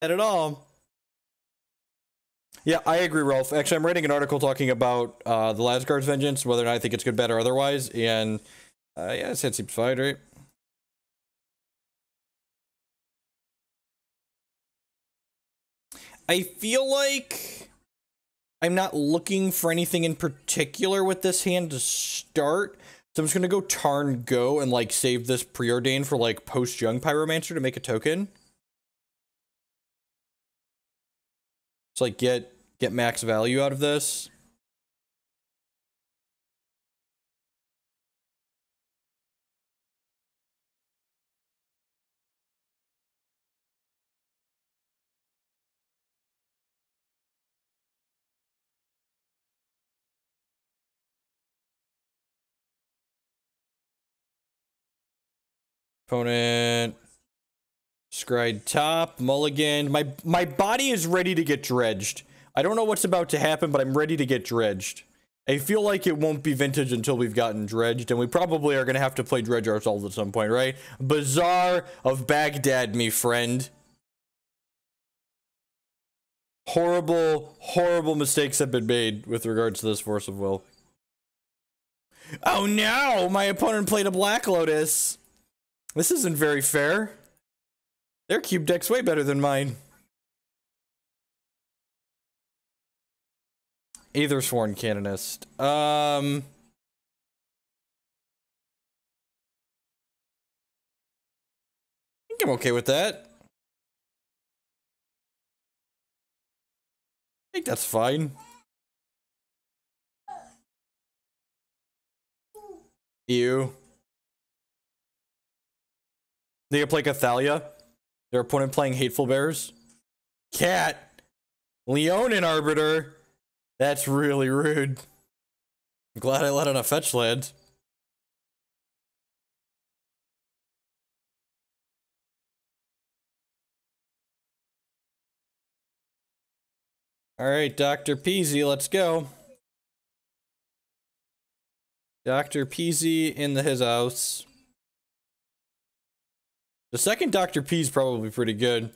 At all. Yeah, I agree, Rolf. Actually, I'm writing an article talking about the Lasgard's Vengeance, whether or not I think it's good, bad, or otherwise, and yeah, it seems fine, right? I feel like I'm not looking for anything in particular with this hand to start, so I'm just gonna go Tarn Go and like save this Preordain for like post Young Pyromancer to make a token. So like get max value out of this. Opponent. Scryed top, mulligan. My body is ready to get dredged. I don't know what's about to happen, but I'm ready to get dredged. I feel like it won't be vintage until we've gotten dredged, and we probably are going to have to play dredge ourselves at some point, right? Bazaar of Baghdad, me friend. Horrible, horrible mistakes have been made with regards to this Force of Will. Oh no! My opponent played a Black Lotus. This isn't very fair. Their cube deck's way better than mine. Either Sworn Canonist. I think I'm okay with that. I think that's fine. Ew. They play Cathalia. Their opponent playing Hateful Bears. Cat. Leonin Arbiter. That's really rude. I'm glad I let on a fetch land. Alright, Dr. Peasy, let's go. Dr. Peasy in his house. The second Dr. P is probably pretty good.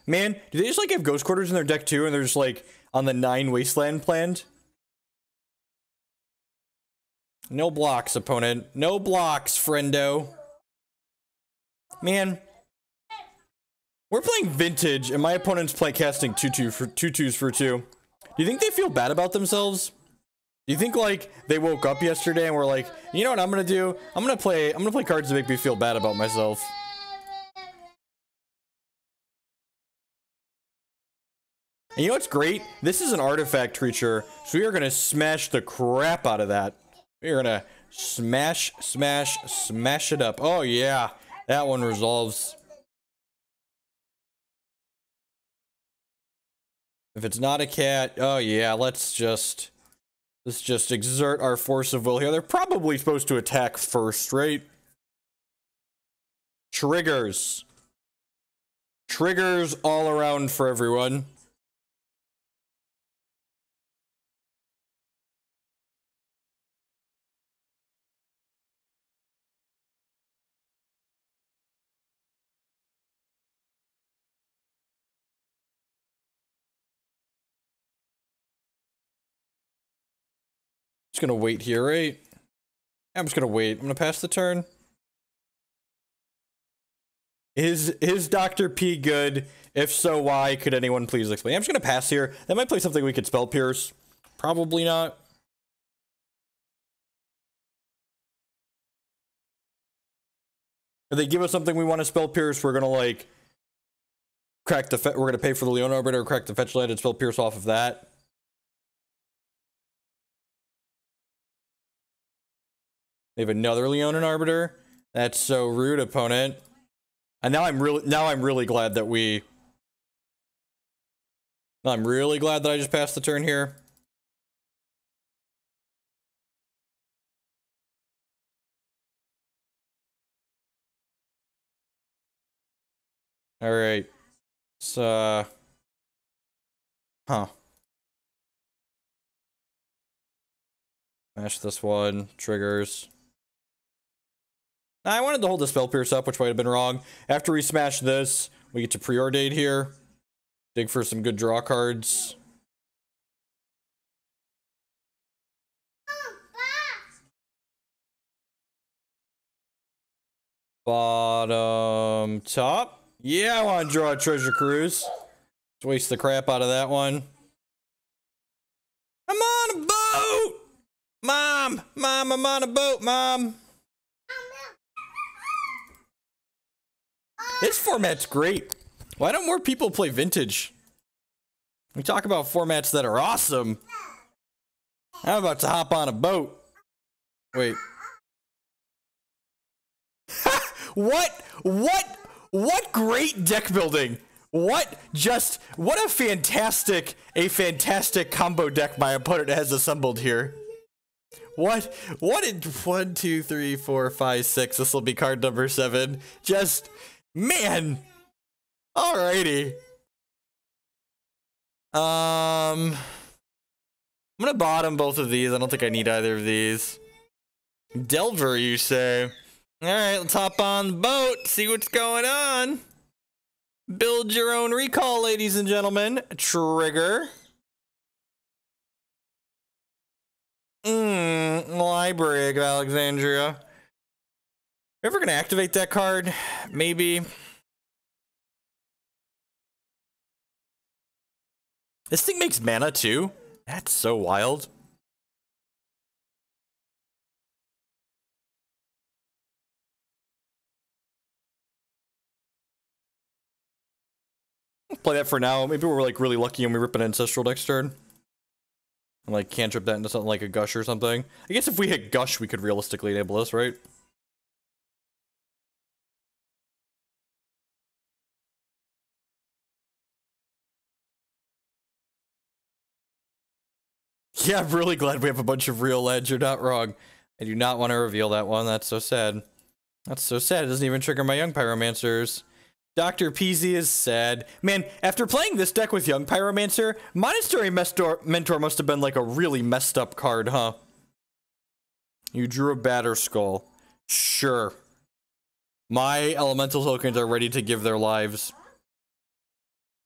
Man, do they just like have Ghost Quarters in their deck too, and they're just like on the 9 Wasteland planned? No blocks, opponent. No blocks, friendo. Man. We're playing vintage, and my opponent's casting 2/2s for 2. Do you think they feel bad about themselves? Do you think like they woke up yesterday and were like, you know what I'm gonna do? I'm gonna play cards that make me feel bad about myself. And you know what's great? This is an artifact creature, so we are gonna smash the crap out of that. We are gonna smash it up. Oh yeah, that one resolves. If it's not a cat, oh yeah, let's just exert our force of will here. They're probably supposed to attack first, right? Triggers. Triggers all around for everyone. Just gonna wait here, right? I'm just gonna wait. I'm gonna pass the turn. Is Dr. P good? If so, why? Could anyone please explain? I'm just gonna pass here. That might play something we could spell pierce. Probably not. If they give us something we want to spell pierce, we're gonna like crack the we're gonna pay for the Leon Arbiter, crack the fetch land, and spell pierce off of that. They have another Leonin Arbiter. That's so rude, opponent. And now I'm really glad that I'm really glad that I just passed the turn here. All right. So, huh. Smash this one. Triggers. I wanted to hold the Spell Pierce up, which might have been wrong. After we smash this, we get to Preordain here. Dig for some good draw cards. Bottom top. Yeah, I want to draw a Treasure Cruise. Let's waste the crap out of that one. I'm on a boat! Mom! Mom, I'm on a boat, Mom! This format's great. Why don't more people play Vintage? We talk about formats that are awesome. I'm about to hop on a boat. Wait. What great deck building. What a fantastic combo deck my opponent has assembled here. What 1, 2, 3, 4, 5, 6. This will be card number 7. Just, man. Alrighty. I'm gonna bottom both of these. I don't think I need either of these. Delver, you say? Alright, let's hop on the boat, see what's going on. Build your own recall, ladies and gentlemen. Trigger. Library of Alexandria. Ever gonna activate that card? Maybe. This thing makes mana too? That's so wild. Play that for now. Maybe we're like really lucky and we rip an Ancestral next turn. And like cantrip that into something like a Gush or something. I guess if we hit Gush, we could realistically enable this, right? Yeah, I'm really glad we have a bunch of real edge. You're not wrong. I do not want to reveal that one. That's so sad. That's so sad. It doesn't even trigger my Young Pyromancers. Dr. Peasy is sad. Man, after playing this deck with Young Pyromancer, Monastery Mentor must have been like a really messed up card, huh? You drew a Batter Skull. Sure. My elemental tokens are ready to give their lives.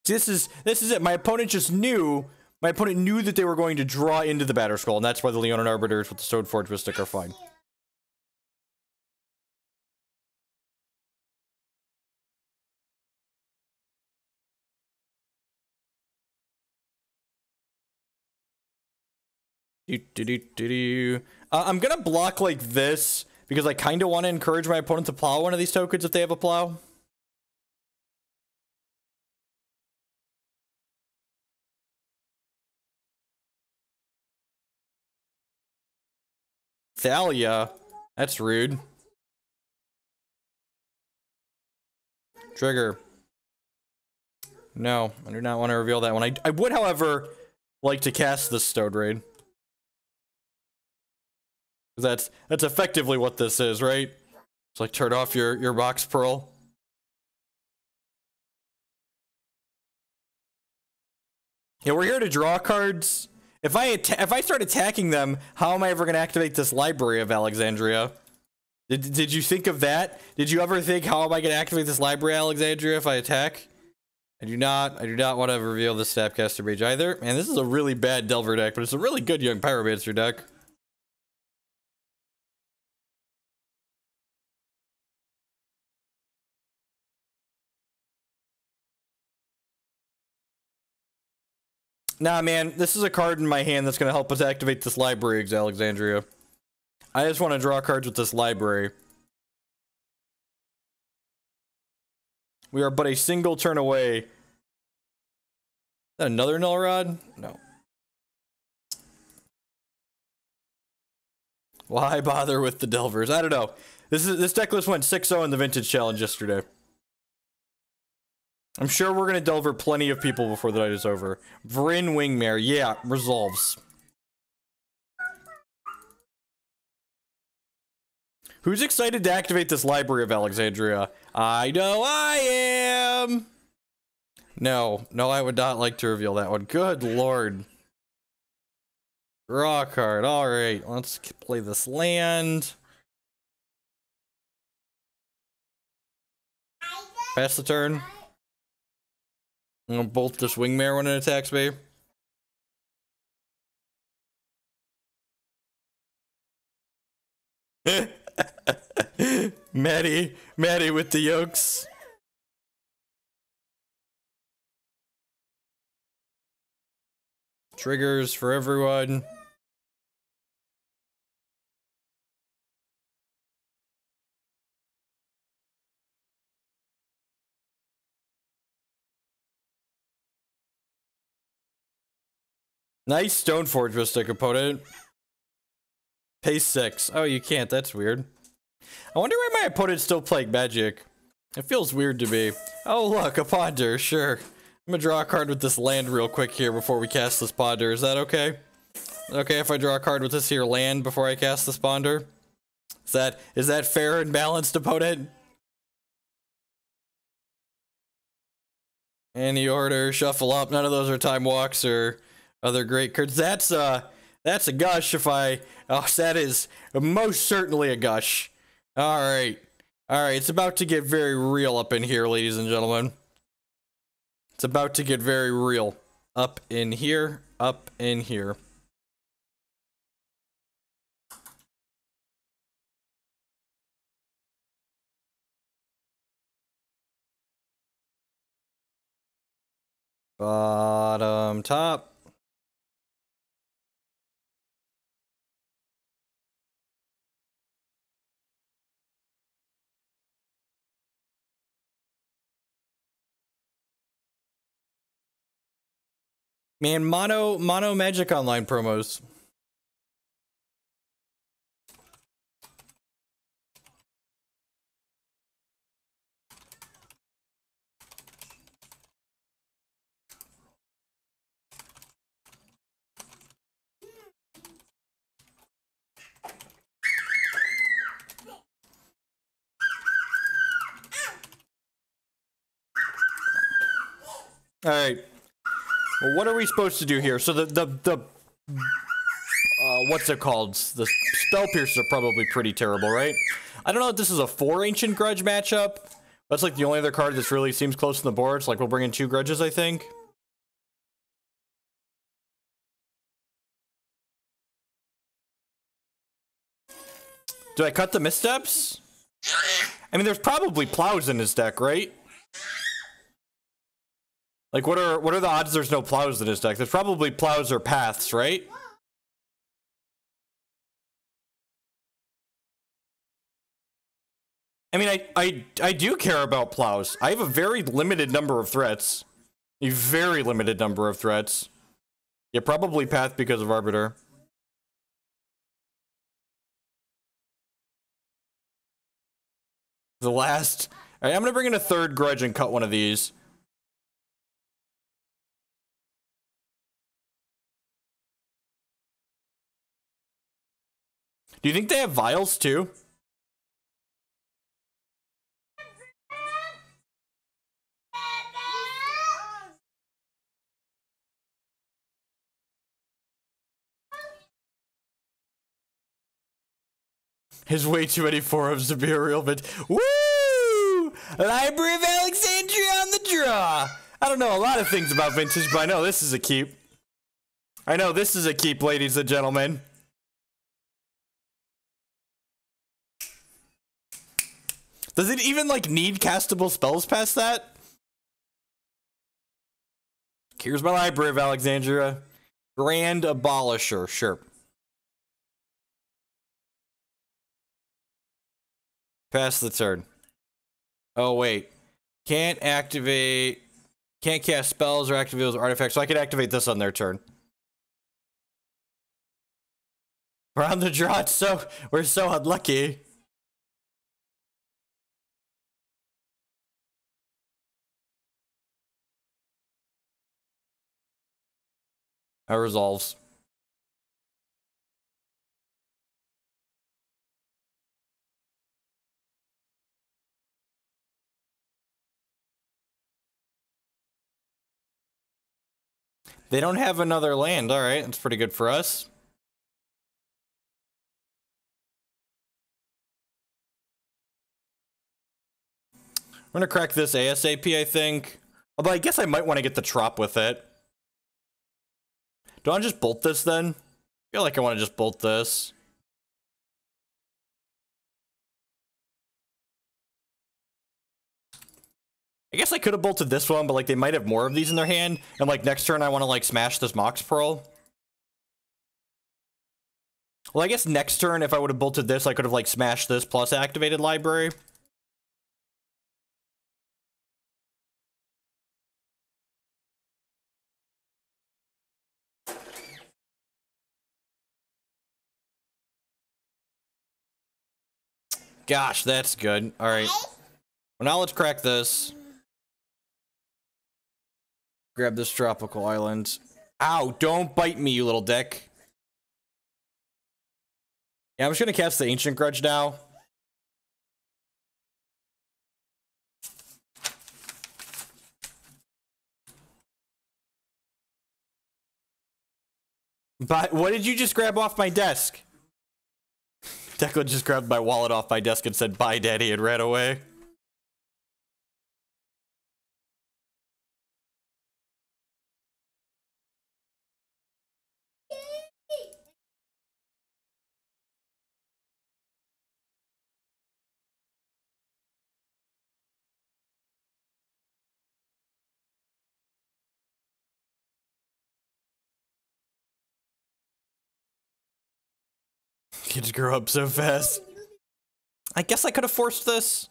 This is it. My opponent just knew. My opponent knew that they were going to draw into the Batter Skull, and that's why the Leonin Arbiters with the Stoneforge Mystic are fine. I'm gonna block like this because I kind of want to encourage my opponent to plow one of these tokens if they have a plow. Thalia, that's rude. Trigger. No, I do not want to reveal that one. I would, however, like to cast this Stone Raid. That's effectively what this is, right? It's like turn off your Mox Pearl. Yeah, we're here to draw cards. If I start attacking them, how am I ever going to activate this Library of Alexandria? Did you think of that? Did you ever think, how am I going to activate this Library of Alexandria if I attack? I do not want to reveal the Snapcaster Mage either. Man, this is a really bad Delver deck, but it's a really good Young Pyromancer deck. Nah, man, this is a card in my hand that's going to help us activate this Library of Alexandria. I just want to draw cards with this library. We are but a single turn away. Is that another Null Rod? No. Why bother with the Delvers? I don't know. This deck list went 6-0 in the Vintage Challenge yesterday. I'm sure we're gonna Delver plenty of people before the night is over. Vryn Wingmare, yeah, resolves. Who's excited to activate this Library of Alexandria? I know I am! No, I would not like to reveal that one. Good lord. Draw card, alright, let's play this land. Pass the turn. I'm gonna bolt this Wingmare when it attacks me. Maddie with the yolks. Triggers for everyone. Nice Stoneforge Mystic, opponent. Pace 6. Oh, you can't. That's weird. I wonder why my opponent's still playing Magic. It feels weird to me. Oh, look, a Ponder. Sure. I'm gonna draw a card with this land real quick here before we cast this Ponder. Is that okay? Okay if I draw a card with this here land before I cast this Ponder? Is that fair and balanced, opponent? Any order, shuffle up. None of those are Time Walks or other great cards. That's a Gush if I... Oh, that is most certainly a Gush. Alright. Alright, it's about to get very real up in here, ladies and gentlemen. It's about to get very real. Up in here, up in here. Bottom, top. Man, mono Magic Online promos. All right. Well, what are we supposed to do here? So the what's it called? The Spell Piercers are probably pretty terrible, right? I don't know if this is a 4 Ancient Grudge matchup. That's like the only other card that really seems close on the board. So like we'll bring in 2 Grudges, I think. Do I cut the Missteps? I mean, there's probably Plows in his deck, right? Like, what are the odds there's no Plows in his deck? There's probably Plows or Paths, right? I mean, I do care about Plows. I have a very limited number of threats. A very limited number of threats. Yeah, probably Path because of Arbiter. The last... Alright, I'm gonna bring in a 3rd Grudge and cut one of these. Do you think they have Vials too? There's way too many forums to be a real bit. Woo! Library of Alexandria on the draw! I don't know a lot of things about Vintage, but I know this is a keep. I know this is a keep, ladies and gentlemen. Does it even, like, need castable spells past that? Here's my Library of Alexandria. Grand Abolisher, sure. Pass the turn. Oh, wait. Can't activate... Can't cast spells or activate those artifacts, so I can activate this on their turn. We're on the draw, we're so unlucky. That resolves. They don't have another land. All right, that's pretty good for us. I'm gonna crack this ASAP, I think. Although I guess I might want to get the Trop with it. Do I just bolt this then? I feel like I want to just bolt this. I guess I could have bolted this one, but like they might have more of these in their hand. And like next turn I want to like smash this Mox Pearl. Well, I guess next turn if I would have bolted this, I could have like smashed this plus activated library. Gosh, that's good. All right. Well, now let's crack this. Grab this tropical island. Ow, don't bite me, you little dick. Yeah, I'm just gonna cast the Ancient Grudge now. But what did you just grab off my desk? Declan just grabbed my wallet off my desk and said, "Bye, Daddy," and ran away. Kids grow up so fast. I guess I could have forced this.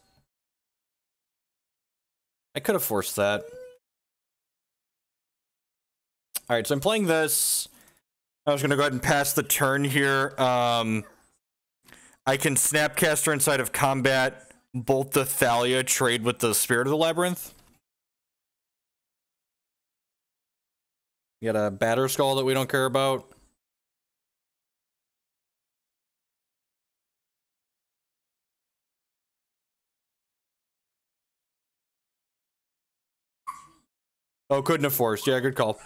I could have forced that. Alright, so I'm playing this. I was gonna go ahead and pass the turn here. I can Snapcaster inside of combat, bolt the Thalia, trade with the Spirit of the Labyrinth. You got a Batter Skull that we don't care about. Oh, couldn't have forced. Yeah, good call.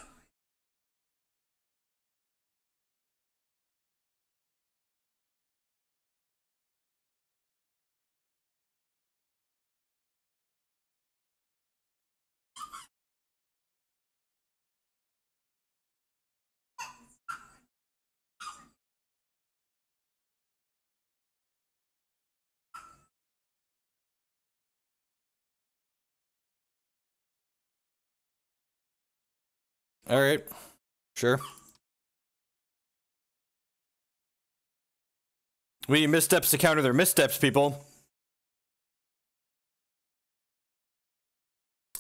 All right, sure. We need missteps to counter their missteps, people.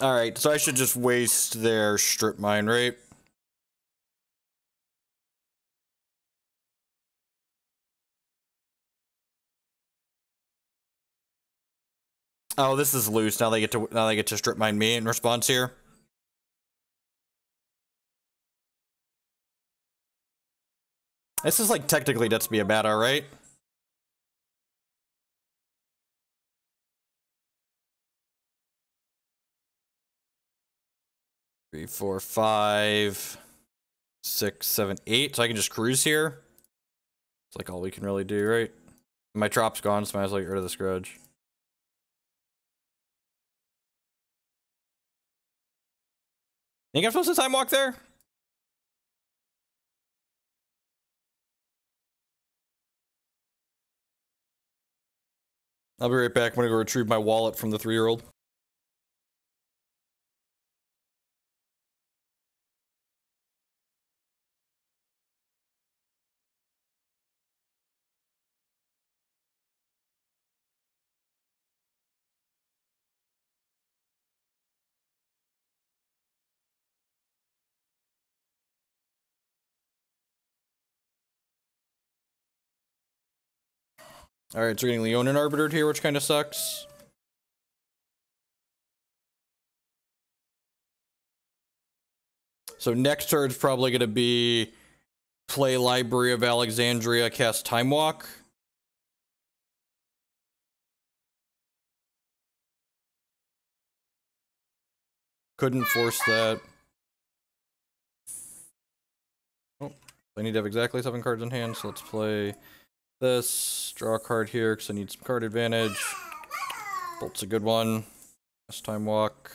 All right, so I should just waste their strip mine, right? Oh, this is loose. Now they get to strip mine me in response here. This is like technically that's be a bad, right? Three, 4, 5, 6, 7, 8. So I can just cruise here. It's like all we can really do, right? My Trop's gone, so I might as well get rid of this Grudge. Think I'm supposed to time walk there? I'll be right back. I'm gonna go retrieve my wallet from the 3-year-old. Alright, so we're getting Leonin Arbitered here, which kind of sucks. So next turn's probably going to be play Library of Alexandria, cast Time Walk. Couldn't force that. Oh, I need to have exactly 7 cards in hand, so let's play this. Draw a card here because I need some card advantage. Bolt's a good one. Last time walk.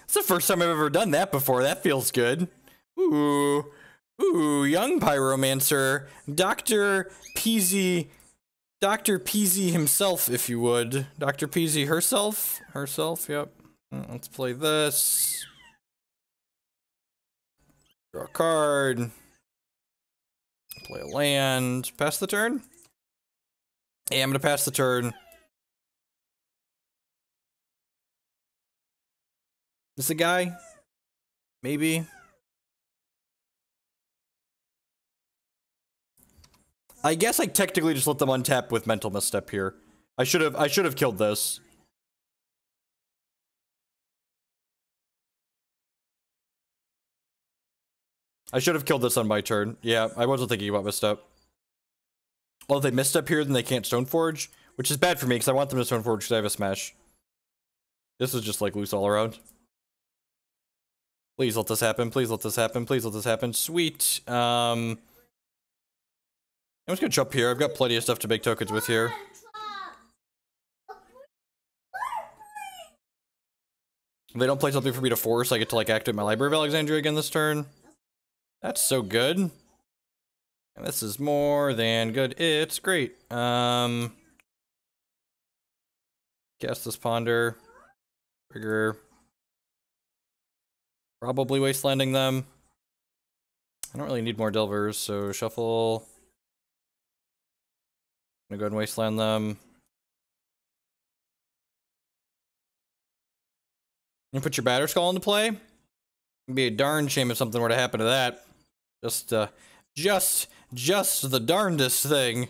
It's the first time I've ever done that before. That feels good. Ooh. Ooh, Young Pyromancer. Dr. Peasy. Dr. Peasy himself, if you would. Dr. Peasy herself? Herself, yep. Let's play this. Draw a card. Play a land. Pass the turn? Yeah, I'm gonna pass the turn. This a guy? Maybe. I guess I technically just let them untap with Mental Misstep here. I should have killed this. I should have killed this on my turn. Yeah, I wasn't thinking about Misstep. Well, if they Misstep here, then they can't Stoneforge, which is bad for me because I want them to Stoneforge because I have a Smash. This is just like loose all around. Please let this happen. Please let this happen. Please let this happen. Sweet. I'm just gonna jump here. I've got plenty of stuff to make tokens with here. If they don't play something for me to force, I get to like activate my Library of Alexandria again this turn. That's so good. And this is more than good. It's great. Cast this Ponder. Trigger. Probably Wastelanding them. I don't really need more Delvers, so shuffle. I'm gonna go ahead and Wasteland them. You put your Batterskull into play? It'd be a darn shame if something were to happen to that. Just the darndest thing.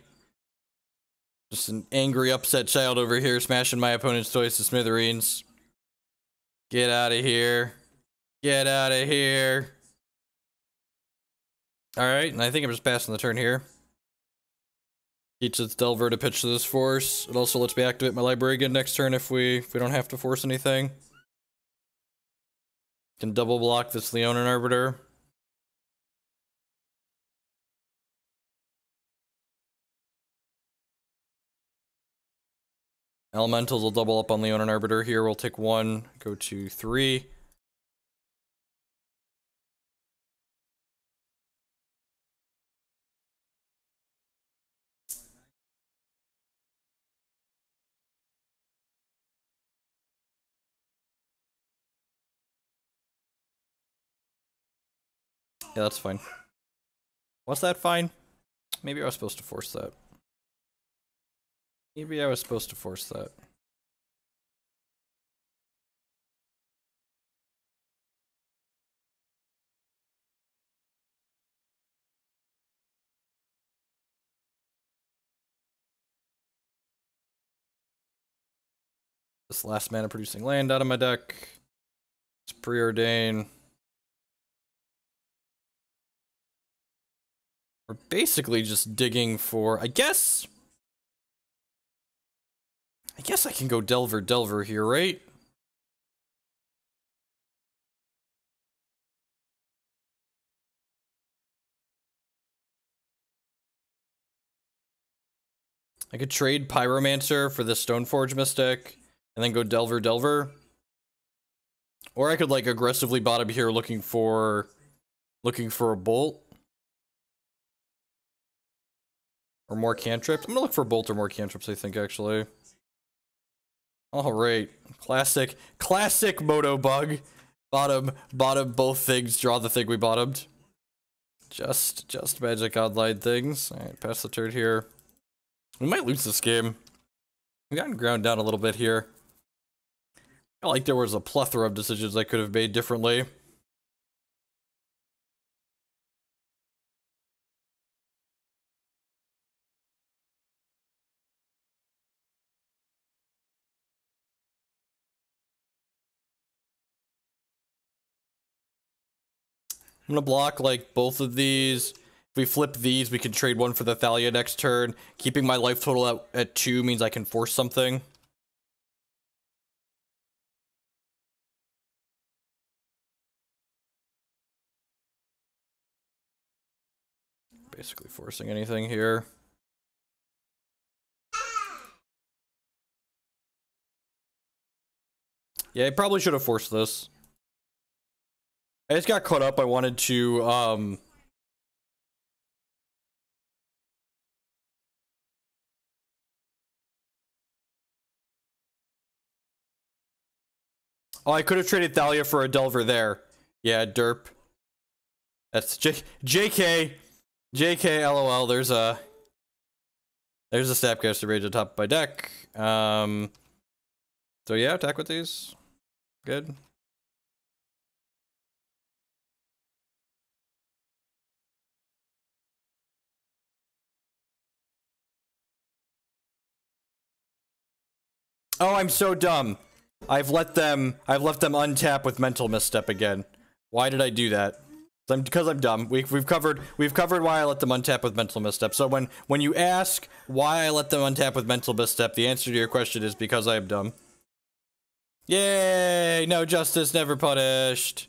Just an angry, upset child over here smashing my opponent's toys to smithereens. Get out of here. Get out of here. Alright, and I think I'm just passing the turn here. Teaches Delver to pitch to this force. It also lets me activate my library again next turn if we don't have to force anything. Can double block this Leonin Arbiter. Elementals will double up on Leonin Arbiter here. We'll take 1, go to 3. Yeah, that's fine. Was that fine? Maybe I was supposed to force that. Maybe I was supposed to force that. This last mana producing land out of my deck. It's Preordain. We're basically just digging for, I guess I can go Delver here, right? I could trade Pyromancer for this Stoneforge Mystic, and then go Delver. Or I could like aggressively bottom here looking for a Bolt. Or more cantrips. I'm gonna look for a Bolt or more cantrips, I think, actually. Alright. Classic Moto bug. Bottom both things, draw the thing we bottomed. Just magic online things. Alright, pass the turn here. We might lose this game. We've gotten ground down a little bit here. I feel like there was a plethora of decisions I could have made differently. I'm gonna block like both of these. If we flip these, we can trade one for the Thalia next turn. Keeping my life total at 2 means I can force something. Basically forcing anything here. Yeah, I probably should have forced this. I just got caught up. I wanted to, Oh, I could have traded Thalia for a Delver there. Yeah, derp. That's JK. JK, LOL. There's a Snapcaster Mage on top of my deck. So yeah, attack with these. Good. Oh, I'm so dumb. I've left them untap with Mental Misstep again. Why did I do that? Because I'm dumb. We've covered why I let them untap with Mental Misstep. So when you ask why I let them untap with Mental Misstep, the answer to your question is because I am dumb. Yay! No justice, never punished.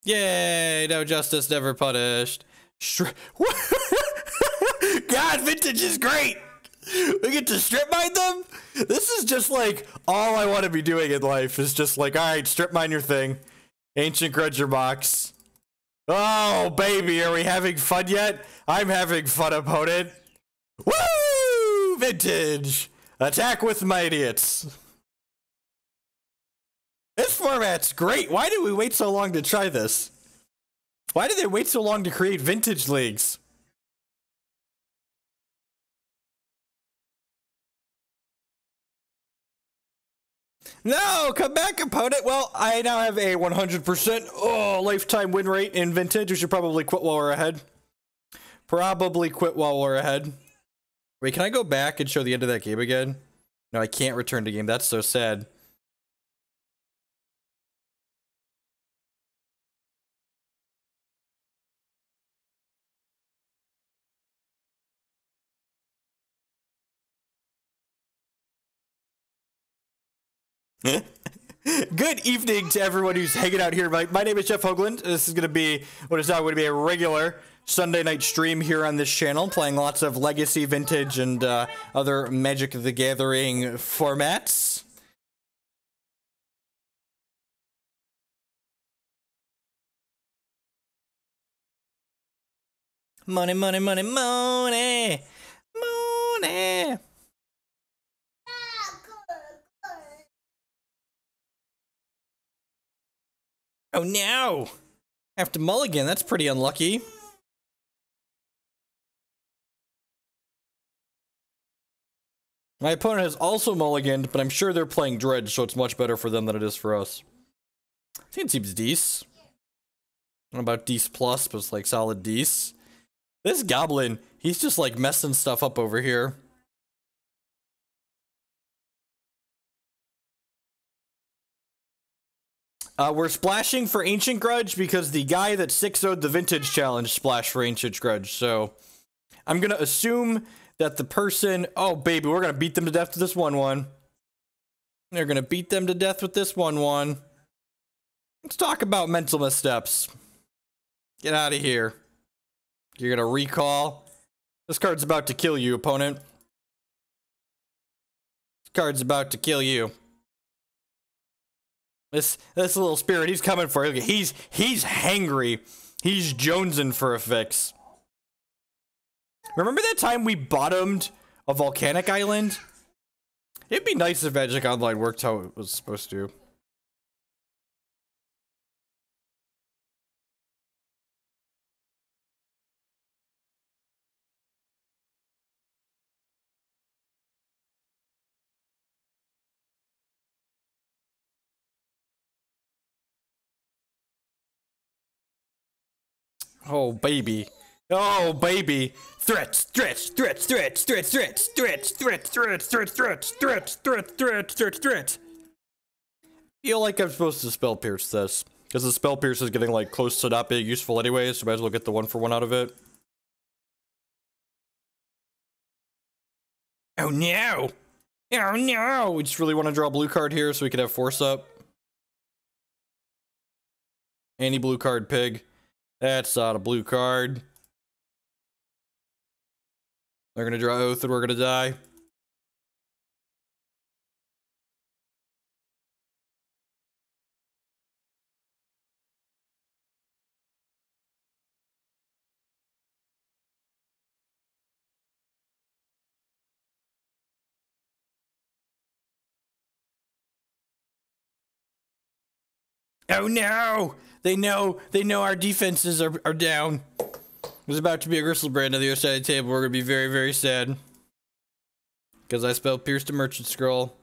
Yay! No justice, never punished. God, vintage is great. We get to strip mine them? This is just like all I want to be doing in life is just like, alright, strip mine your thing. Ancient Grudge your box. Oh, baby, are we having fun yet? I'm having fun, opponent. Woo! Vintage! Attack with my idiots. This format's great. Why did we wait so long to try this? Why did they wait so long to create vintage leagues? No, come back, opponent. Well, I now have a 100% lifetime win rate in vintage. We should probably quit while we're ahead. Probably quit while we're ahead. Wait, can I go back and show the end of that game again? No, I can't return to game. That's so sad. Good evening to everyone who's hanging out here. My name is Jeff Hoagland. This is going to be what is now going to be a regular Sunday night stream here on this channel, playing lots of Legacy, Vintage, and other Magic the Gathering formats. Money, money, money, money, money. Oh no! I have to mulligan, that's pretty unlucky. My opponent has also mulliganed, but I'm sure they're playing Dredge, so it's much better for them than it is for us. I think it seems Dece. I don't know about Dece Plus, but it's like solid Dece. This Goblin, he's just like messing stuff up over here. We're splashing for Ancient Grudge because the guy that 6-0'd the Vintage Challenge splashed for Ancient Grudge, so I'm gonna assume that the person... Oh, baby, we're gonna beat them to death with this 1-1. They're gonna beat them to death with this 1-1. Let's talk about Mental Missteps. Get out of here. You're gonna recall. This card's about to kill you, opponent. This card's about to kill you. This little spirit, he's coming for you. He's hangry. He's jonesing for a fix. Remember that time we bottomed a Volcanic Island? It'd be nice if Magic Online worked how it was supposed to. Oh, baby. Oh, baby. Threats, threats, threats, threats, threats, threats, threats, threats, threats, threats, threats, threats, threats, threats, threats, threats. Feel like I'm supposed to spell pierce this. Because the spell pierce is getting like close to not being useful anyways, so might as well get the 1-for-1 out of it. Oh no! Oh no! We just really want to draw a blue card here so we could have force up. Any blue card, pig. That's not a blue card. They're gonna draw Oath and we're gonna die. Oh no! They know our defenses are down. There's about to be a Gristlebrand on the other side of the table. We're gonna be very, very sad. Because I spelled Pierce to Merchant Scroll.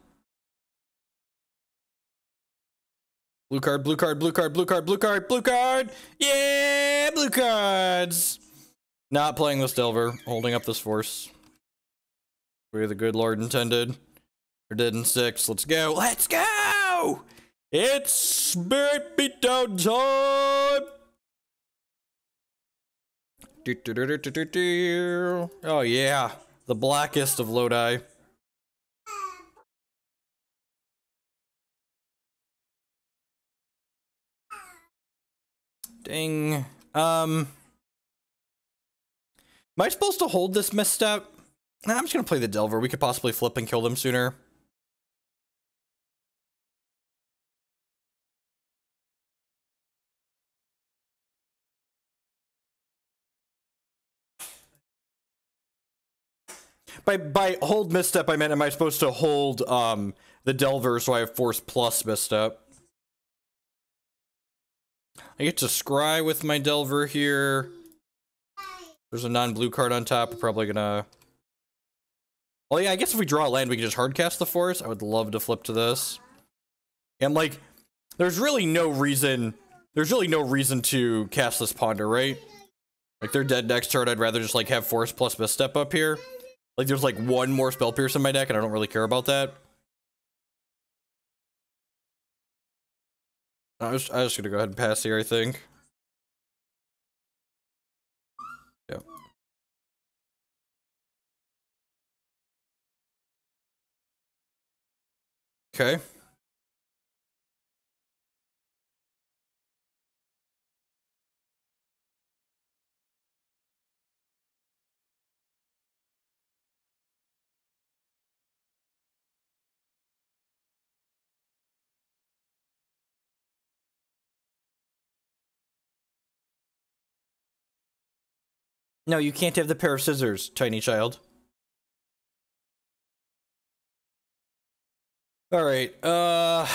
Blue card, blue card, blue card, blue card, blue card, blue card! Yeah! Blue cards! Not playing this Delver. Holding up this Force. Where the good Lord intended. We're dead in 6. Let's go. Let's go! It's Spirit Beatdown time! Oh yeah. The blackest of Lodi. Ding. Am I supposed to hold this misstep? Nah, I'm just gonna play the Delver. We could possibly flip and kill them sooner. By hold misstep, I meant am I supposed to hold the Delver so I have Force plus misstep? I get to scry with my Delver here. There's a non-blue card on top. We're probably gonna... Oh yeah, I guess if we draw a land, we can just hardcast the Force. I would love to flip to this. And like, there's really no reason to cast this Ponder, right? Like, they're dead next turn. I'd rather just like have Force plus misstep up here. Like, there's like one more Spell Pierce in my deck, and I don't really care about that. I was just gonna go ahead and pass here, I think. Yeah. Okay. No, you can't have the pair of scissors, tiny child. Alright, does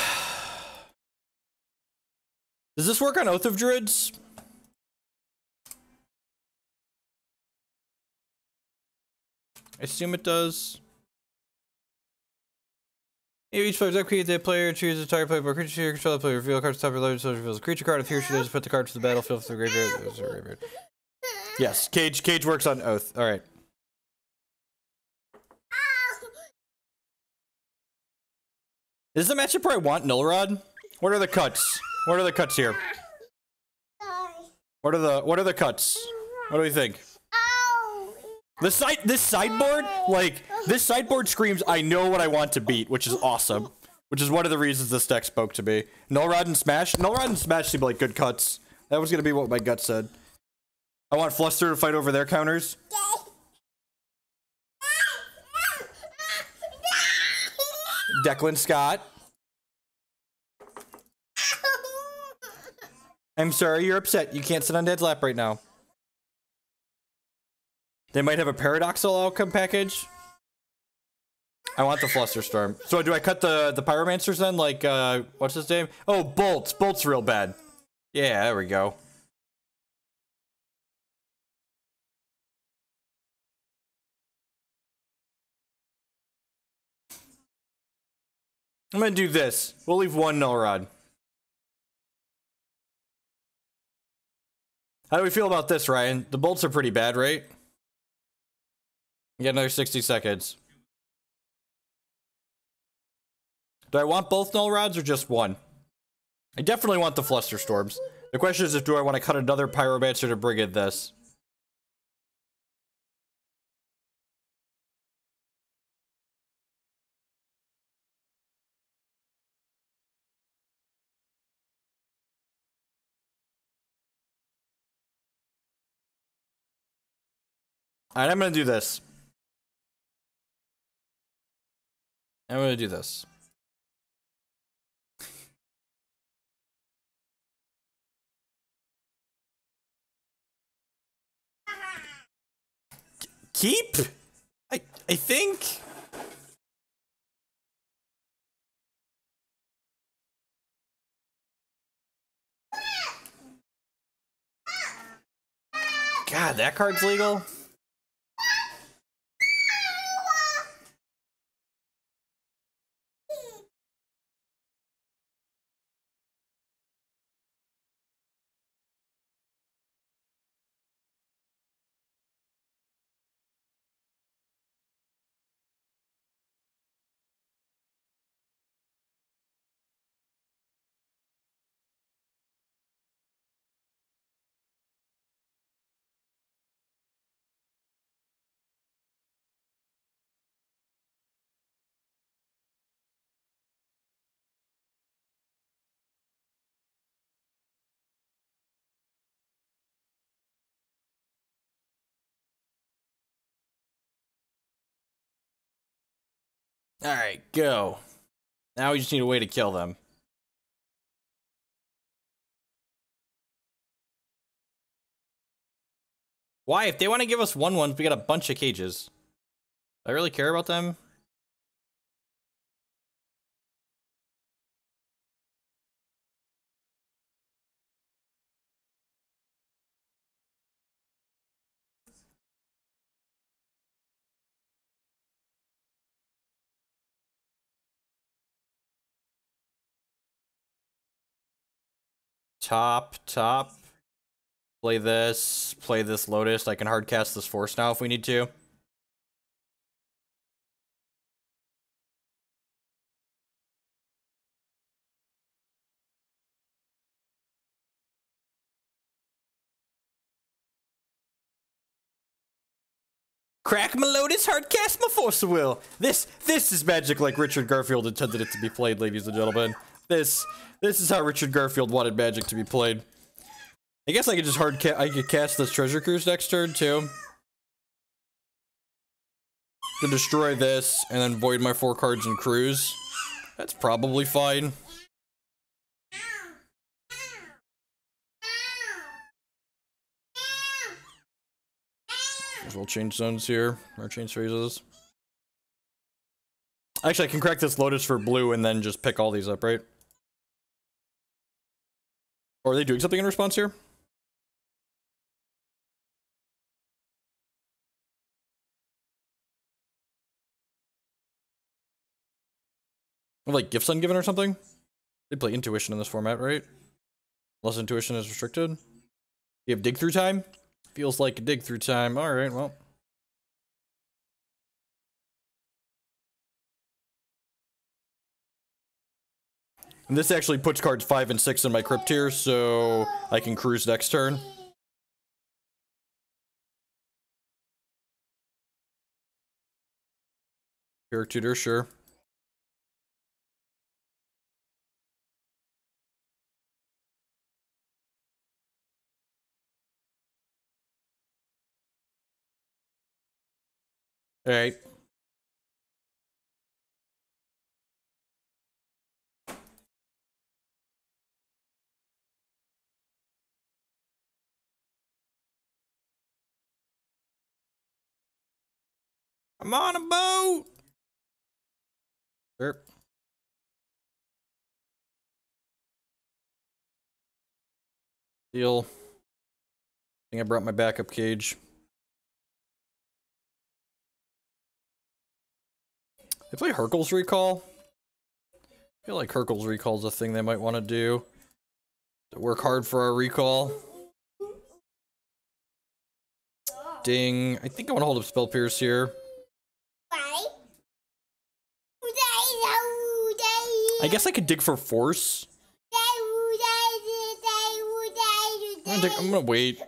this work on Oath of Druids? I assume it does. Each player create that player, choose a target player, but creature control the player, reveal a card to top your load, so it reveals a creature card. If he or she does, put the card to the battlefield for the graveyard. Yes, Cage works on Oath. Alright. Is the matchup where I want Null Rod? What are the cuts? What are the cuts here? What are the cuts? What do we think? This sideboard, like, this sideboard screams, I know what I want to beat, which is awesome. Which is one of the reasons this deck spoke to me. Null Rod and Smash? Null Rod and Smash seem like good cuts. That was gonna be what my gut said. I want Fluster to fight over their counters. Declan Scott. I'm sorry, you're upset. You can't sit on Dad's lap right now. They might have a paradoxical outcome package. I want the Flusterstorm. So do I cut the Pyromancers then? Like, what's his name? Oh, Bolts. Bolt's real bad. Yeah, there we go. I'm gonna do this. We'll leave one Null Rod. How do we feel about this, Ryan? The bolts are pretty bad, right? You get another 60 seconds. Do I want both Null Rods or just one? I definitely want the Flusterstorms. The question is, do I want to cut another Pyromancer to bring in this? Alright, I'm gonna do this. I'm gonna do this. Keep? I think. God, that card's legal? Alright, go. Now we just need a way to kill them. Why? If they want to give us 1/1s, we got a bunch of cages. Do I really care about them? Top. Play this Lotus. I can hard cast this Force now if we need to. Crack my Lotus, hard cast my Force of Will. This is magic like Richard Garfield intended it to be played, ladies and gentlemen. This is how Richard Garfield wanted magic to be played. I guess I could just I could cast this Treasure Cruise next turn too. To destroy this and then void my 4 cards and cruise. That's probably fine. We'll change zones here, or change phases. Actually, I can crack this Lotus for blue and then just pick all these up, right? Or are they doing something in response here? Like Gifts Ungiven or something? They play Intuition in this format, right? Unless Intuition is restricted. You have Dig Through Time? Feels like a dig through time. Alright, well. And this actually puts cards 5 and 6 in my crypt tier, so I can cruise next turn. Pyrrhic Tutor, sure. Alright. I'm on a boat! Sure. Deal. I think I brought my backup cage. They play Hercule's Recall. I feel like Hercule's Recall is a thing they might want to do. To work hard for our recall. Ding. I think I want to hold up Spell Pierce here. I guess I could dig for Force. I'm gonna wait.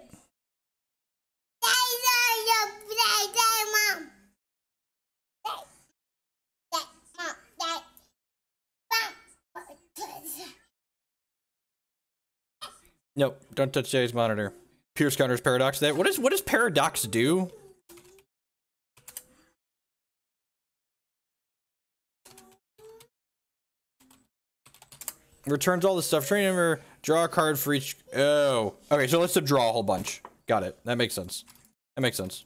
Nope, don't touch Jay's monitor. Pierce counters Paradox. What does Paradox do? Returns all the stuff. Train number. Draw a card for each. Oh, okay. So let's draw a whole bunch. Got it. That makes sense. That makes sense.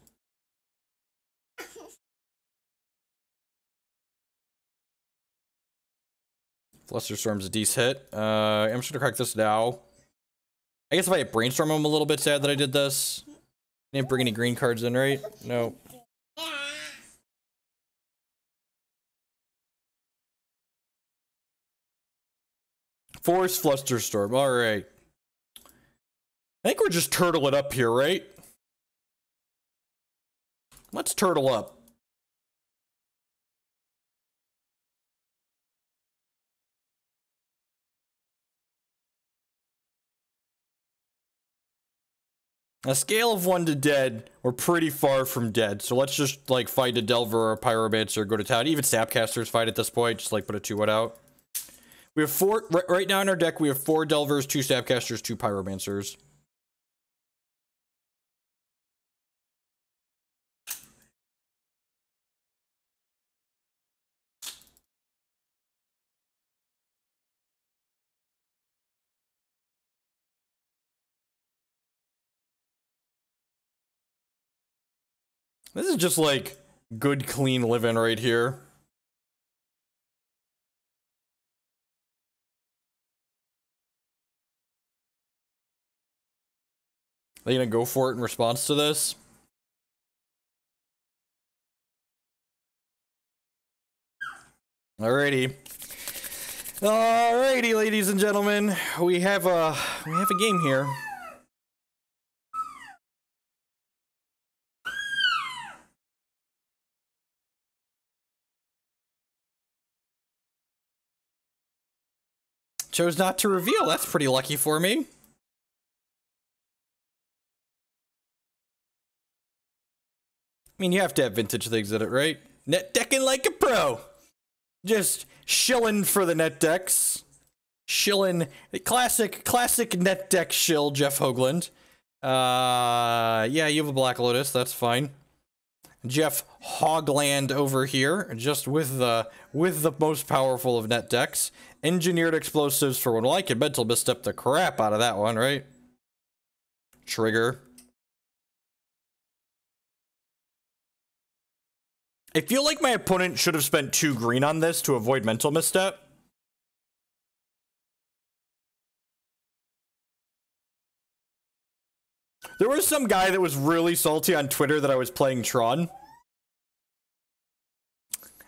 Flusterstorm's a decent hit. I'm just gonna crack this now. I guess if I hit Brainstorm, I'm a little bit sad that I did this. Didn't bring any green cards in, right? No. Force Flusterstorm. All right. I think we're just turtle it up here, right? Let's turtle up. A scale of 1 to dead, we're pretty far from dead. So let's just, like, fight a Delver or a Pyromancer, go to town. Even Snapcasters fight at this point, just, like, put a 2-1 out. We have 4, right now in our deck, we have 4 Delvers, 2 Snapcasters, 2 Pyromancers. This is just, like, good, clean living right here. Are they gonna go for it in response to this? Alrighty. Alrighty, ladies and gentlemen. We have a game here. Chose not to reveal. That's pretty lucky for me. I mean, you have to have vintage things in it, right? Net decking like a pro. Just shilling for the net decks. Shilling. Classic net deck shill, Jeff Hoagland. Yeah, you have a Black Lotus. That's fine. Jeff Hogland over here, just with the most powerful of net decks. Engineered explosives for when I can mental misstep the crap out of that one, right? Trigger. I feel like my opponent should have spent 2 green on this to avoid mental misstep. There was some guy that was really salty on Twitter that I was playing Tron.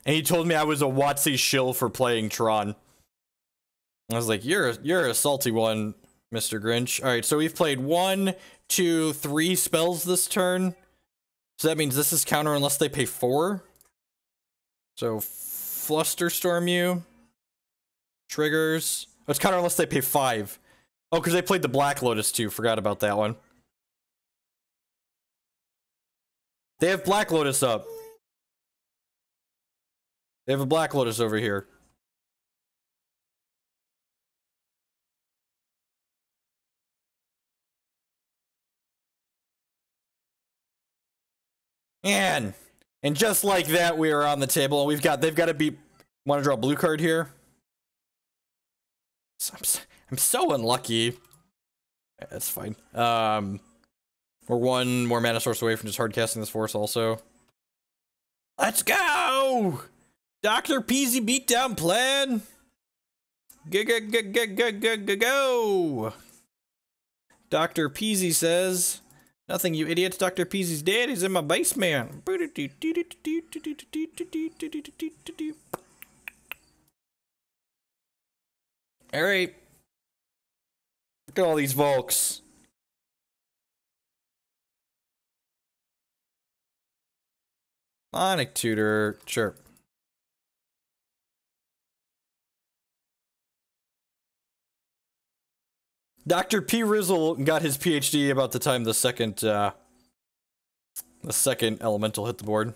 And he told me I was a Watsy shill for playing Tron. I was like, you're a salty one, Mr. Grinch. Alright, so we've played 1, 2, 3 spells this turn. So that means this is counter unless they pay 4. So, Flusterstorm you. Triggers. Oh, it's counter unless they pay 5. Oh, because they played the Black Lotus too. Forgot about that one. They have Black Lotus up. They have a Black Lotus over here. And just like that, we are on the table. They've got to beat. Want to draw a blue card here? I'm so unlucky. Yeah, that's fine. We're 1 more mana source away from just hard casting this force also. Let's go! Dr. Peasy beatdown plan. Go! Dr. Peasy says, nothing, you idiots. Dr. Peasy's dead. He's in my basement. Alright. Look at all these Volks. Sonic Tutor. Sure. Dr. P. Rizzle got his PhD about the time the second elemental hit the board.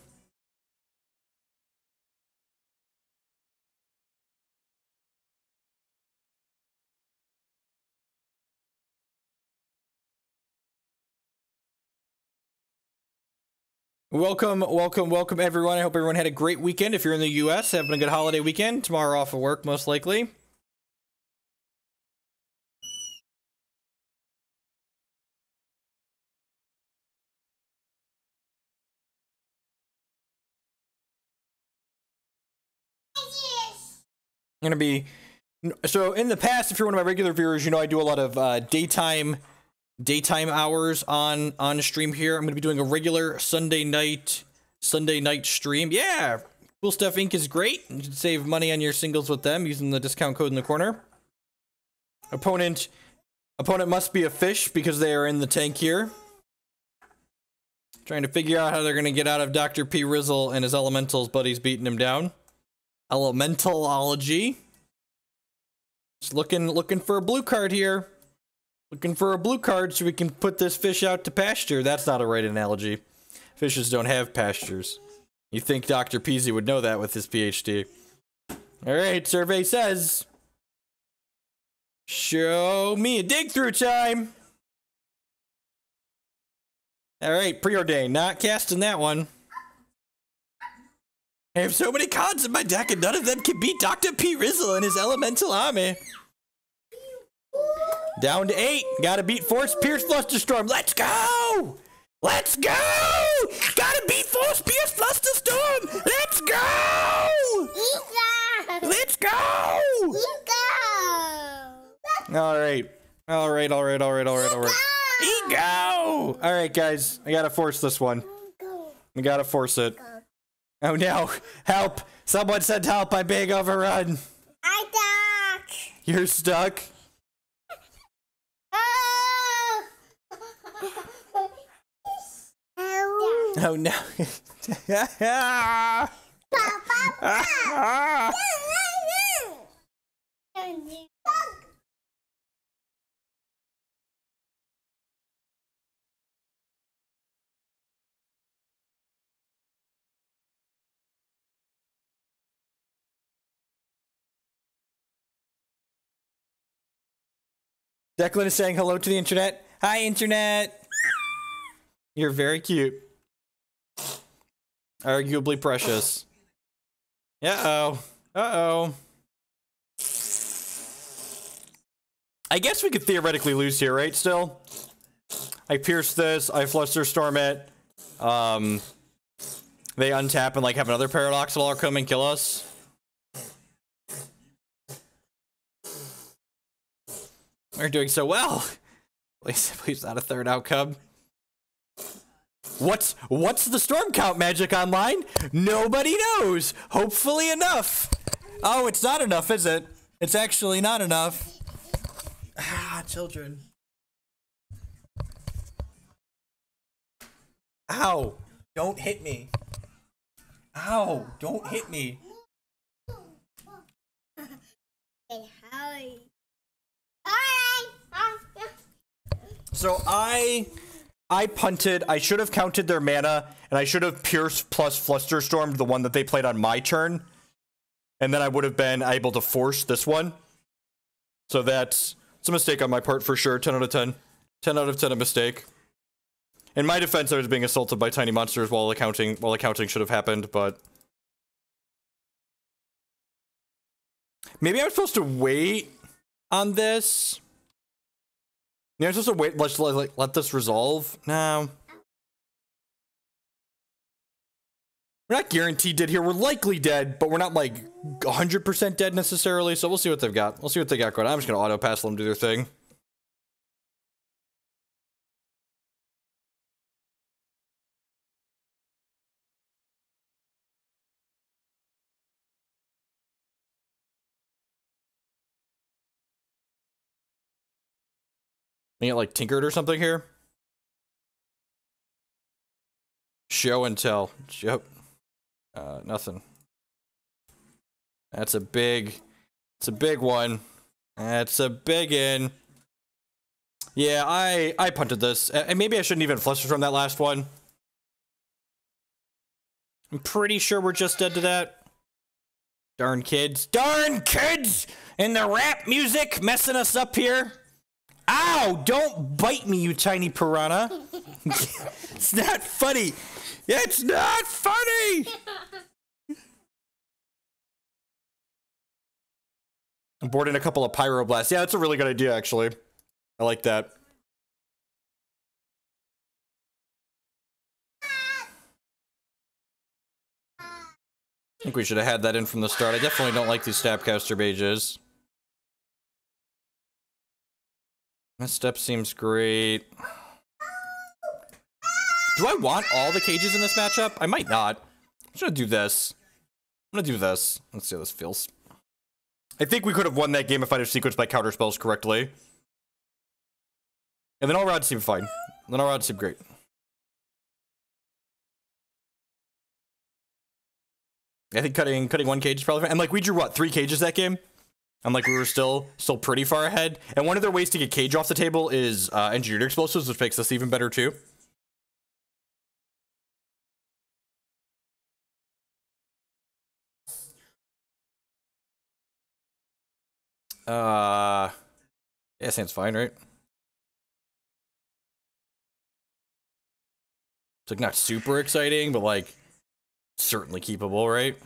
Welcome everyone. I hope everyone had a great weekend. If you're in the US, having a good holiday weekend. Tomorrow off of work, most likely. Gonna be so in the past, if you're one of my regular viewers, you know I do a lot of daytime daytime hours on stream here. I'm gonna be doing a regular Sunday night stream. Yeah, Cool Stuff Inc. is great. You can save money on your singles with them using the discount code in the corner. Opponent must be a fish because they are in the tank here. Trying to figure out how they're gonna get out of Dr. P. Rizzle and his elementals, but he's beating him down. Elementalology. Just looking for a blue card here. Looking for a blue card so we can put this fish out to pasture. That's not a right analogy. Fishes don't have pastures. You think Dr. Peasy would know that with his PhD. Alright, survey says... Show me a dig through time! Alright, Preordain. Not casting that one. I have so many cards in my deck and none of them can beat Dr. P. Rizzle and his elemental army. Down to 8. Gotta beat Force Pierce Flusterstorm. Let's go! Let's go! Gotta beat Force Pierce Flusterstorm! Let's go! Let's go! Alright. Alright. Ego! Alright, guys. I gotta force this one. I gotta force it. Oh no! Help! Someone send help! I'm being overrun! I'm stuck! You're stuck? Oh no! Declan is saying hello to the internet. Hi, internet! You're very cute. Arguably precious. Uh-oh. Uh-oh. I guess we could theoretically lose here, right, still? I pierce this, I Flusterstorm it. They untap and, like, have another Paradoxal come and kill us. We're doing so well. Please not a third outcome. What's the storm count magic online? Nobody knows. Hopefully enough. Oh, it's not enough, is it? It's actually not enough. Ah, children. Ow. Don't hit me. Ow. Don't hit me. So I punted. I should have counted their mana, and I should have Pierced plus Flusterstormed the one that they played on my turn. And then I would have been able to force this one. So it's a mistake on my part for sure. 10 out of 10. 10 out of 10 a mistake. In my defense, I was being assaulted by tiny monsters while accounting should have happened, but... Maybe I'm supposed to wait on this. Yeah, I'm supposed to wait. Let's let this resolve. No. We're not guaranteed dead here. We're likely dead, but we're not like 100% dead necessarily. So we'll see what they've got. We'll see what they got going on. I'm just gonna auto pass them do their thing. You get like tinkered or something here. Show and tell. Yep. Nothing. That's a big. It's a big one. That's a big in. Yeah, I punted this, and maybe I shouldn't even fluster from that last one. I'm pretty sure we're just dead to that. Darn kids. Darn kids! And the rap music messing us up here. Ow! Don't bite me, you tiny piranha. It's not funny. It's not funny! I'm boarding a couple of Pyroblast. Yeah, that's a really good idea, actually. I like that. I think we should have had that in from the start. I definitely don't like these Snapcaster Mages. Misstep seems great. Do I want all the cages in this matchup? I might not. I'm just gonna do this. I'm gonna do this. Let's see how this feels. I think we could have won that game if I'd have sequenced my counter spells correctly. And the Null Rod seemed fine. The Null Rod seemed great. I think cutting one cage is probably fine. And like we drew what, 3 cages that game? And like we were still pretty far ahead. And one of their ways to get cage off the table is engineered explosives, which makes this even better too. Yeah, sounds fine, right? It's like not super exciting, but like certainly keepable, right?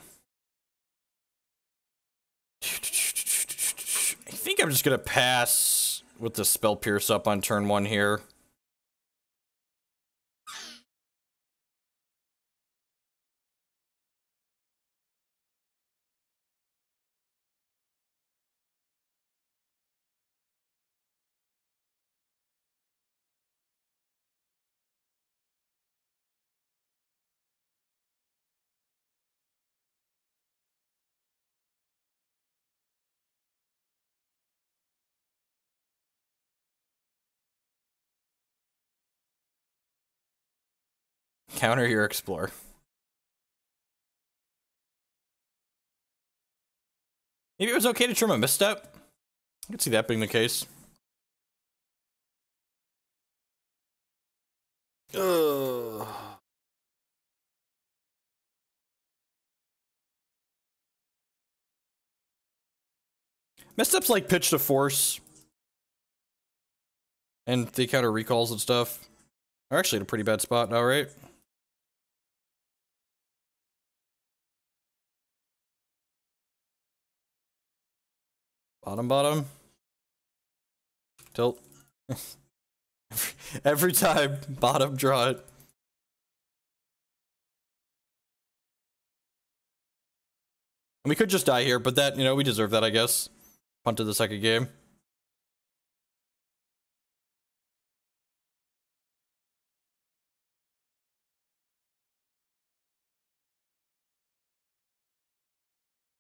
I think I'm just gonna pass with the Spell Pierce up on turn 1 here. Counter your Explore. Maybe it was okay to trim a Misstep. I could see that being the case. Ugh. Misstep's like pitch to force. And they counter recalls and stuff. Are actually in a pretty bad spot now, right? Bottom. Tilt. Every time, bottom, draw it. And we could just die here, but that, you know, we deserve that, I guess. Punted the second game.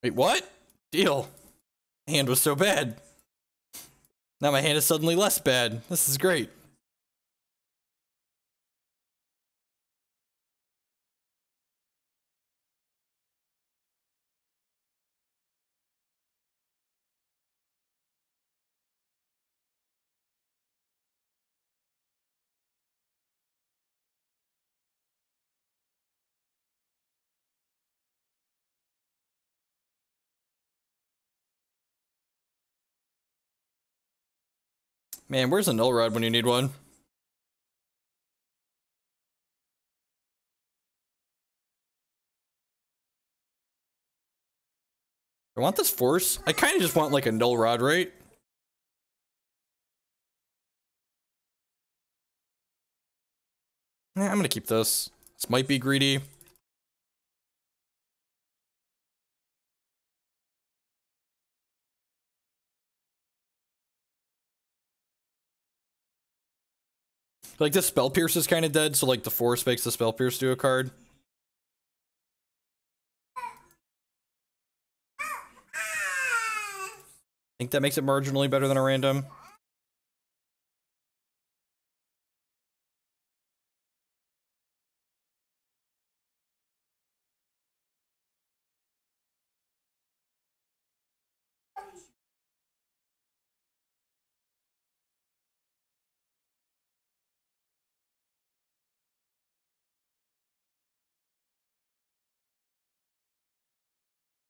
Wait, what? Deal. Hand was so bad. Now my hand is suddenly less bad. This is great. Man, where's a Null Rod when you need one? I want this force. I kind of just want like a Null Rod, right? I'm gonna keep this. This might be greedy. Like this Spell Pierce is kind of dead, so like the force makes the Spell Pierce do a card. I think that makes it marginally better than a random.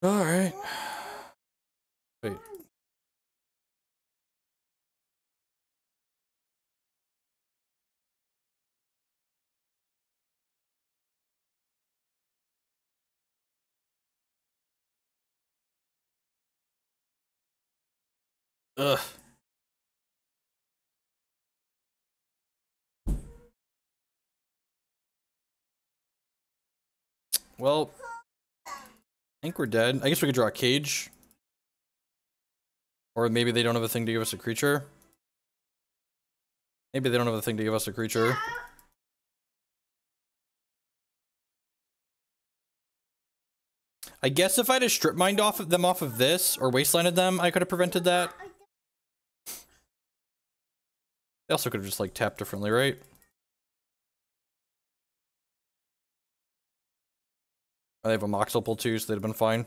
All right. Wait. Ugh. Well, I think we're dead. I guess we could draw a cage. Or maybe they don't have a thing to give us a creature. Maybe they don't have the thing to give us a creature. I guess if I'd have strip mined off of this, or wastelanded them, I could have prevented that. They also could have just, like, tapped differently, right? They have a Mox Opal too, so they'd have been fine.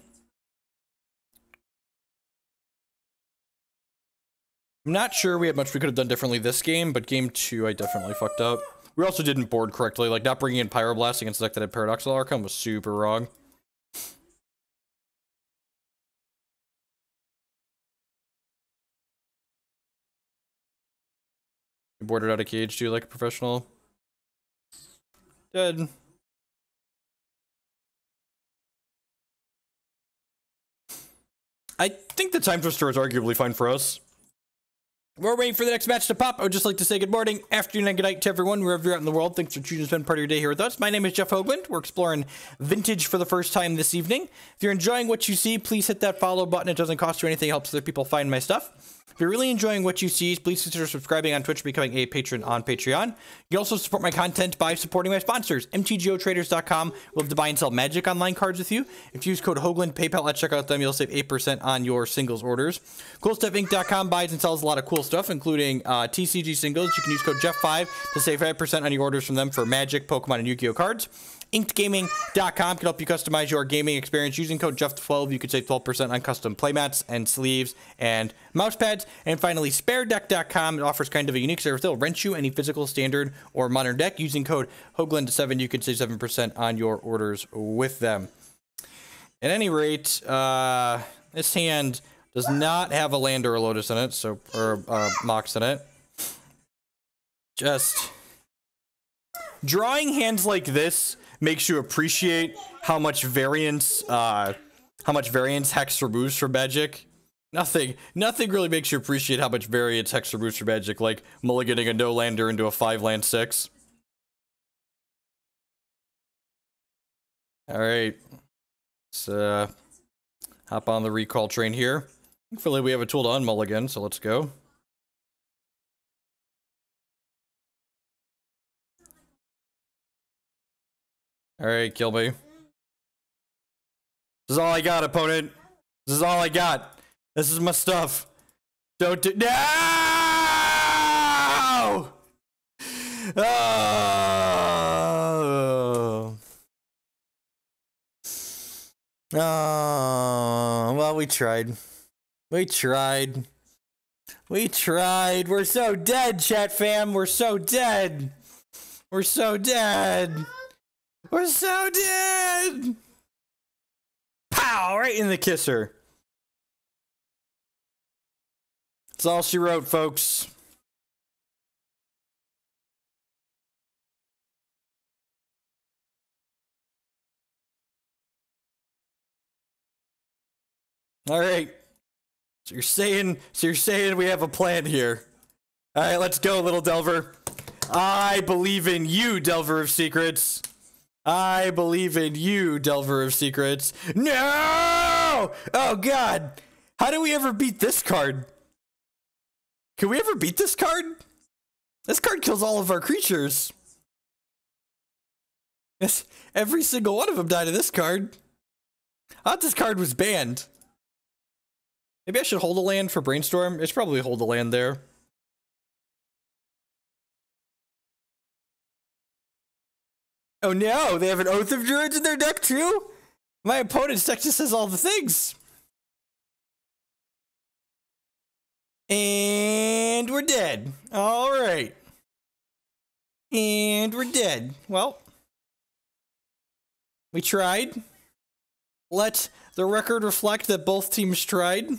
I'm not sure we had much we could have done differently this game, but game 2 I definitely fucked up. We also didn't board correctly, like not bringing in Pyroblast against the deck that had Paradoxical Archon was super wrong. We boarded out a cage too, like a professional. Dead. I think the Time Twister is arguably fine for us. We're waiting for the next match to pop. I would just like to say good morning, afternoon, and good night to everyone, wherever you're at in the world. Thanks for choosing to spend part of your day here with us. My name is Jeff Hoagland. We're exploring vintage for the first time this evening. If you're enjoying what you see, please hit that follow button. It doesn't cost you anything. It helps other people find my stuff. If you're really enjoying what you see, please consider subscribing on Twitch, becoming a patron on Patreon. You can also support my content by supporting my sponsors. MTGOtraders.com will have to buy and sell Magic Online cards with you. If you use code Hoagland PayPal at checkout them, you'll save 8% on your singles orders. CoolStuffInc.com buys and sells a lot of cool stuff, including TCG singles. You can use code Jeff5 to save 5% on your orders from them for Magic, Pokemon, and Yu-Gi-Oh cards. InkedGaming.com can help you customize your gaming experience. Using code Jeff12, you can save 12% on custom playmats and sleeves and mouse pads. And finally, SpareDeck.com offers kind of a unique service. They'll rent you any physical, standard, or modern deck. Using code Hoagland7, you can save 7% on your orders with them. At any rate, this hand does not have a land or a Lotus in it, so or Mox in it. Just drawing hands like this makes you appreciate how much variance Hex removes from Magic. Nothing really makes you appreciate how much variance Hex removes from Magic, like mulliganing a no-lander into a 5-land 6. Alright. Let's hop on the recall train here. Thankfully we have a tool to unmulligan, so let's go. Alright, kill me. This is all I got, opponent. This is all I got. This is my stuff. Don't do— No! Oh. Oh. Well, we tried. We tried. We tried. We're so dead, chat fam. We're so dead. We're so dead. We're so dead! Pow! Right in the kisser. That's all she wrote, folks. Alright. So you're saying we have a plan here. Alright, let's go, little Delver. I believe in you, Delver of Secrets. I believe in you, Delver of Secrets. No! Oh, God. How do we ever beat this card? Can we ever beat this card? This card kills all of our creatures. Yes, every single one of them died to this card. I thought this card was banned. Maybe I should hold a land for Brainstorm. I should probably hold a land there. Oh no, they have an Oath of Druids in their deck too? My opponent's deck just says all the things. And we're dead. Alright. And we're dead. Well, we tried. Let the record reflect that both teams tried.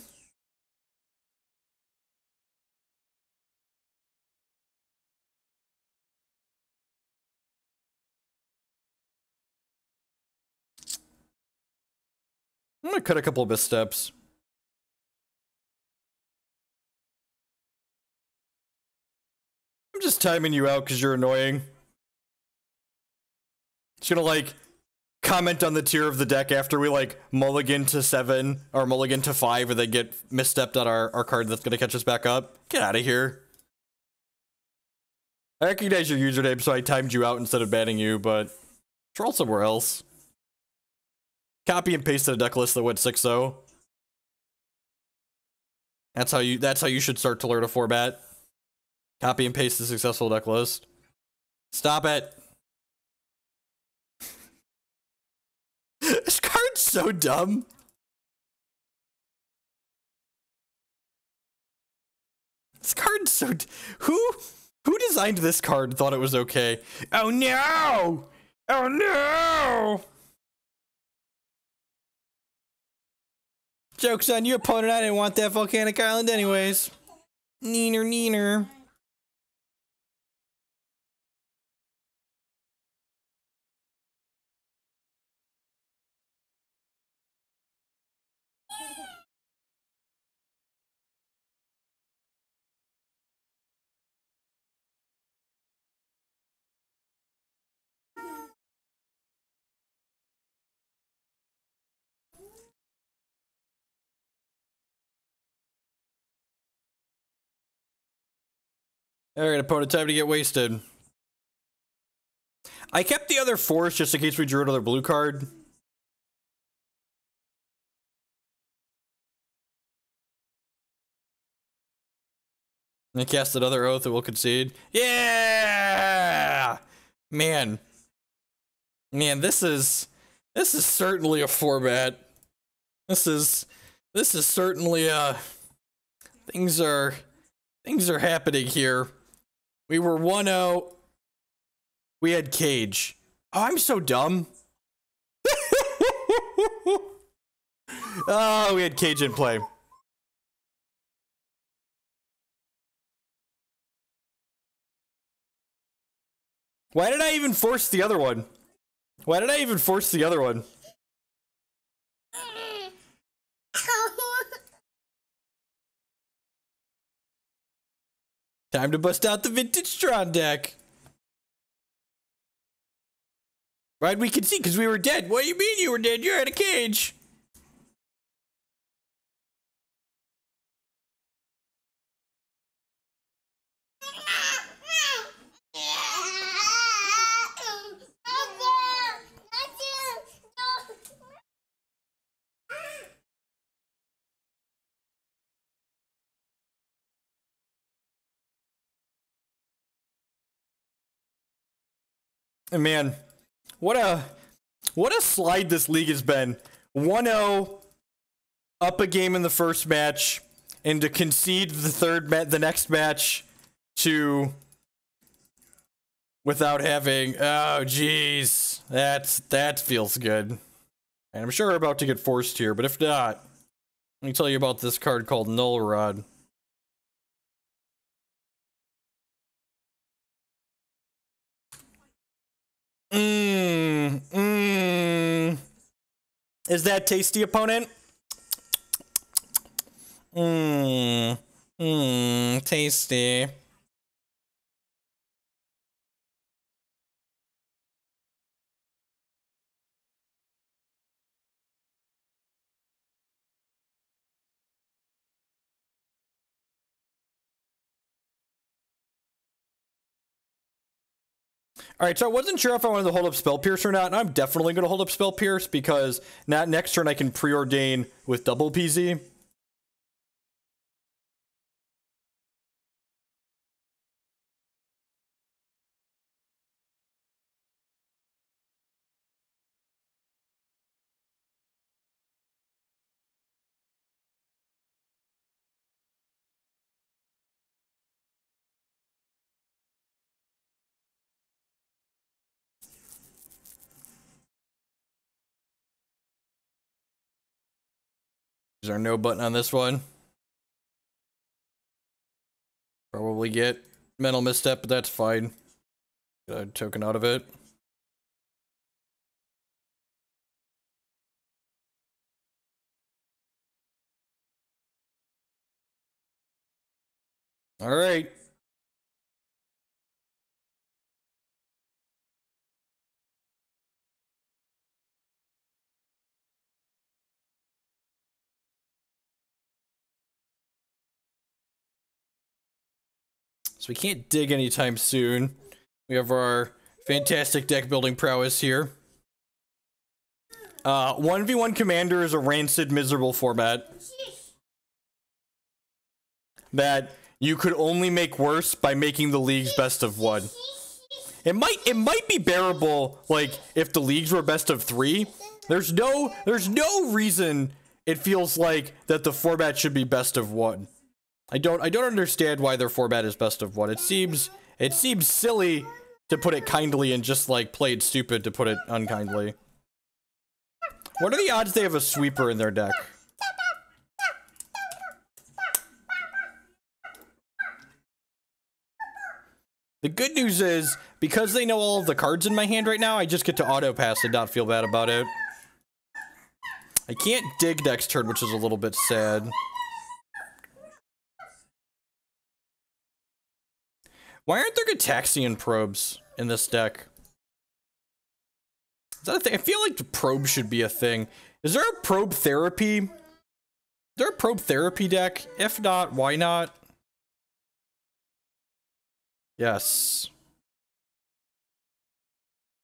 I'm gonna cut a couple of missteps. I'm just timing you out because you're annoying. Just gonna, like, comment on the tier of the deck after we, like, mulligan to 7 or mulligan to 5 and then get misstepped on our card that's gonna catch us back up. Get out of here. I recognize your username, so I timed you out instead of banning you, but troll somewhere else. Copy and paste the deck list that went 6-0. That's how you should start to learn a format. Copy and paste the successful deck list. Stop it. This card's so dumb. This card's so who designed this card and thought it was okay? Oh no! Oh no! Joke's on you, opponent. I didn't want that Volcanic Island anyways. Neener, neener. Alright, opponent, time to get wasted. I kept the other force just in case we drew another blue card. And I cast another oath that will concede. Yeah! Man. Man, this is certainly a format. This is certainly things are happening here. We were 1-0. We had Cage. Oh, I'm so dumb. Oh, we had Cage in play. Why did I even force the other one? Why did I even force the other one? Time to bust out the Vintage Strand deck. Right, we can see because we were dead. What do you mean you were dead? You're in a cage. And man, what a slide this league has been. 1-0, up a game in the first match, and to concede the next match to without having, oh jeez, that feels good. And I'm sure we're about to get forced here, but if not, let me tell you about this card called Null Rod. Is that tasty, opponent? Tasty. Alright, so I wasn't sure if I wanted to hold up Spell Pierce or not, and I'm definitely going to hold up Spell Pierce because next turn I can Preordain with double PZ. Is there no button on this one? Probably get Mental Misstep, but that's fine. Get a token out of it. Alright. So we can't dig anytime soon. We have our fantastic deck building prowess here. 1v1 Commander is a rancid, miserable format that you could only make worse by making the leagues best of one. It might be bearable, like, if the leagues were best of 3. There's no reason it feels like that the format should be best of 1. I don't understand why their format is best of 1. It seems silly to put it kindly and just like played stupid to put it unkindly. What are the odds they have a sweeper in their deck? The good news is, because they know all of the cards in my hand right now, I just get to auto pass and not feel bad about it. I can't dig next turn, which is a little bit sad. Why aren't there Gataxian probes in this deck? Is that a thing? I feel like the probe should be a thing. Is there a probe therapy? Is there a probe therapy deck? If not, why not? Yes.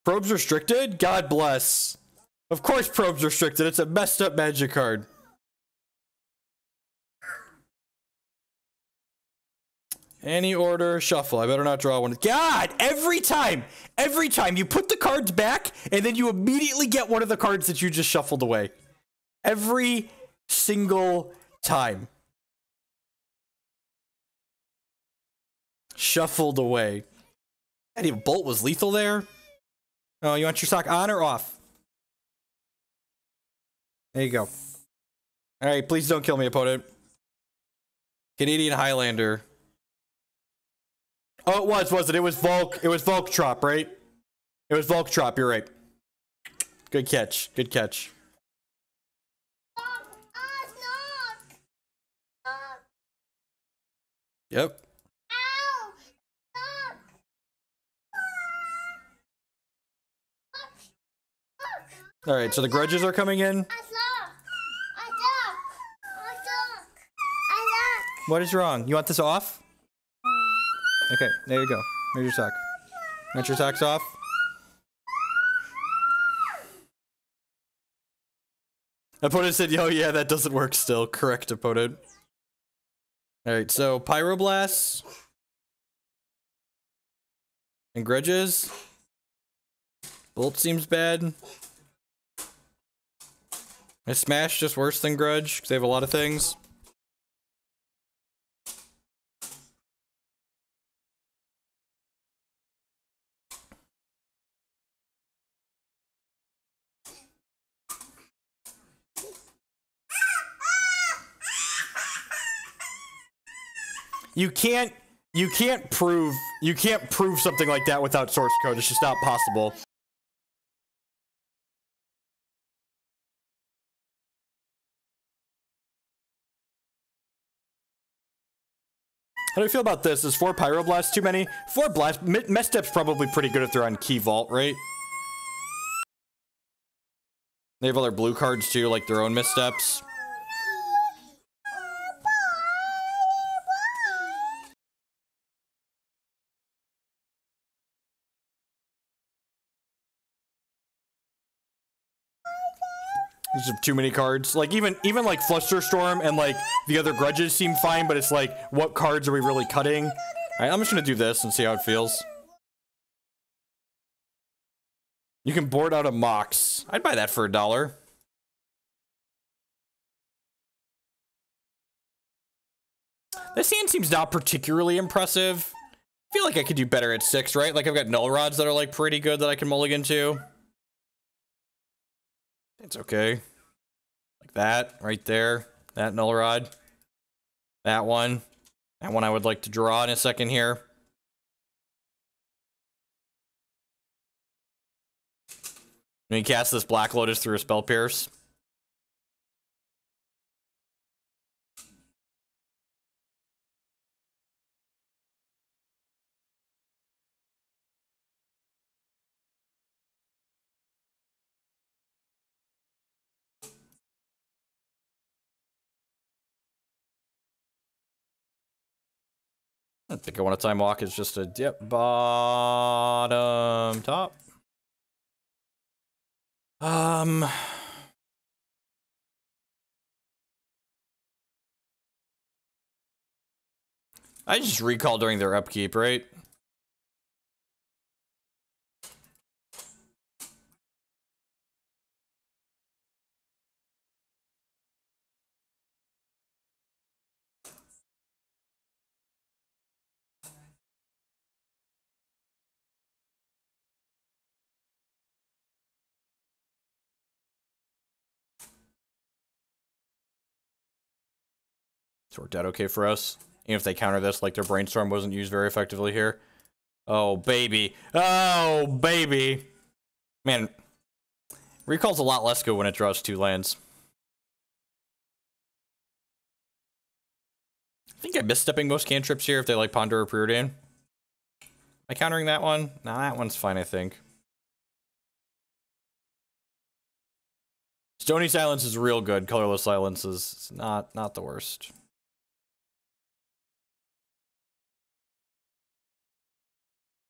Probes restricted? God bless. Of course probes restricted. It's a messed up magic card. Any order, shuffle. I better not draw one. God, every time you put the cards back and then you immediately get one of the cards that you just shuffled away. Every single time. Shuffled away. And even Bolt was lethal there. Oh, you want your sock on or off? There you go. Alright, please don't kill me, opponent. Canadian Highlander. Oh, it was, wasn't it? It was Volktrop, right? It was Volktrop, you're right. Good catch. Good catch. Yep. Alright, so the grudges are coming in. What is wrong? You want this off? Okay, there you go. Here's your sock. Want your socks off? Opponent said, oh yeah, that doesn't work still. Correct, opponent. Alright, so Pyroblast. And grudges. Bolt seems bad. Is Smash just worse than Grudge? Because they have a lot of things. You can't prove something like that without source code. It's just not possible. How do you feel about this? Is 4 Pyroblast too many? 4 Blast... Misstep's probably pretty good if they're on Key Vault, right? They have other blue cards too, like their own Missteps. These are too many cards. Like even like Flusterstorm and like the other grudges seem fine, but it's like, what cards are we really cutting? Alright, I'm just gonna do this and see how it feels. You can board out a Mox. I'd buy that for $1. This hand seems not particularly impressive. I feel like I could do better at 6, right? Like I've got Null Rods that are like pretty good that I can mulligan to. It's okay. Like that, right there. That Null Rod. That one. That one I would like to draw in a second here. Let me cast this Black Lotus through a Spell Pierce. I think I want to time walk. It's just a dip bottom top. I just recall during their upkeep, right? It's worked out okay for us. Even if they counter this, like their Brainstorm wasn't used very effectively here. Oh, baby. Oh, baby. Man, Recall's a lot less good when it draws 2 lands. I think I'm misstepping most cantrips here if they like Ponder or Preordain. Am I countering that one? Nah, that one's fine, I think. Stony Silence is real good. Colorless Silence is not the worst.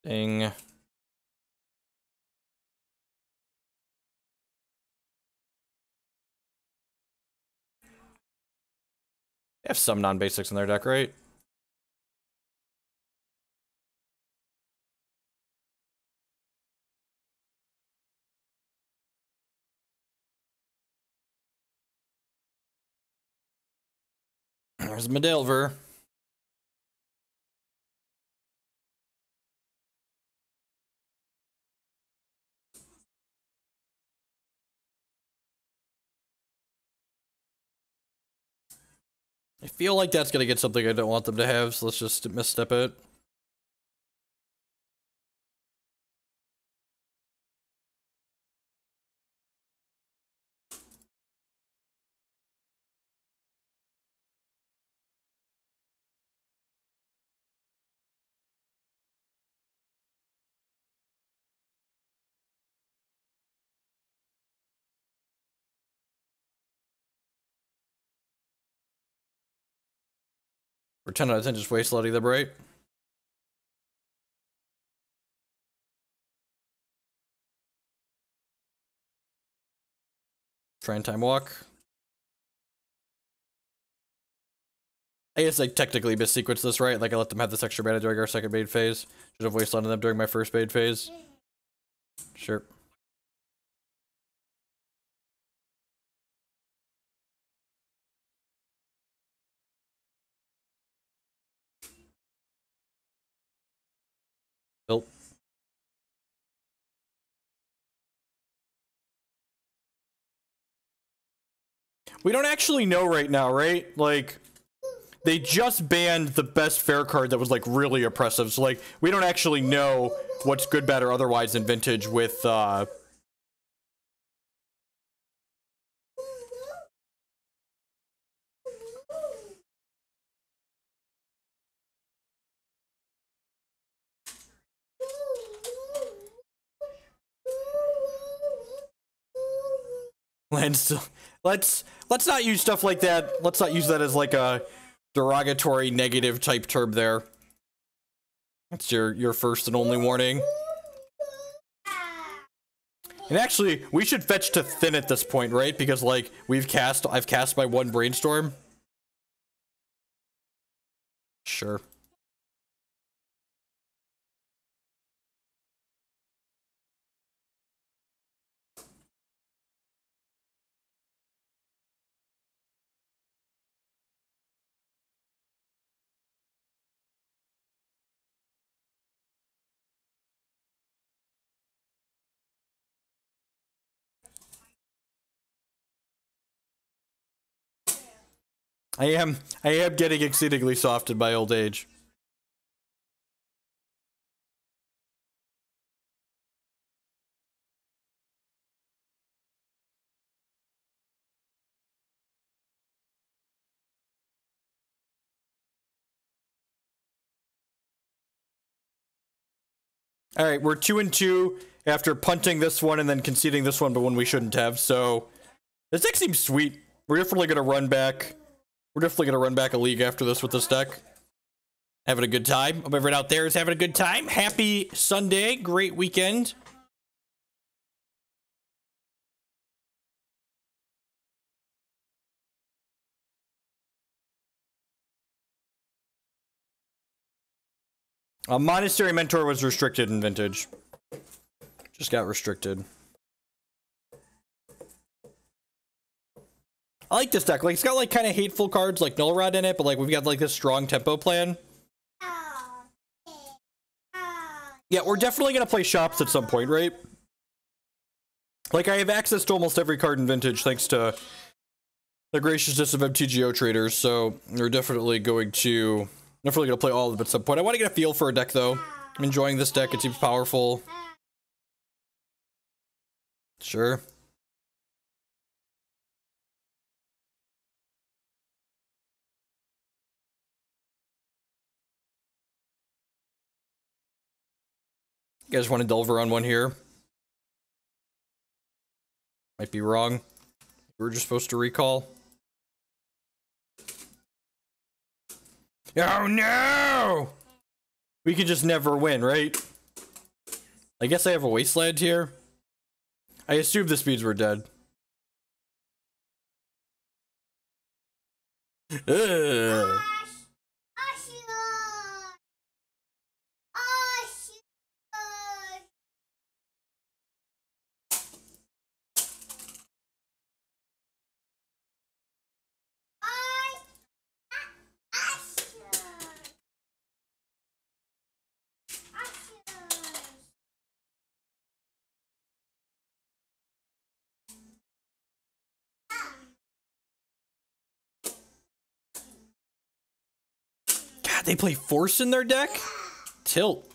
Ding. I have some non-basics in their deck, right? There's Medelver. I feel like that's gonna get something I don't want them to have, so let's just misstep it. We're 10 out of 10 just wastelanding them, right? Try and time walk. I guess I technically missequenced this, right? Like I let them have this extra mana during our second main phase. Should have wastelanded them during my first main phase. Sure. Nope. We don't actually know right now, right? Like, they just banned the best fair card that was, like, really oppressive. So, like, we don't actually know what's good, bad, or otherwise in Vintage with, let's not use stuff like that. Let's not use that as like a derogatory negative type term there. That's your first and only warning. And actually, we should fetch to thin at this point, right? Because like I've cast my one Brainstorm. Sure. I am getting exceedingly soft in my old age. All right, we're 2-2 after punting this one and then conceding this one, but when we shouldn't have. So this deck seems sweet. We're definitely gonna run back. We're definitely gonna run back a league after this with this deck. Having a good time. Hope everyone out there is having a good time. Happy Sunday. Great weekend. A Monastery Mentor was restricted in Vintage. Just got restricted. I like this deck. Like, it's got like kind of hateful cards like Null Rod in it, but like we've got like this strong tempo plan. Yeah, we're definitely gonna play shops at some point, right? Like, I have access to almost every card in Vintage thanks to the graciousness of MTGO traders, so we're definitely gonna play all of them at some point. I want to get a feel for a deck though. I'm enjoying this deck. It seems powerful. Sure. You guys want to delve on one here? Might be wrong. We were just supposed to recall. Oh no! We can just never win, right? I guess I have a Wasteland here. I assume the speeds were dead. Ugh. God, they play Force in their deck? Tilt.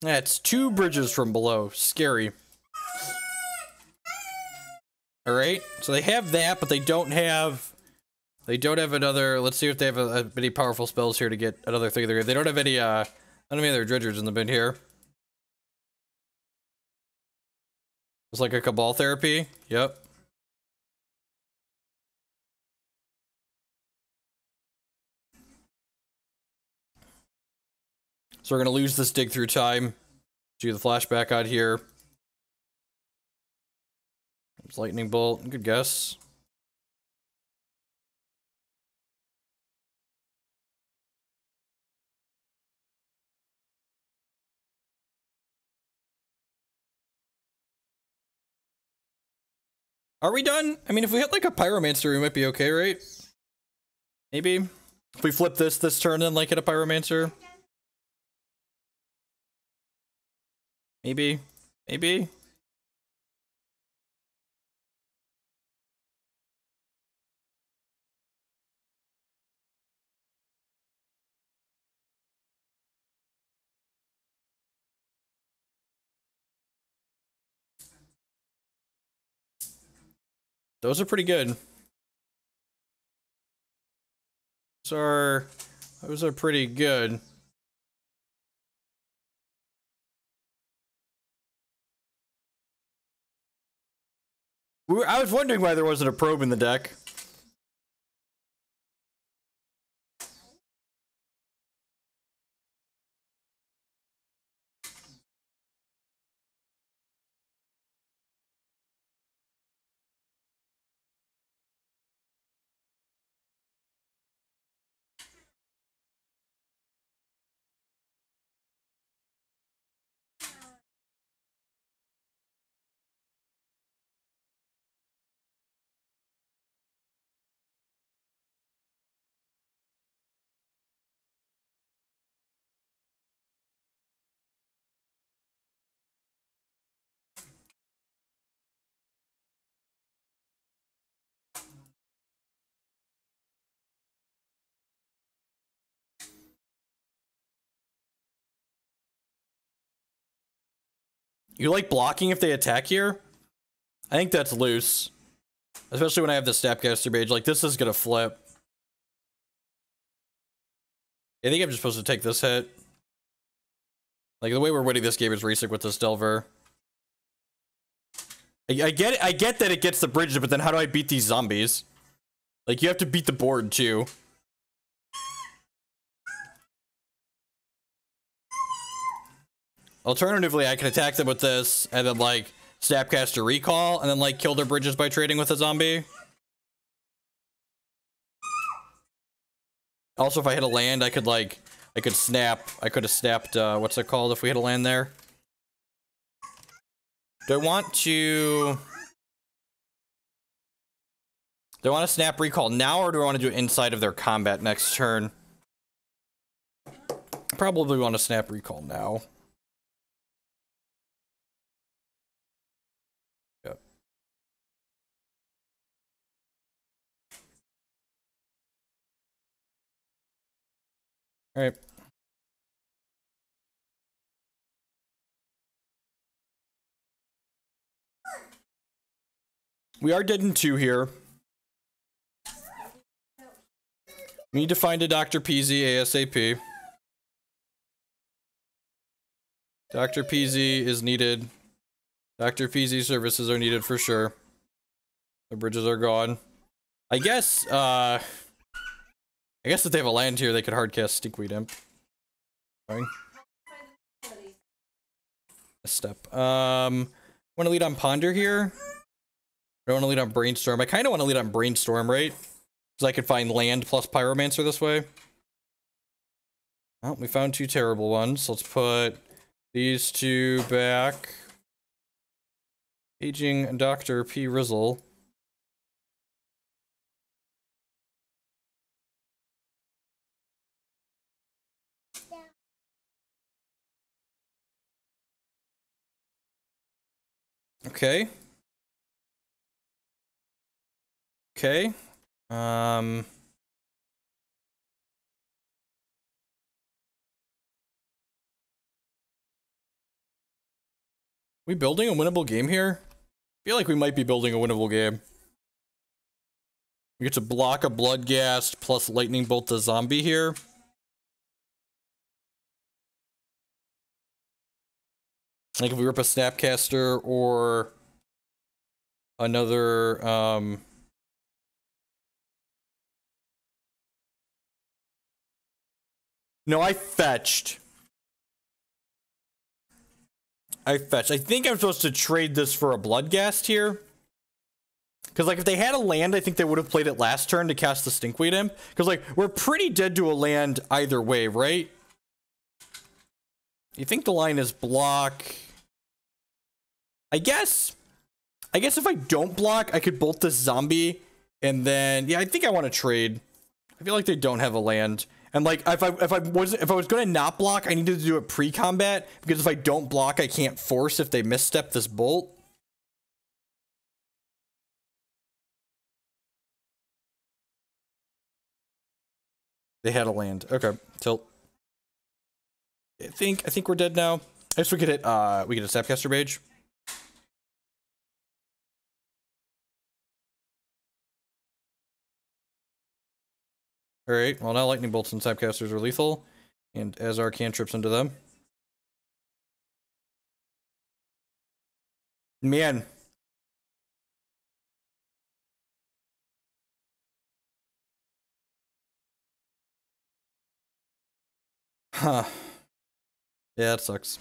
That's 2 bridges from below. Scary. Alright, so they have that, but they don't have another. Let's see if they have any powerful spells here to get another thing there. They don't have any other dredgers in the bin here. It's like a Cabal Therapy. Yep. So we're gonna lose this dig through time. Do the flashback out here. There's Lightning Bolt. Good guess. Are we done? I mean, if we hit like a Pyromancer, we might be okay, right? Maybe. If we flip this turn and like hit a Pyromancer. Maybe. Maybe. Those are pretty good. Those are pretty good. I was wondering why there wasn't a probe in the deck. You like blocking if they attack here? I think that's loose. Especially when I have the Snapcaster Mage. Like, this is gonna flip. I think I'm just supposed to take this hit. Like, the way we're winning this game is racing with this Delver. I get that it gets the bridge, but then how do I beat these zombies? Like, you have to beat the board, too. Alternatively, I can attack them with this, and then, like, Snapcaster Recall, and then, like, kill their bridges by trading with a zombie. Also, if I hit a land, I could, like, I could have snapped, what's it called if we hit a land there? Do I want to snap recall now, or do I want to do it inside of their combat next turn? Probably want to snap recall now. Yep. All right. We are dead in 2 here. We need to find a Dr. PZ ASAP. Dr. PZ is needed. Dr. PZ services are needed for sure. The bridges are gone. I guess if they have a land here, they could hardcast Stinkweed Imp. Fine. A step. Want to lead on Ponder here? I don't want to lead on Brainstorm. I kind of want to lead on Brainstorm, right? Because I could find land plus Pyromancer this way. Well, we found 2 terrible ones. Let's put these 2 back. Aging Dr. P. Rizzle. Okay. Okay. We building a winnable game here? I feel like we might be building a winnable game. We get to block a Bloodghast plus Lightning Bolt the zombie here. Like if we rip a Snapcaster or another, No, I fetched. I think I'm supposed to trade this for a Bloodghast here. Because, like, if they had a land, I think they would have played it last turn to cast the Stinkweed Imp. Because, like, we're pretty dead to a land either way, right? You think the line is block? I guess if I don't block, I could bolt this zombie. And then, yeah, I think I want to trade. I feel like they don't have a land. And like, if I was gonna not block, I needed to do it pre-combat, because if I don't block, I can't force if they misstep this bolt. They had a land. Okay, tilt. I think we're dead now. I guess we could hit we get a Snapcaster Mage. Alright, well now Lightning Bolts and Snapcasters are lethal, and as are cantrips into them. Man. Huh. Yeah, that sucks.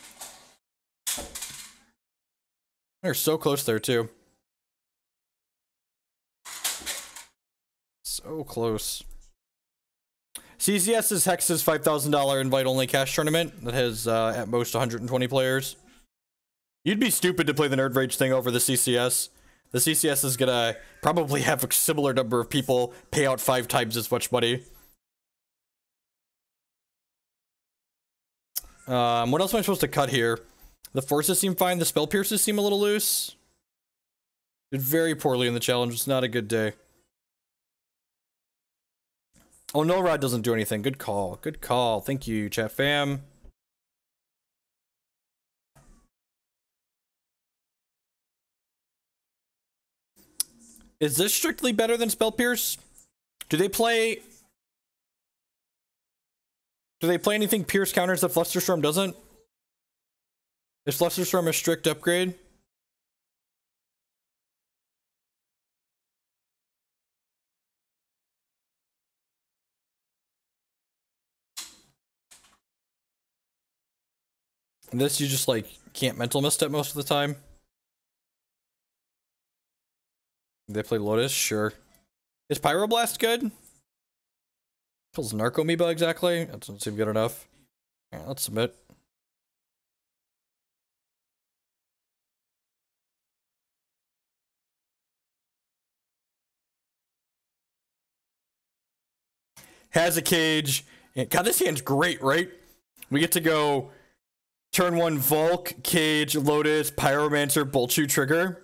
They're so close there, too. So close. CCS is Hex's $5,000 invite-only cash tournament that has at most 120 players. You'd be stupid to play the Nerd Rage thing over the CCS. The CCS is gonna probably have a similar number of people pay out 5 times as much money. What else am I supposed to cut here? The forces seem fine. The spell pierces seem a little loose. Did very poorly in the challenge. It's not a good day. Oh, Null Rod doesn't do anything. Good call. Good call. Thank you, chat fam. Is this strictly better than Spell Pierce? Do they play anything Pierce counters that Flusterstorm doesn't? Is Flusterstorm a strict upgrade? And this you just like can't mental misstep most of the time. They play Lotus, sure. Is Pyroblast good? Kills Narcomoeba exactly? That doesn't seem good enough. Alright, let's submit. Has a cage. God, this hand's great, right? We get to go turn 1 Volk, Cage, Lotus, Pyromancer, Boltchu, Trigger.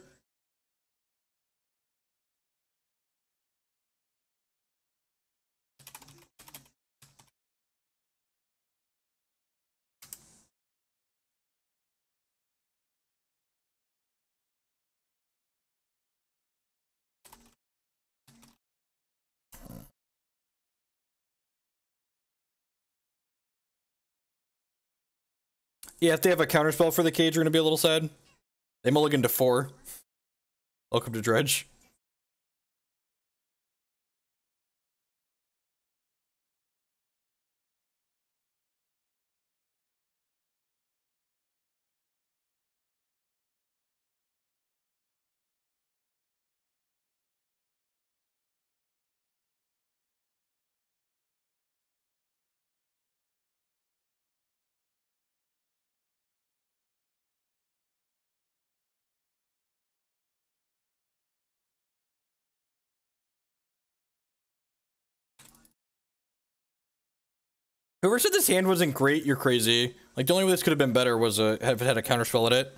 Yeah, if they have a counterspell for the cage, we're gonna be a little sad. They mulligan to 4. Welcome to Dredge. Whoever said this hand wasn't great, you're crazy. Like, the only way this could have been better was have it had a counterspell at it.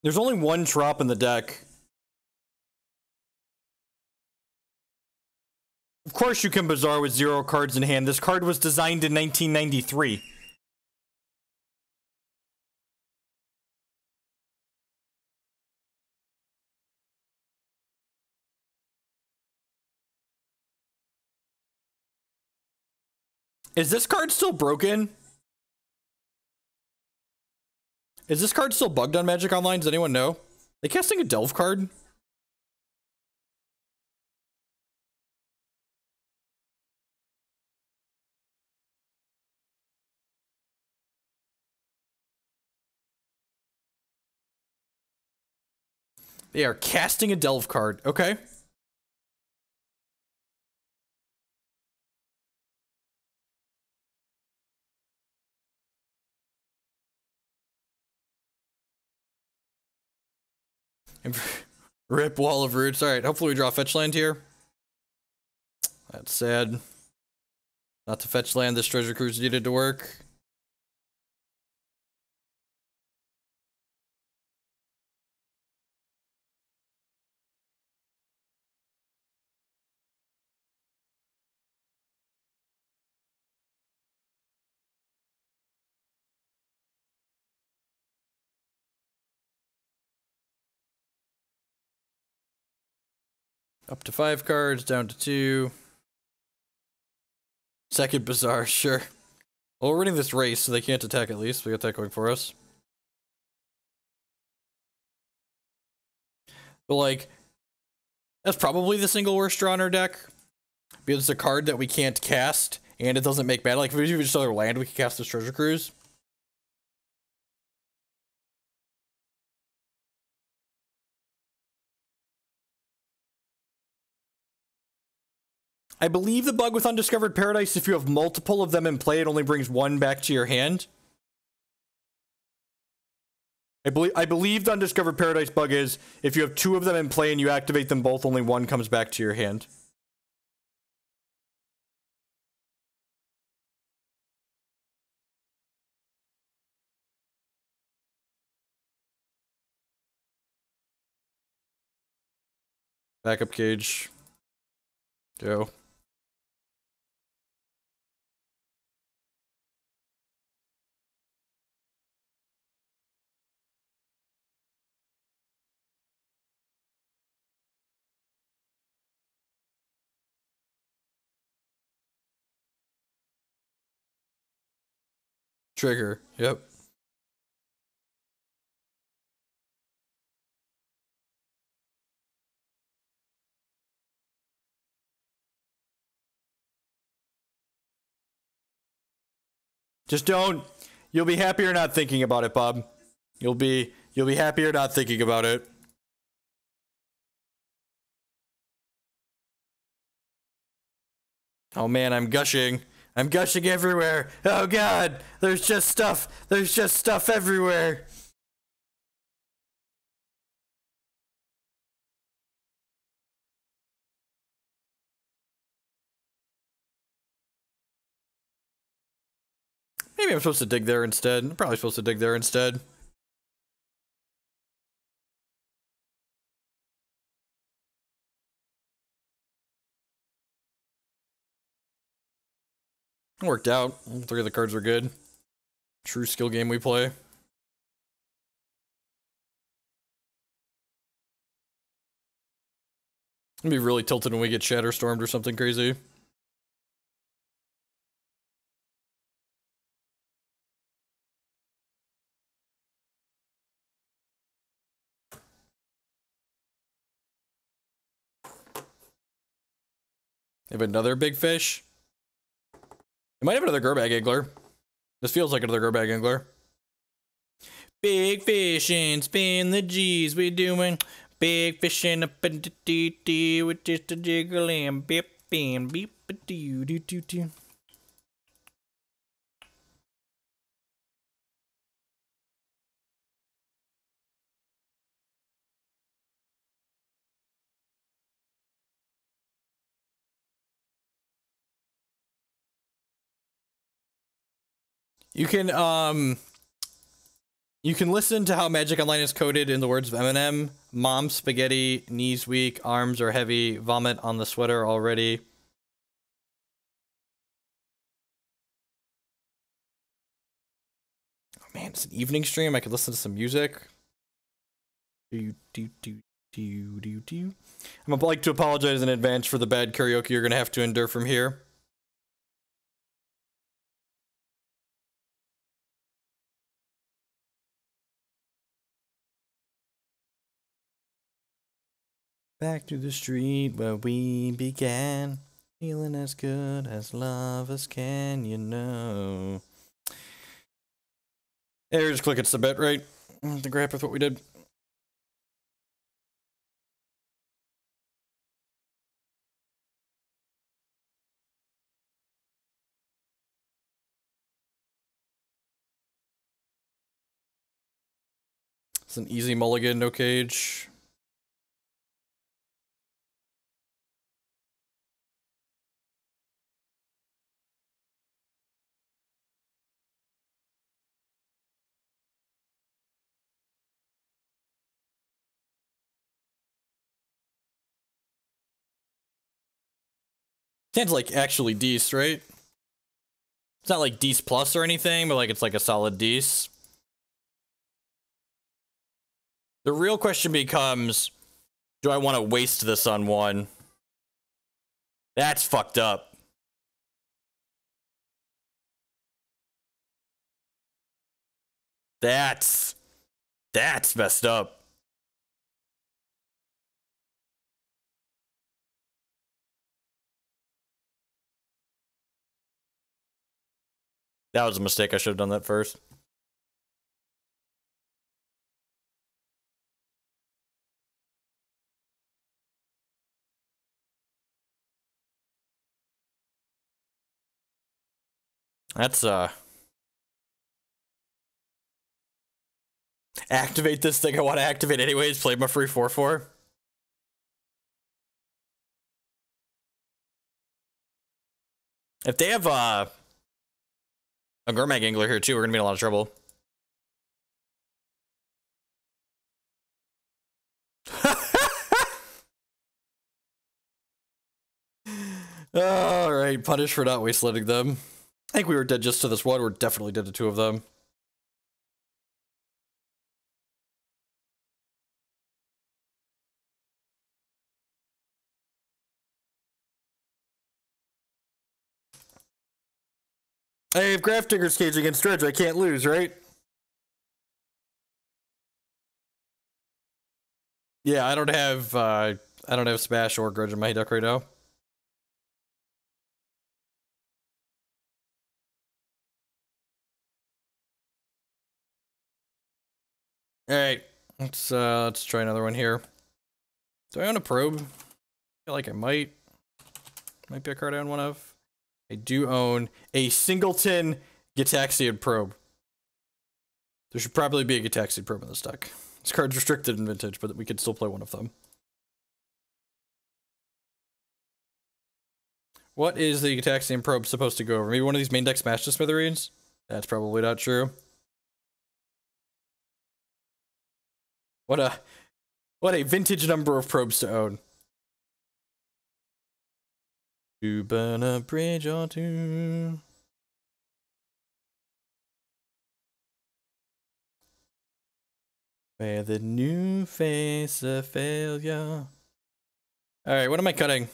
There's only one drop in the deck. Of course you can Bazaar with 0 cards in hand. This card was designed in 1993. Is this card still broken? Is this card still bugged on Magic Online? Does anyone know? They casting a Delve card? They are casting a Delve card. Okay. Rip Wall of Roots. Alright, hopefully we draw fetch land here. That's sad. Not to fetch land, this treasure cruise needed to work. Up to 5 cards, down to 2. Second Bazaar, sure. Well, we're winning this race, so they can't attack at least. We got that going for us. But, like, that's probably the single worst draw in our deck. Because it's a card that we can't cast, and it doesn't make mana. Like, if we just sell our land, we can cast this Treasure Cruise. I believe the bug with Undiscovered Paradise, if you have multiple of them in play, it only brings one back to your hand. I believe the Undiscovered Paradise bug is, if you have two of them in play and you activate them both, only one comes back to your hand. Backup cage. Go. Trigger. Yep. Just don't. You'll be happier not thinking about it, Bob. You'll be happier not thinking about it. Oh man, I'm gushing. I'm gushing everywhere. Oh god, there's just stuff. There's just stuff everywhere. Maybe I'm supposed to dig there instead. I'm probably supposed to dig there instead. It worked out. All three of the cards were good. True skill game we play. I'm gonna be really tilted when we get Shatterstormed or something crazy. Have another big fish? It might have another Gerbag Angler. This feels like another Gerbag Angler. Big fishing, spin the G's, we doing big fishing up in the dee with just a jiggle and beep and beep a doo doo doo doo. You can listen to how Magic Online is coded in the words of Eminem. Mom spaghetti, knees weak, arms are heavy, vomit on the sweater already. Oh man, it's an evening stream. I could listen to some music. I'm gonna like to apologize in advance for the bad karaoke you're gonna have to endure from here. Back to the street where we began, feeling as good as lovers can, you know. There, just click it submit, right? To grab with what we did. It's an easy mulligan, no cage. Can't like actually Dece, right? It's not like Dece plus or anything, but like it's like a solid Dece. The real question becomes, do I want to waste this on one? That's fucked up. That's messed up. That was a mistake. I should have done that first. That's, activate this thing I want to activate anyways, play my free 4/4. If they have, a Gurmag Angler here too, we're gonna be in a lot of trouble. Alright, punish for not wastelanding them. I think we were dead just to this one, we're definitely dead to two of them. Hey, if Grafdigger's cage against Dredge, I can't lose, right? Yeah, I don't have Smash or Grudge in my deck right now. Alright, let's try another one here. Do I own a probe? I feel like I might. Might be a card I own one of. I do own a Singleton Gitaxian probe. There should probably be a Gitaxian probe in this deck. This card's restricted in Vintage, but we could still play one of them. What is the Gitaxian probe supposed to go over? Maybe one of these main deck Smash to Smithereens? That's probably not true. What a vintage number of probes to own. To burn a bridge or two. Where the new face of failure. Alright, what am I cutting?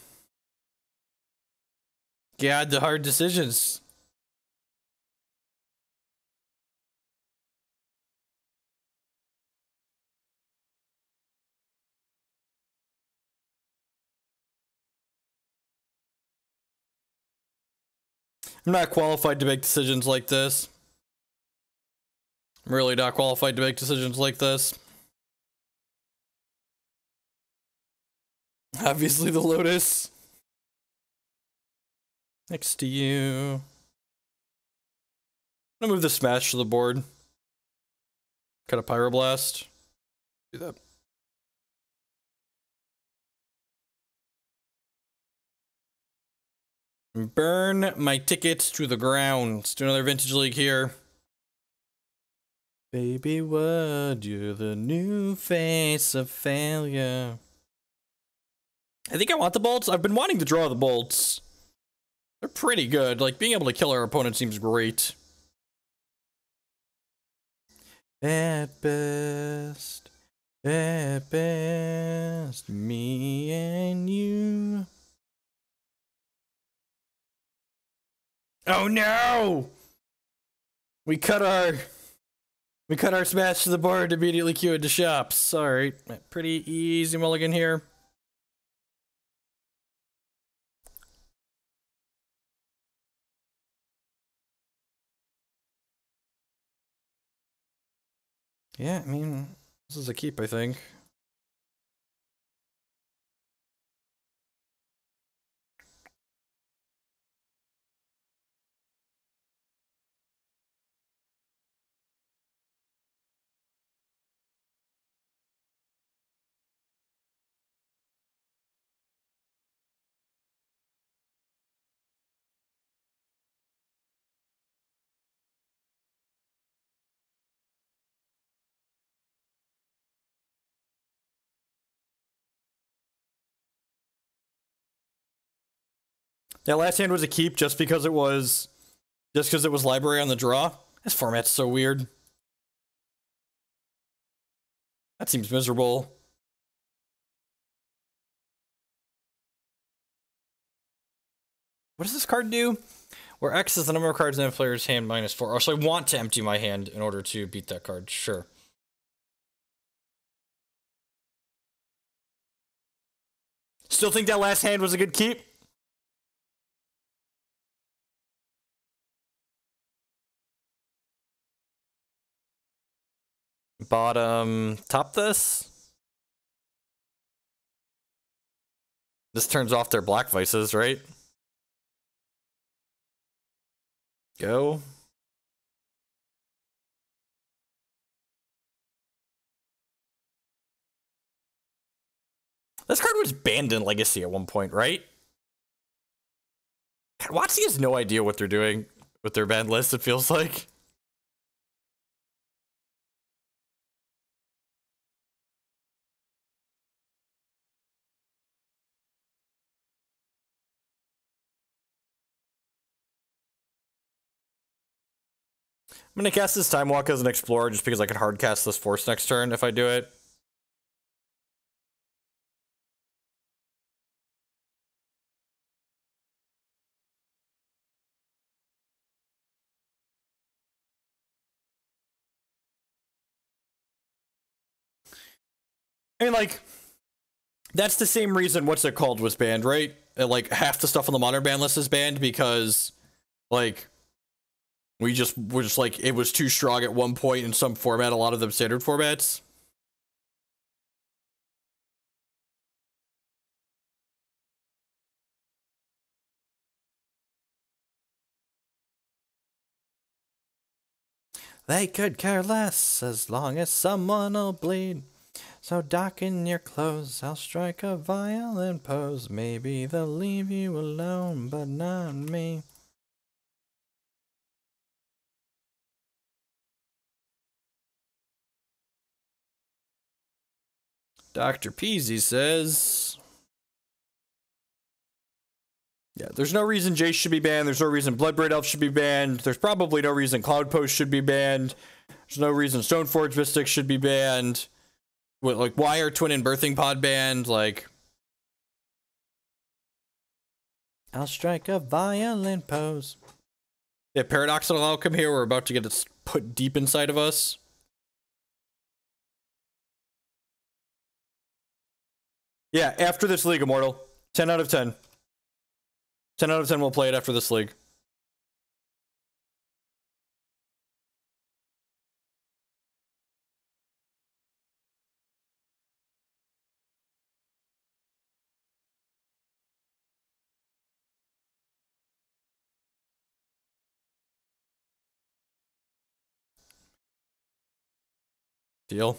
God, the hard decisions. I'm not qualified to make decisions like this. I'm really not qualified to make decisions like this. Obviously the Lotus. Next to you. I'm gonna move the Smash to the board. Cut a Pyroblast. Do that. Burn my tickets to the ground. Let's do another Vintage League here. Baby, would you the new face of failure? I think I want the bolts. I've been wanting to draw the bolts. They're pretty good. Like, being able to kill our opponent seems great. At best, me and you. Oh no! We cut our Smash to the board, immediately queue into shops. Alright, pretty easy mulligan here. Yeah, I mean, this is a keep, I think. That last hand was a keep just because it was library on the draw. This format's so weird. That seems miserable. What does this card do? Where X is the number of cards in a player's hand -4. Oh, so I want to empty my hand in order to beat that card. Sure. Still think that last hand was a good keep? Bottom, top this? This turns off their black vices, right? Go. This card was banned in Legacy at one point, right? WotC has no idea what they're doing with their banned list, it feels like. I'm gonna cast this Time Walk as an Explorer just because I could hard cast this Force next turn if I do it. I mean, like, that's the same reason What's It Called was banned, right? Like, half the stuff on the Modern ban list is banned because, like, we're just like, it was too strong at one point in some format, a lot of them standard formats. They could care less as long as someone'll bleed. So darken your clothes, I'll strike a violent pose. Maybe they'll leave you alone, but not me. Dr. Peasy says... Yeah, there's no reason Jace should be banned. There's no reason Bloodbraid Elf should be banned. There's probably no reason Cloud Post should be banned. There's no reason Stoneforge Mystic should be banned. What, like, why are Twin and Birthing Pod banned? Like... I'll strike a violent pose. Yeah, Paradoxical Outcome here. We're about to get it put deep inside of us. Yeah, after this league, Immortal. 10 out of 10. 10 out of 10 will play it after this league. Deal.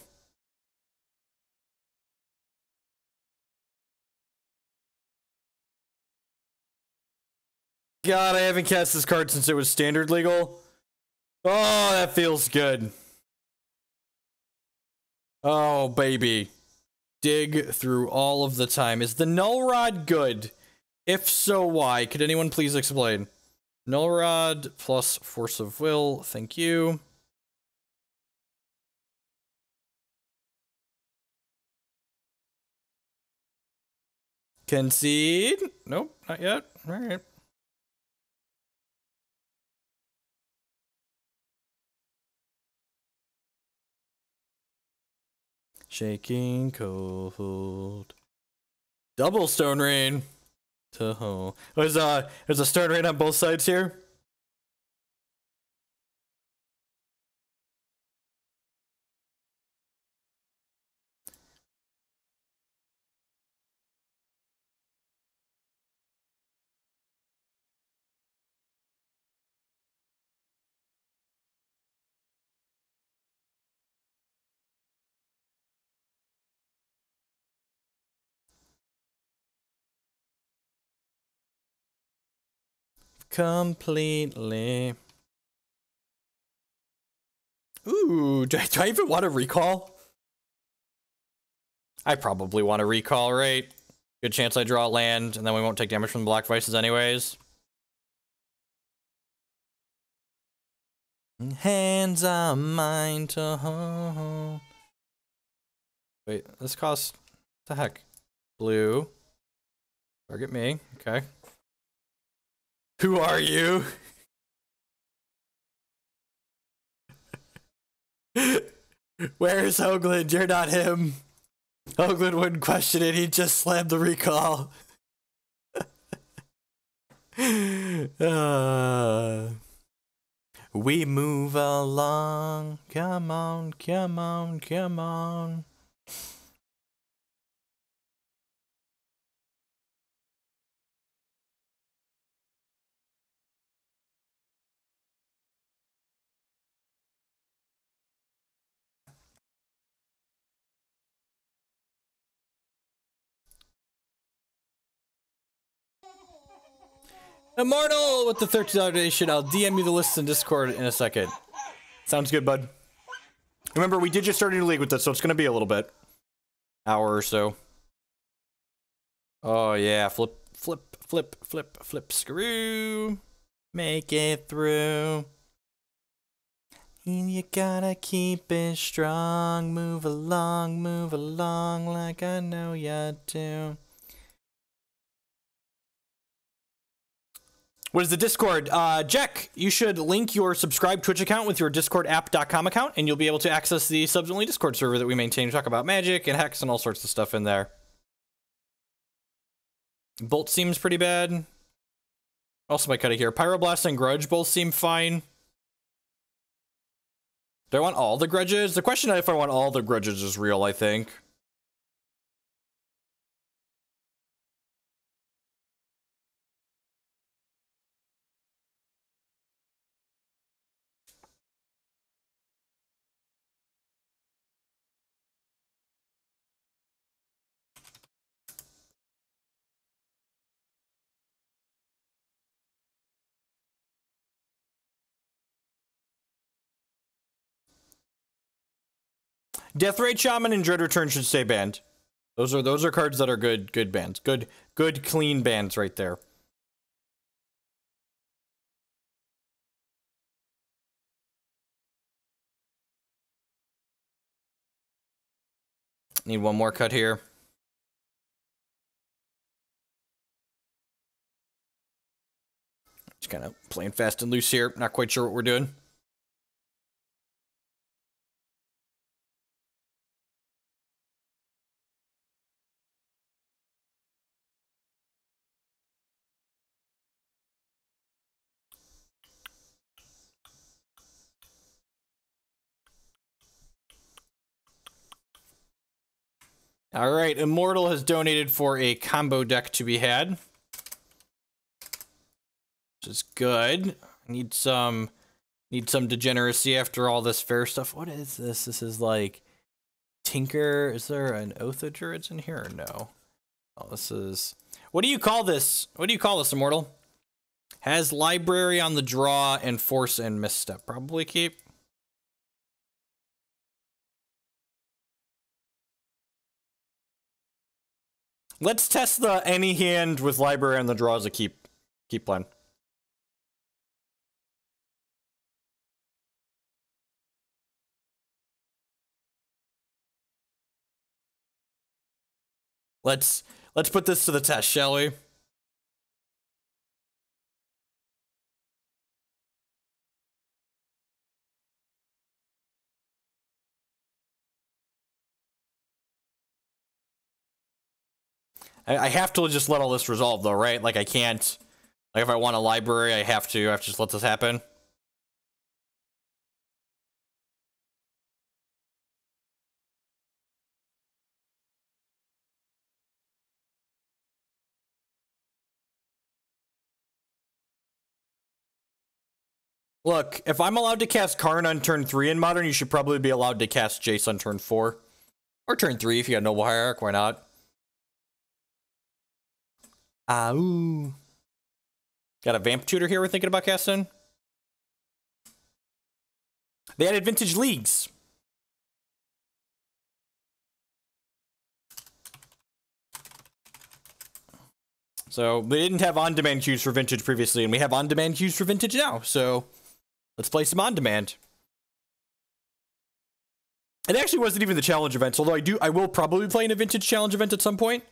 God, I haven't cast this card since it was standard legal. Oh, that feels good. Oh, baby. Dig through all of the time. Is the Null Rod good? If so, why? Could anyone please explain? Null Rod plus Force of Will. Thank you. Concede? Nope, not yet. All right. Shaking cold. Double Stone Rain. There's a Stone Rain on both sides here. Completely. Ooh, do I even want to recall? I probably want to recall, right? Good chance I draw land, and then we won't take damage from the Black Vices anyways. Hands are mine to hold. Wait, this costs... What the heck? Blue. Target me. Okay. Who are you? Where's Hoagland? You're not him. Hoagland wouldn't question it. He just slammed the recall. We move along. Come on, come on, come on. Immortal with the 13th donation. I'll DM you the lists in Discord in a second. Sounds good, bud. Remember, we did just start a new league with this, so it's going to be a little bit. Hour or so. Oh, yeah. Flip, flip, flip, flip, flip, screw. Make it through. And you gotta keep it strong. Move along like I know you do. What is the Discord? Jack, you should link your subscribed Twitch account with your discordapp.com account, and you'll be able to access the subs-only Discord server that we maintain. We talk about magic and hex and all sorts of stuff in there. Bolt seems pretty bad. Also might cut it here. Pyroblast and Grudge both seem fine. Do I want all the grudges? The question if I want all the grudges is real, I think. Deathrite Shaman and Dread Return should stay banned. Those are cards that are good bans. Good clean bans right there. Need one more cut here. Just kind of playing fast and loose here. Not quite sure what we're doing. All right, Immortal has donated for a combo deck to be had, which is good. Need some degeneracy after all this fair stuff. What is this? This is like Tinker. Is there an Oath of Druids in here or no? Oh, this is. What do you call this? What do you call this, Immortal? Has Library on the draw and Force and Misstep. Probably keep. Let's test the any hand with Library on the draw as a keep plan. Let's put this to the test, shall we? I have to just let all this resolve, though, right? Like, I can't... Like, if I want a library, I have to just let this happen. Look, if I'm allowed to cast Karn on turn 3 in Modern, you should probably be allowed to cast Jace on turn 4. Or turn 3 if you got Noble Hierarch, why not? Ooh. Got a Vamp Tutor here we're thinking about casting. They added Vintage Leagues. So, they didn't have on-demand queues for Vintage previously, and we have on-demand queues for Vintage now, so let's play some on-demand. It actually wasn't even the challenge events, although I will probably play in a Vintage challenge event at some point.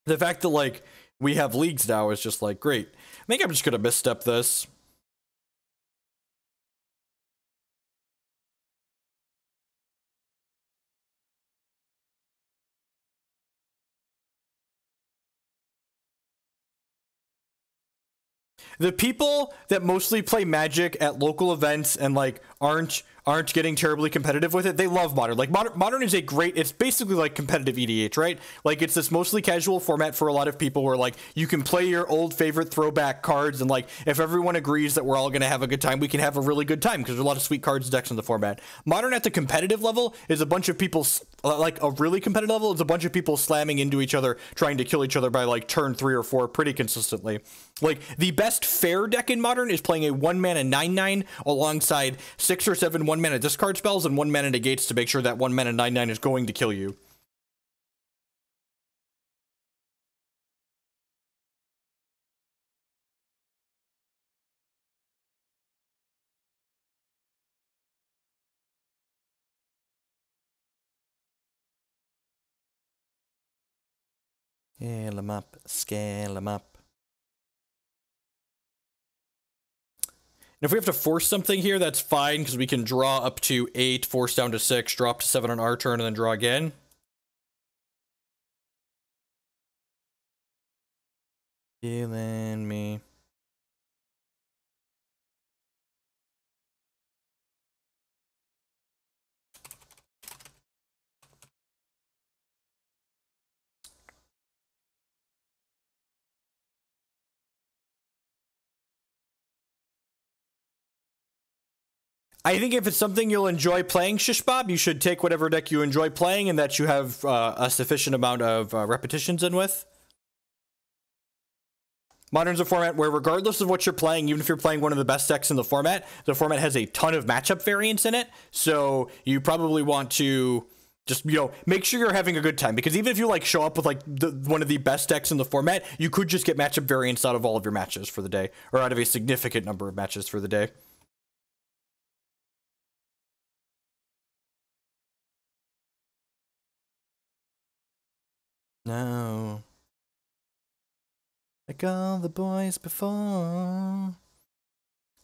The fact that, like, we have leagues now is just, like, great. I think I'm just gonna misstep this. The people that mostly play Magic at local events and, like, aren't getting terribly competitive with it, they love Modern. Like, Modern is a great, it's basically like competitive EDH, right? Like, it's this mostly casual format for a lot of people where, like, you can play your old favorite throwback cards, and, like, if everyone agrees that we're all gonna have a good time, we can have a really good time, because there's a lot of sweet cards decks in the format. Modern at the competitive level is a bunch of people like a really competitive level, it's a bunch of people slamming into each other, trying to kill each other by like turn 3 or 4 pretty consistently. Like the best fair deck in Modern is playing a 1-mana 9/9 alongside 6 or 7 1-mana discard spells and 1-mana negates to make sure that 1-mana 9/9 is going to kill you. Scale 'em up, scale 'em up. And if we have to force something here, that's fine, because we can draw up to 8, force down to 6, drop to 7 on our turn, and then draw again. Killing me. I think if it's something you'll enjoy playing, Shish Bob, you should take whatever deck you enjoy playing and that you have a sufficient amount of repetitions in with. Modern's a format where regardless of what you're playing, even if you're playing one of the best decks in the format has a ton of matchup variance in it. So you probably want to just, you know, make sure you're having a good time, because even if you like show up with like one of the best decks in the format, you could just get matchup variance out of all of your matches for the day, or out of a significant number of matches for the day. No. Like all the boys before.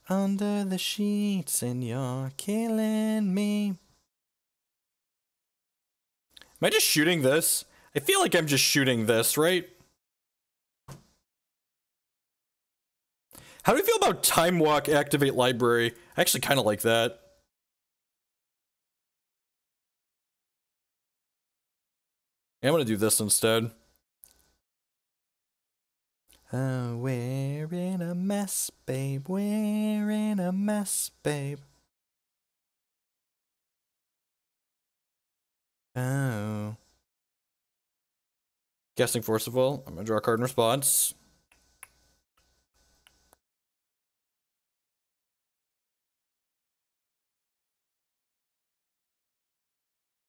Under the sheets and you're killing me. Am I just shooting this? I feel like I'm just shooting this, right? How do you feel about Time Walk, Activate Library? I actually kind of like that. Yeah, I'm gonna do this instead. Oh, we're in a mess, babe. We're in a mess, babe. Oh. Guessing Force of Will. I'm gonna draw a card in response.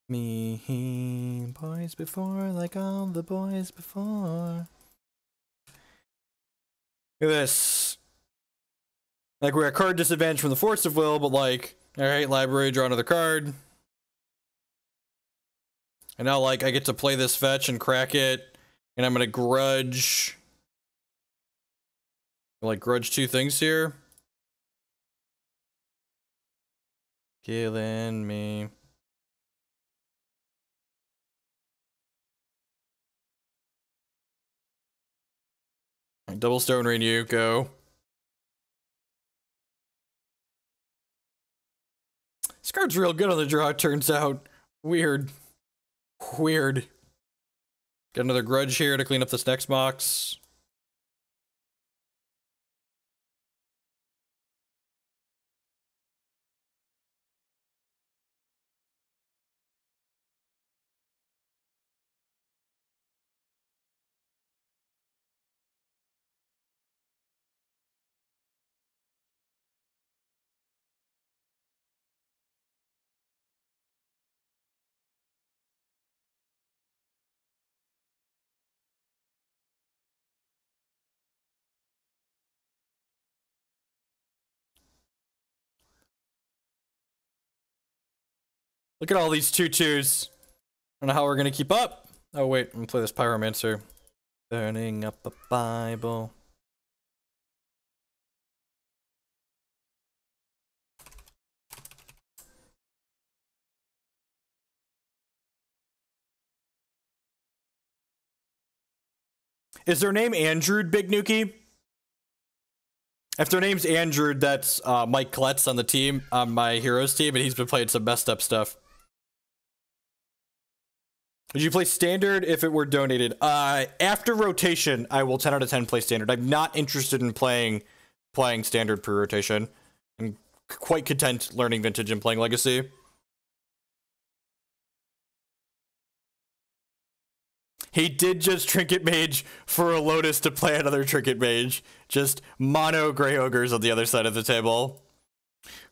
Me, boys before, like all the boys before. Look at this. Like, we're at card disadvantage from the Force of Will, but like, alright, library, draw another card. And now, like, I get to play this fetch and crack it, and I'm gonna grudge. Like, grudge 2 things here. Killing me. Double Stone Rain you, go. This card's real good on the draw, it turns out. Weird. Weird. Got another grudge here to clean up this next Mox. Look at all these 2/2s. I don't know how we're gonna keep up. Oh wait, I'm gonna play this Pyromancer. Burning up a Bible. Is their name Andrew, Big Nuki? If their name's Andrew, that's Mike Kletz on the team, on my Heroes team, and he's been playing some messed up stuff. Would you play Standard if it were donated? After rotation, I will 10 out of 10 play Standard. I'm not interested in playing Standard pre-rotation. I'm quite content learning Vintage and playing Legacy. He did just Trinket Mage for a Lotus to play another Trinket Mage. Just mono Grey Ogres on the other side of the table.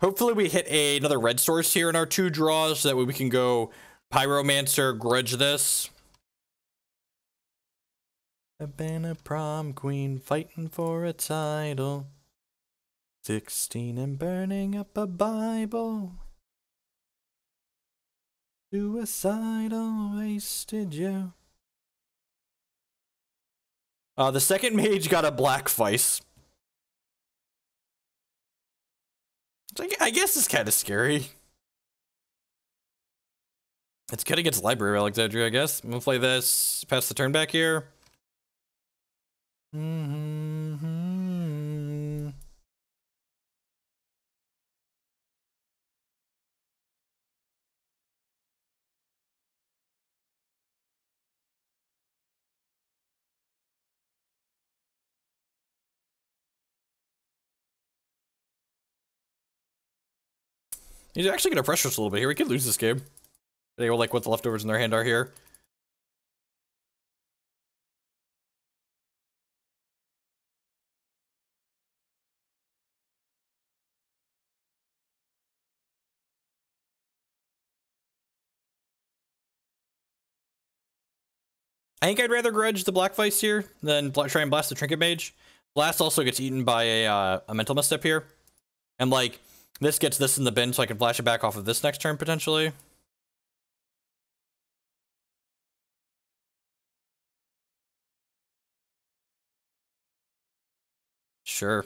Hopefully we hit another red source here in our 2 draws, so that way we can go Pyromancer, Grudge this. I've been a prom queen fighting for a title. 16 and burning up a Bible. Suicidal wasted you. The second mage got a black vice. I guess it's kind of scary. It's good against Library of Alexandria, I guess. I'm gonna play this, pass the turn back here. He's actually gonna pressure us a little bit here. We could lose this game. They go like what the leftovers in their hand are here. I think I'd rather Grudge the Black Vice here than try and blast the Trinket Mage. Blast also gets eaten by a Mental Misstep here. And like, this gets this in the bin so I can flash it back off of this next turn potentially. Sure.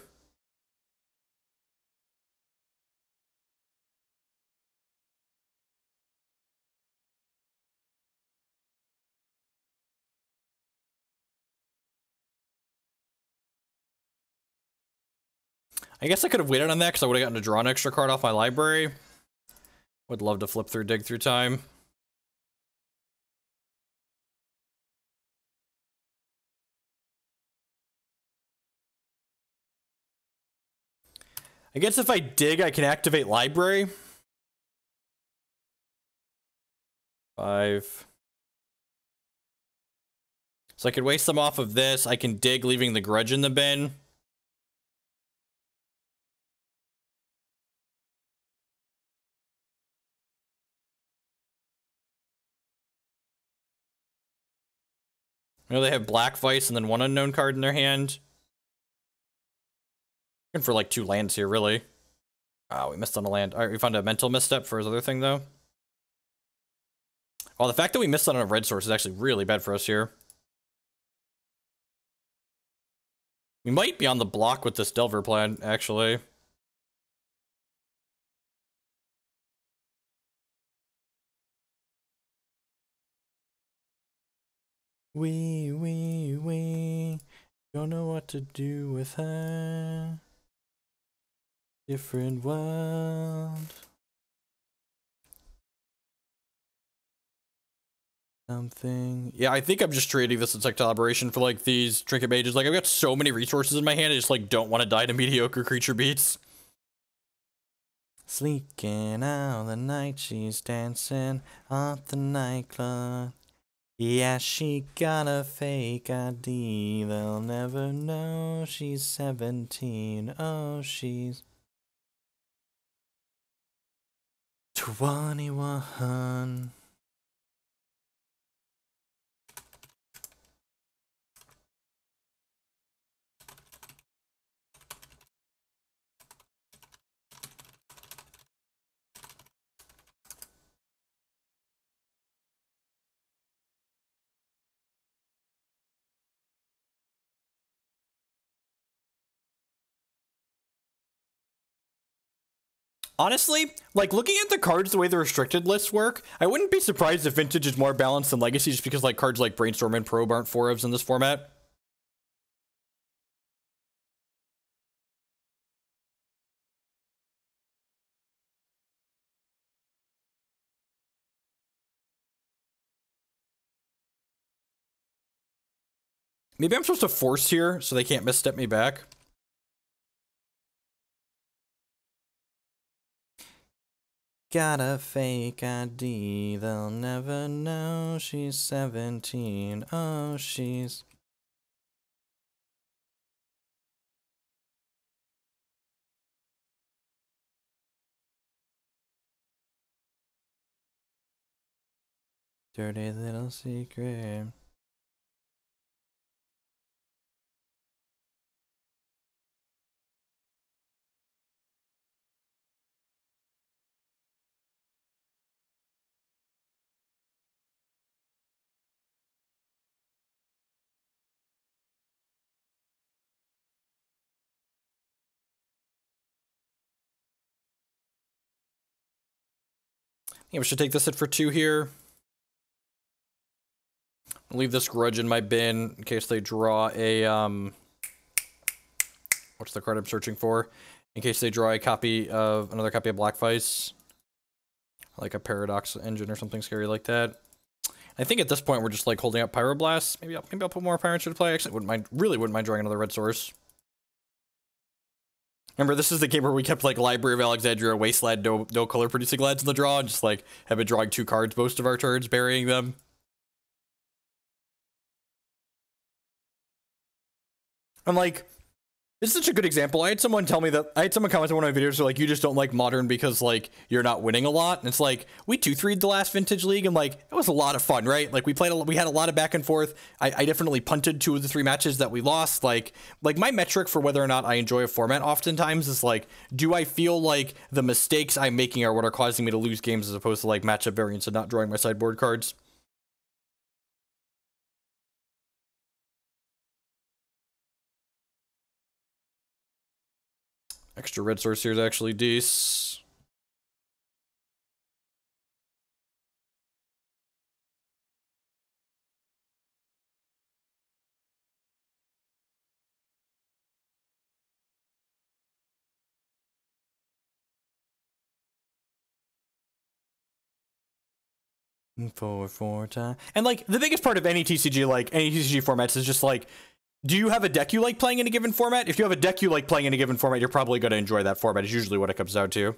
I guess I could have waited on that because I would have gotten to draw an extra card off my library. Would love to flip through Dig Through Time. I guess if I dig, I can activate Library. 5. So I could waste them off of this. I can dig, leaving the Grudge in the bin. You know, they have Black Vice and then 1 unknown card in their hand. Looking for like 2 lands here, really. Oh, we missed on a land. All right, we found a Mental Misstep for his other thing, though. Oh, the fact that we missed on a red source is actually really bad for us here. We might be on the block with this Delver plan, actually. We don't know what to do with her. Different world. Something. Yeah, I think I'm just trading this as like collaboration for like these Trinket Mages. Like I've got so many resources in my hand, I just like don't want to die to mediocre creature beats. Sleeking out the night, she's dancing at the nightclub. Yeah, she got a fake ID. They'll never know she's 17. Oh, she's 21. Honestly, like, looking at the cards the way the restricted lists work, I wouldn't be surprised if Vintage is more balanced than Legacy just because, like, cards like Brainstorm and Probe aren't 4-ofs in this format. Maybe I'm supposed to force here so they can't misstep me back. Got a fake ID, they'll never know she's 17. Oh, she's... Dirty little secret. Yeah, we should take this hit for 2 here. I'll leave this Grudge in my bin in case they draw a, what's the card I'm searching for? In case they draw a copy of, another copy of Black Vice. Like a Paradox Engine or something scary like that. I think at this point we're just like holding up Pyroblast. Maybe I'll put more Pyromancer to play. Actually, really wouldn't mind drawing another red source. Remember, this is the game where we kept like Library of Alexandria, Wasteland, no color producing lands in the draw, and just like have been drawing 2 cards most of our turns, burying them. I'm like, this is such a good example. I had someone comment on one of my videos, like, you just don't like Modern because, like, you're not winning a lot. And it's like, we 2-3'd the last Vintage League, and, like, it was a lot of fun, right? Like, we had a lot of back and forth. I definitely punted 2 of the 3 matches that we lost. Like, my metric for whether or not I enjoy a format oftentimes is, like, do I feel like the mistakes I'm making are what are causing me to lose games as opposed to, like, matchup variance and not drawing my sideboard cards? Extra red source here is actually decent. Four time. And like the biggest part of any TCG, like any TCG formats, is just like, do you have a deck you like playing in a given format? If you have a deck you like playing in a given format, you're probably going to enjoy that format, is usually what it comes down to.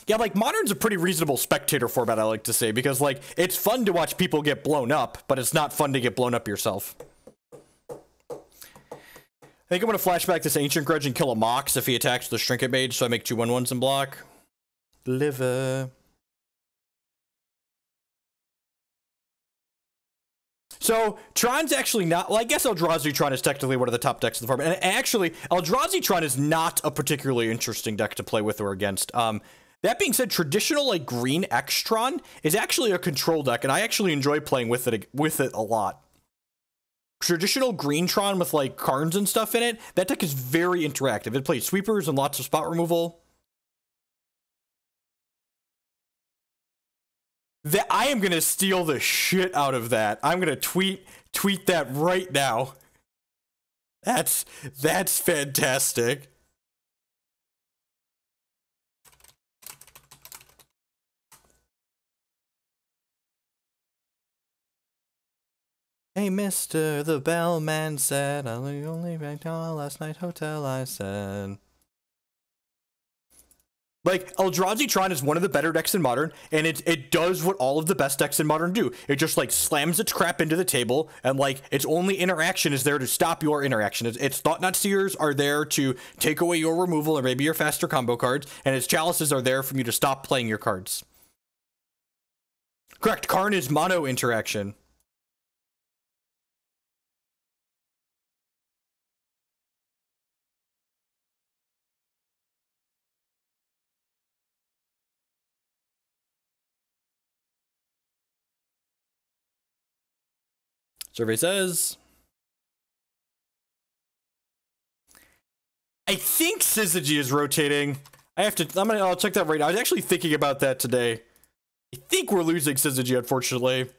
Yeah, like, Modern's a pretty reasonable spectator format, I like to say, because, like, it's fun to watch people get blown up, but it's not fun to get blown up yourself. I think I'm going to flashback this Ancient Grudge and kill a Mox if he attacks the Trinket Mage, so I make 2 1/1s and block. Liver. So, Tron's actually not... Well, I guess Eldrazi Tron is technically one of the top decks of the format. And actually, Eldrazi Tron is not a particularly interesting deck to play with or against. That being said, traditional, like, green X-Tron is actually a control deck, and I actually enjoy playing with it a lot. Traditional green Tron with, like, Karns and stuff in it, that deck is very interactive. It plays sweepers and lots of spot removal. I am gonna steal the shit out of that. I'm gonna tweet that right now. That's fantastic. Hey, mister, the bellman said, I only back down last night hotel, I said. Like, Eldrazi Tron is one of the better decks in Modern, and it does what all of the best decks in Modern do. It just, like, slams its crap into the table, and, like, its only interaction is there to stop your interaction. Its Thought-Knot Seers are there to take away your removal or maybe your faster combo cards, and its Chalices are there for you to stop playing your cards. Correct, Karn is mono interaction. Survey says, I think Syzygy is rotating. I'll check that right now. I was actually thinking about that today. I think we're losing Syzygy, unfortunately.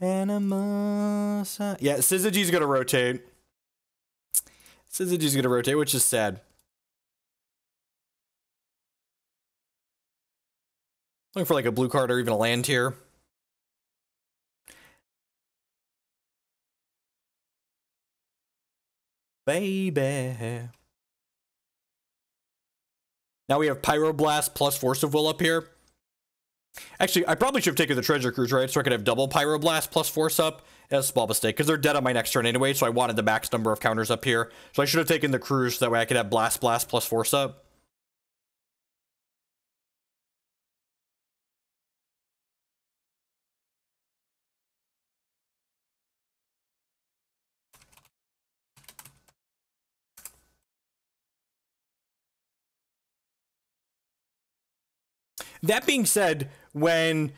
Animosa. Yeah, Syzygy's gonna rotate. Syzygy's gonna rotate, which is sad. Looking for like a blue card or even a land here. baby. Now we have Pyroblast plus Force of Will up here. Actually, I probably should have taken the Treasure Cruise, right? So I could have double Pyroblast plus Force up. That's a small mistake, because they're dead on my next turn anyway, so I wanted the max number of counters up here. So I should have taken the Cruise, so that way I could have Blast plus Force up. That being said, when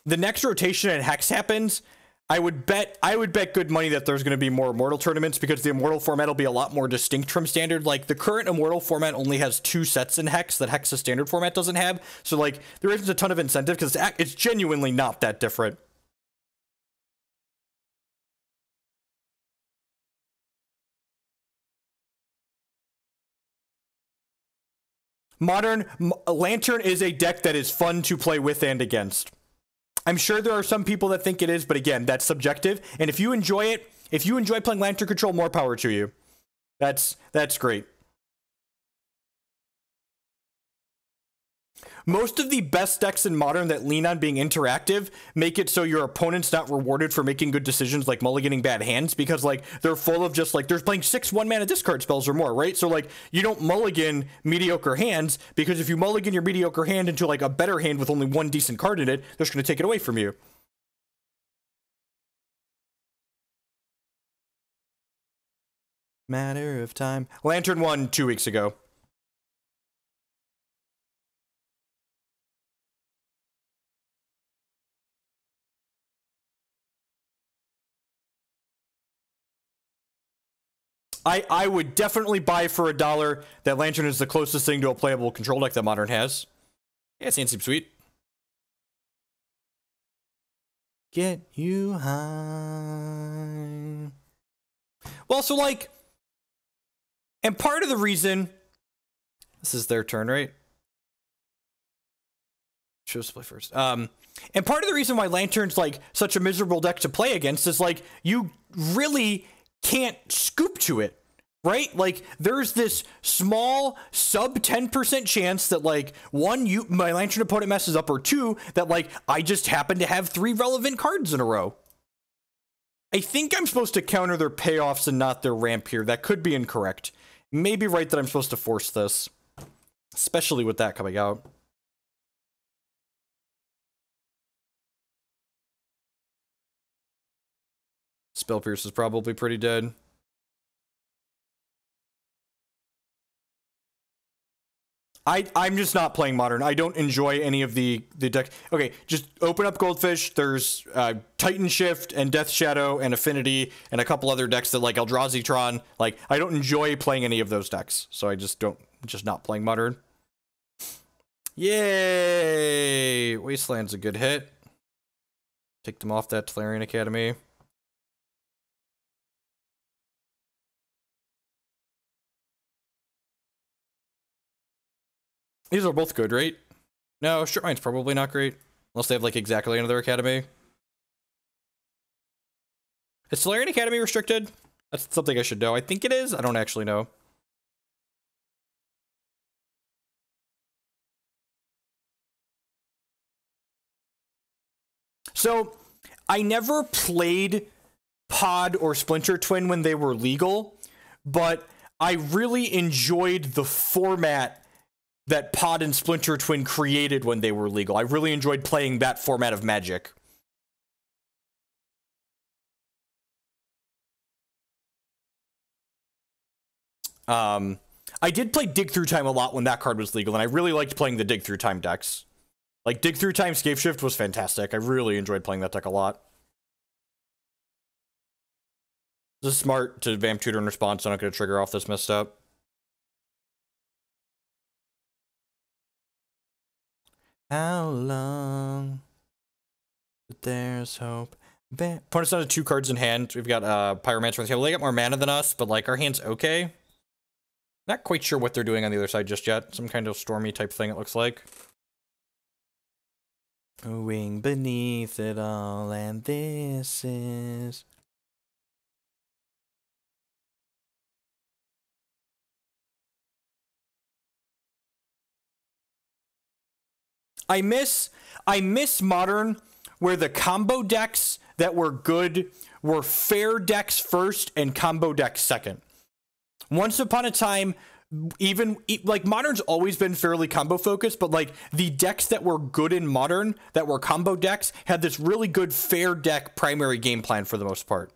the next rotation at Hex happens, I would bet good money that there's going to be more Immortal tournaments, because the Immortal format will be a lot more distinct from Standard. Like, the current Immortal format only has 2 sets in Hex that Hex's Standard format doesn't have. So, like, there isn't a ton of incentive, because it's genuinely not that different. Modern Lantern is a deck that is fun to play with and against. I'm sure there are some people that think it is, but again, that's subjective. And if you enjoy it, if you enjoy playing Lantern Control, more power to you. That's great. Most of the best decks in Modern that lean on being interactive make it so your opponent's not rewarded for making good decisions, like mulliganing bad hands, because, like, they're full of just, like, they're playing 6 1-mana discard spells or more, right? So, like, you don't mulligan mediocre hands, because if you mulligan your mediocre hand into, like, a better hand with only 1 decent card in it, they're just going to take it away from you. Matter of time. Lantern won 2 weeks ago. I would definitely buy for $1 that Lantern is the closest thing to a playable control deck that Modern has. Yeah, it seems sweet. Get you high. Well, so, like, and part of the reason, this is their turn, right? Should play first. And part of the reason why Lantern's, like, such a miserable deck to play against is, like, you really can't scoop to it, right? Like, there's this small sub 10% chance that, like, my Lantern opponent messes up, or 2, that, like, I just happen to have 3 relevant cards in a row. I think I'm supposed to counter their payoffs and not their ramp here. That could be incorrect. Maybe right that I'm supposed to force this, especially with that coming out. Spell Pierce is probably pretty dead. I'm just not playing Modern. I don't enjoy any of the deck. Okay, just open up Goldfish. There's Titan Shift and Death Shadow and Affinity and a couple other decks that, like, Eldrazi Tron. Like, I don't enjoy playing any of those decks, so I just not playing Modern. Yay! Wasteland's a good hit. Take them off that Tolarian Academy. These are both good, right? No, Strip Mine's probably not great. Unless they have, like, exactly another academy. Is Tolarian Academy restricted? That's something I should know. I think it is. I don't actually know. So, I never played Pod or Splinter Twin when they were legal, but I really enjoyed the format that Pod and Splinter Twin created when they were legal. I really enjoyed playing that format of Magic. I did play Dig Through Time a lot when that card was legal, and I really liked playing the Dig Through Time decks. Like, Dig Through Time Scape Shift was fantastic. I really enjoyed playing that deck a lot. This is smart to Vamp Tutor in response, so I'm not going to trigger off this misstep. How long? But there's hope. Opponent's down to 2 cards in hand. We've got Pyromancer on the table. They got more mana than us, but, like, our hand's okay. Not quite sure what they're doing on the other side just yet. Some kind of stormy type thing, it looks like. A wing beneath it all, and this is... I miss Modern, where the combo decks that were good were fair decks first and combo decks second. Once upon a time, like Modern's always been fairly combo focused, but like the decks that were good in Modern that were combo decks had this really good fair deck primary game plan for the most part.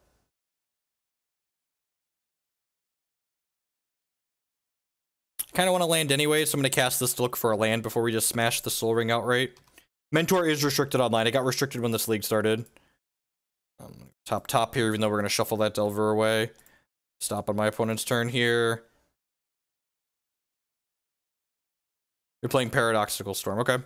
Kind of want to land anyway, so I'm going to cast this to look for a land before we just smash the Soul Ring outright. Mentor is restricted online. It got restricted when this league started. Top here, even though we're going to shuffle that Delver away. Stop on my opponent's turn here. You're playing Paradoxical Storm. Okay.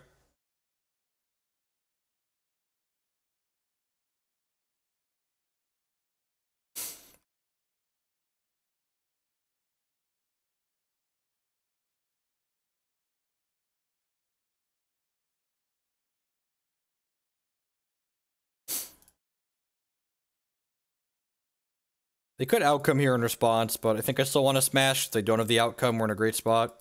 They could outcome here in response, but I think I still want to smash. If they don't have the outcome, we're in a great spot.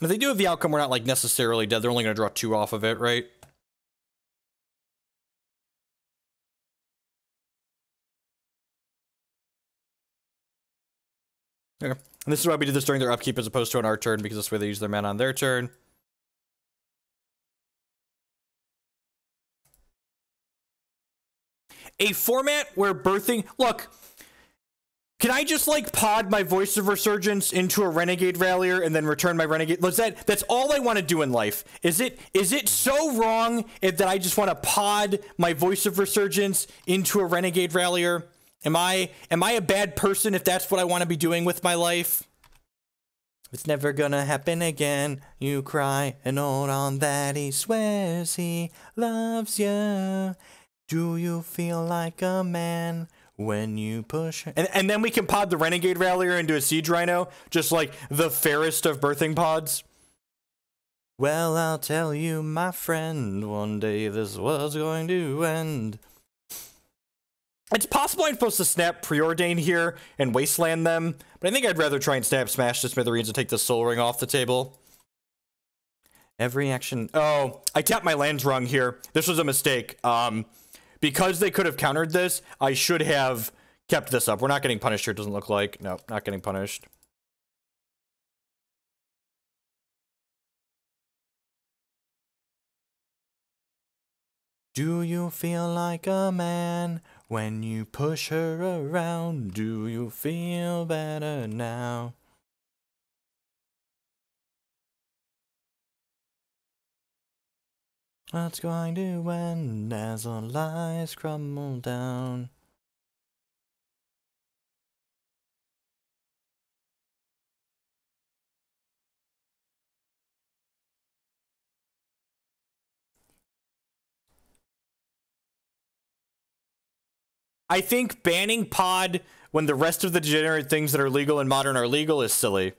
And if they do have the outcome, we're not like necessarily dead. They're only going to draw 2 off of it, right? Okay. And this is why we did this during their upkeep as opposed to on our turn, because this way they use their mana on their turn. A format where birthing... Look... Can I just, like, pod my Voice of Resurgence into a Renegade Rallier and then return my Renegade? That's all I want to do in life. Is it so wrong that I just want to pod my Voice of Resurgence into a Renegade Rallier? Am I a bad person if that's what I want to be doing with my life? It's never gonna happen again. You cry and hold on that he swears he loves you. Do you feel like a man? When you push... And then we can pod the Renegade Rallier into a Siege Rhino, just like the fairest of birthing pods. Well, I'll tell you, my friend, one day this was going to end. It's possible I'm supposed to snap Preordain here and Wasteland them, but I think I'd rather try and snap Smash the Smithereens and take the Soul Ring off the table. Every action... Oh, I tapped my lands wrong here. This was a mistake. Because they could have countered this, I should have kept this up. We're not getting punished here, it doesn't look like. No, not getting punished. Do you feel like a man when you push her around? Do you feel better now? What's going to end as our lies crumble down? I think banning pod when the rest of the degenerate things that are legal in Modern are legal is silly.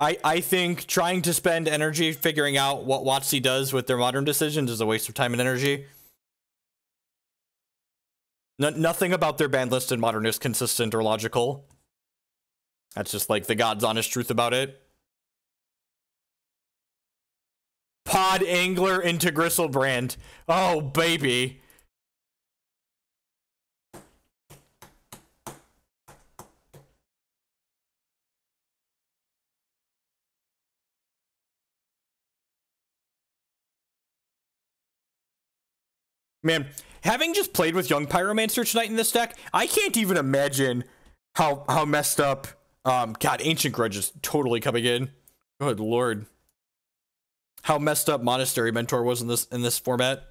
I think trying to spend energy figuring out what WotC does with their Modern decisions is a waste of time and energy. Nothing about their ban list in Modern is consistent or logical. That's just like the God's honest truth about it. Pod Angler into Gristlebrand. Oh, baby. Man, having just played with Young Pyromancer tonight in this deck, I can't even imagine how messed up. God, Ancient Grudge is totally coming in. Good lord, how messed up Monastery Mentor was in this format.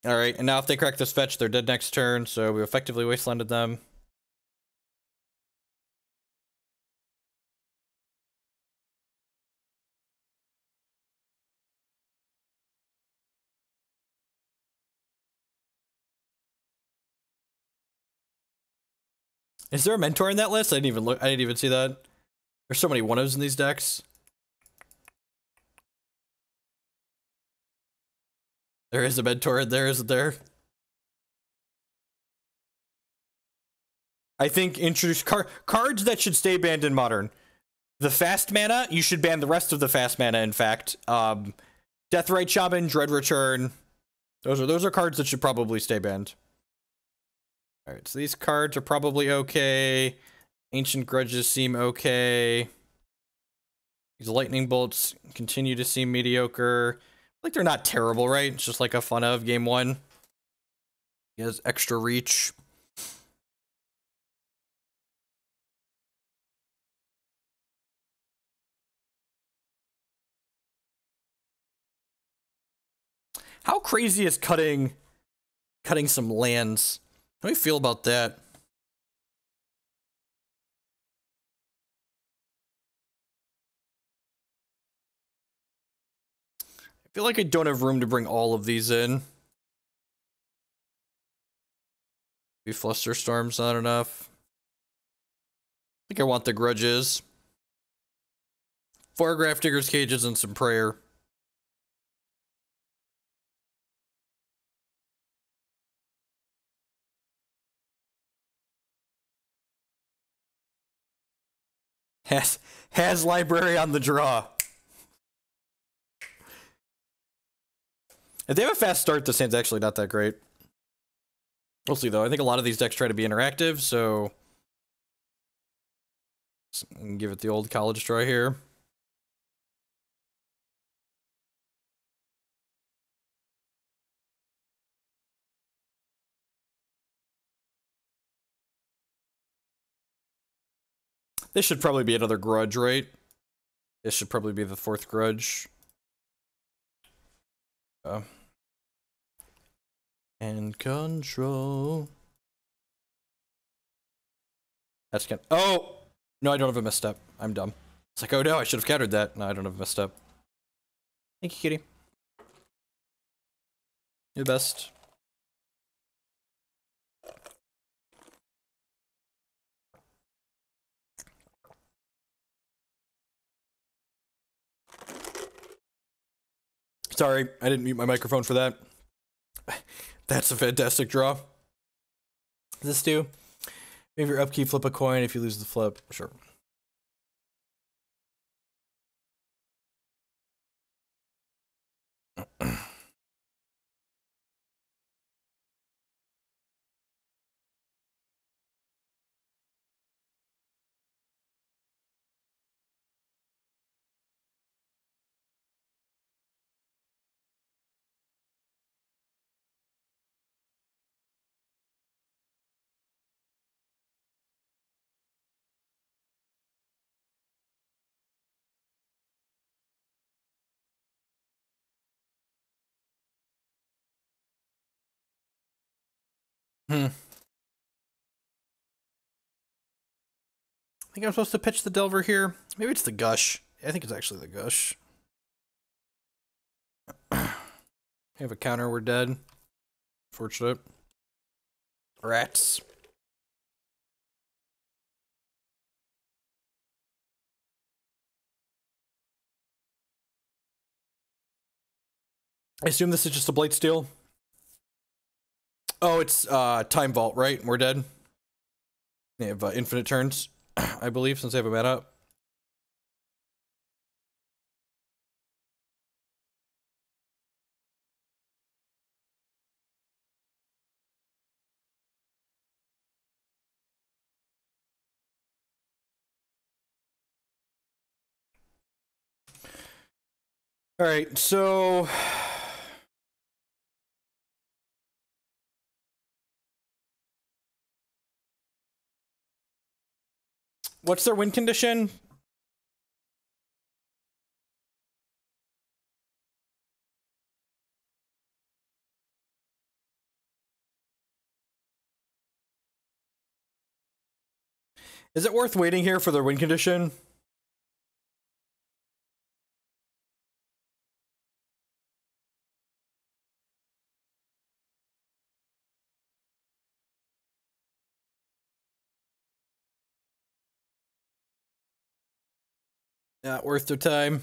Alright, and now if they crack this fetch, they're dead next turn, so we effectively wastelanded them. Is there a Mentor in that list? I didn't even look. I didn't even see that. There's so many 1-0s in these decks. There is a mentor in there, isn't there? I think introduce cards that should stay banned in Modern. The fast mana, you should ban the rest of the fast mana, in fact. Deathrite Shaman, Dread Return. Those are cards that should probably stay banned. Alright, so these cards are probably okay. Ancient Grudges seem okay. These Lightning Bolts continue to seem mediocre. Like, they're not terrible, right? It's just like a fun of game one. He has extra reach. How crazy is cutting some lands? How do you feel about that? I feel like I don't have room to bring all of these in. Maybe Flusterstorm's not enough. I think I want the Grudges. 4 Grafdigger's Cages and some Prayer. Has Library on the draw. If they have a fast start, this hand's actually not that great. We'll see, though. I think a lot of these decks try to be interactive, so give it the old college try here. This should probably be another Grudge, right? This should probably be the 4th Grudge. And control. That's good. Oh! No, I don't have a misstep. I'm dumb. It's like, oh no, I should have countered that. No, I don't have a misstep. Thank you, kitty. You're the best. Sorry, I didn't mute my microphone for that. That's a fantastic draw. Does this do? If your upkeep, flip a coin. If you lose the flip, sure. I think I'm supposed to pitch the Delver here. Maybe it's the Gush. I think it's actually the Gush. We have a counter, we're dead. Fortunate. Rats. I assume this is just a Blight Steel. Oh, it's Time Vault, right? We're dead. They have infinite turns, I believe, since they have a mana up. All right, so what's their win condition? Is it worth waiting here for their win condition? Not worth their time.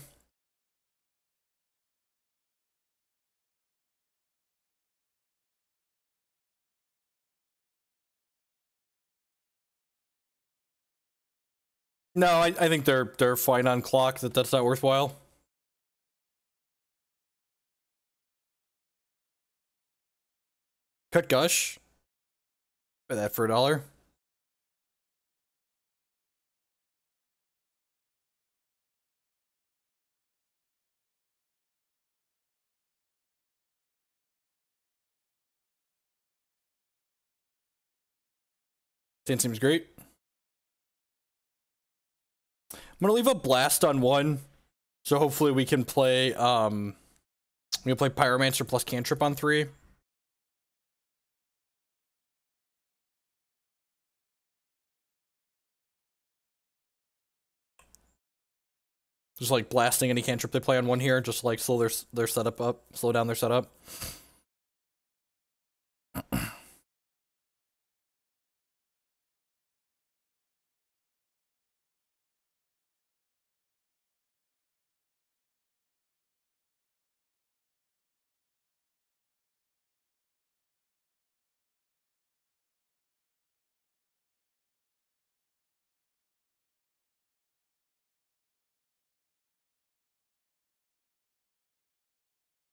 No, I think they're fine on clock. That's not worthwhile. Cut Gush. Buy that for $1. Seems great. I'm gonna leave a blast on 1, so hopefully we can play we can play Pyromancer plus Cantrip on 3. Just like blasting any cantrip they play on 1 here, just like slow their setup up, slow down their setup.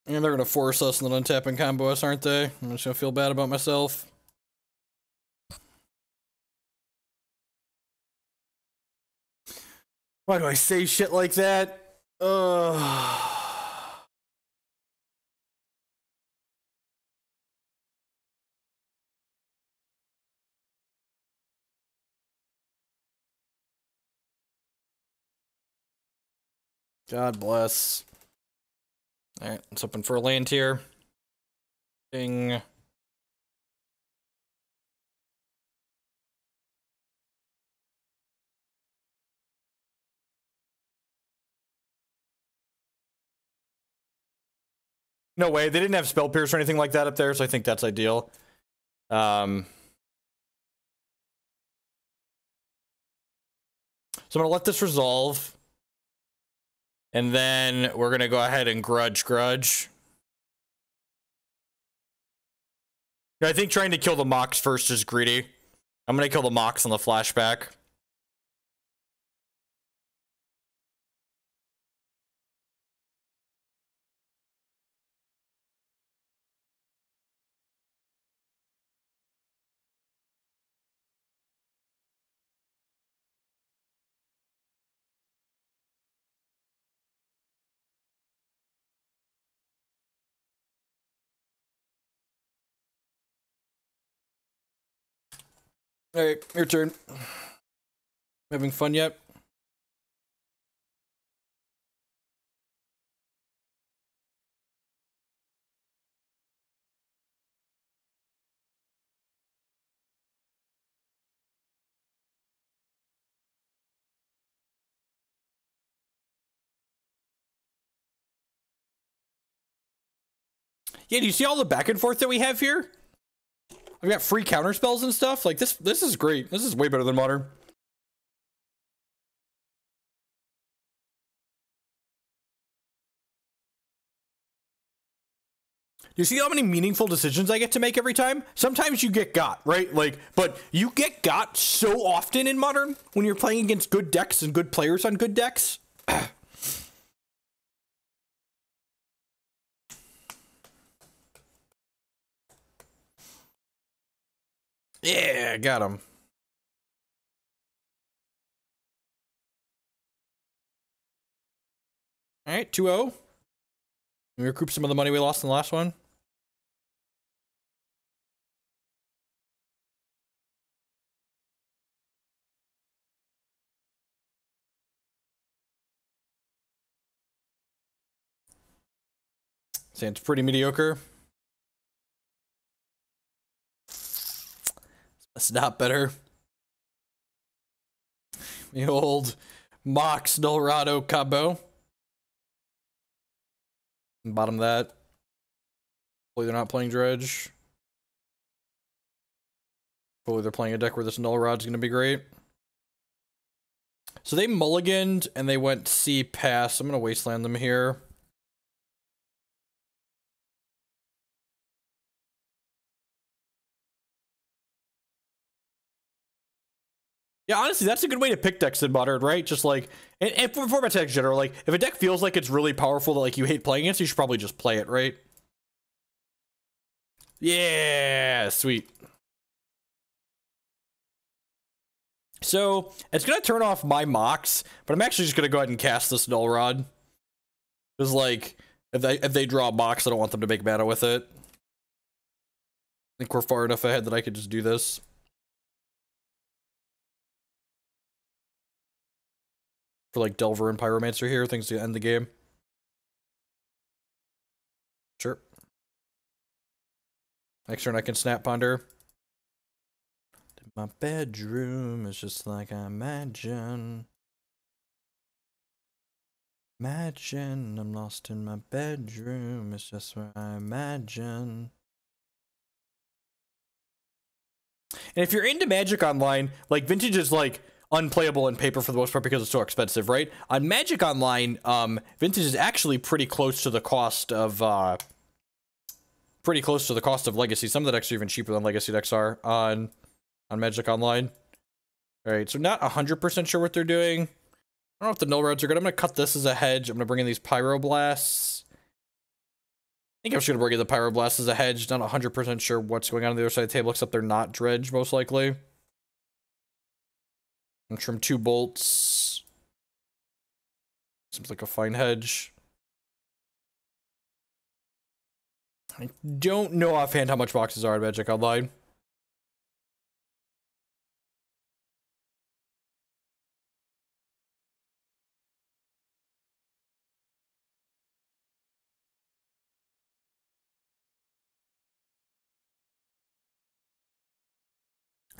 And they're gonna force us and then untap and combo us, aren't they? I'm just gonna feel bad about myself. Why do I say shit like that? Ugh. God bless. Alright, let's open for a land here. Ding. No way, they didn't have Spell Pierce or anything like that up there, so I think that's ideal. So I'm gonna let this resolve. And then we're gonna go ahead and grudge. I think trying to kill the Mox first is greedy. I'm gonna kill the Mox on the flashback. Alright, your turn. Having fun yet? Yeah, do you see all the back and forth that we have here? We've got free counter spells and stuff. Like this is great. This is way better than Modern. Do you see how many meaningful decisions I get to make every time? Sometimes you get got, right? Like, but you get got so often in Modern when you're playing against good decks and good players on good decks. Yeah, got him. All right, 2-0. We recoup some of the money we lost in the last one. Sounds pretty mediocre. That's not better. The old Mox Null Rod combo. Bottom of that. Hopefully they're not playing Dredge. Hopefully they're playing a deck where this Null Rod's going to be great. So they mulliganed and they went C pass. I'm going to Wasteland them here. Yeah, honestly, that's a good way to pick decks in Modern, right? Just like, and for format decks in general, like, if a deck feels like it's really powerful that, like, you hate playing against, you should probably just play it, right? Yeah, sweet. So, it's gonna turn off my Mox, but I'm actually just gonna go ahead and cast this Null Rod. Because, like, if they draw a Mox, I don't want them to make mana with it. I think we're far enough ahead that I could just do this. For, like, Delver and Pyromancer here, things to end the game. Sure. Next turn I can Snap Ponder. My bedroom is just like I imagine. Imagine I'm lost in my bedroom. It's just where I imagine. And if you're into Magic Online, like, Vintage is, like, unplayable in paper for the most part because it's so expensive, right? On Magic Online, Vintage is actually pretty close to the cost of, Legacy. Some of the decks are even cheaper than Legacy decks are on Magic Online. Alright, so not 100% sure what they're doing. I don't know if the Null Rods are good. I'm gonna cut this as a hedge. I'm gonna bring in these Pyroblasts. I think I'm just gonna bring in the Pyroblast as a hedge. Not 100% sure what's going on the other side of the table, except they're not Dredge, most likely. And trim 2 bolts. Seems like a fine hedge. I don't know offhand how much boxes are in Magic Online.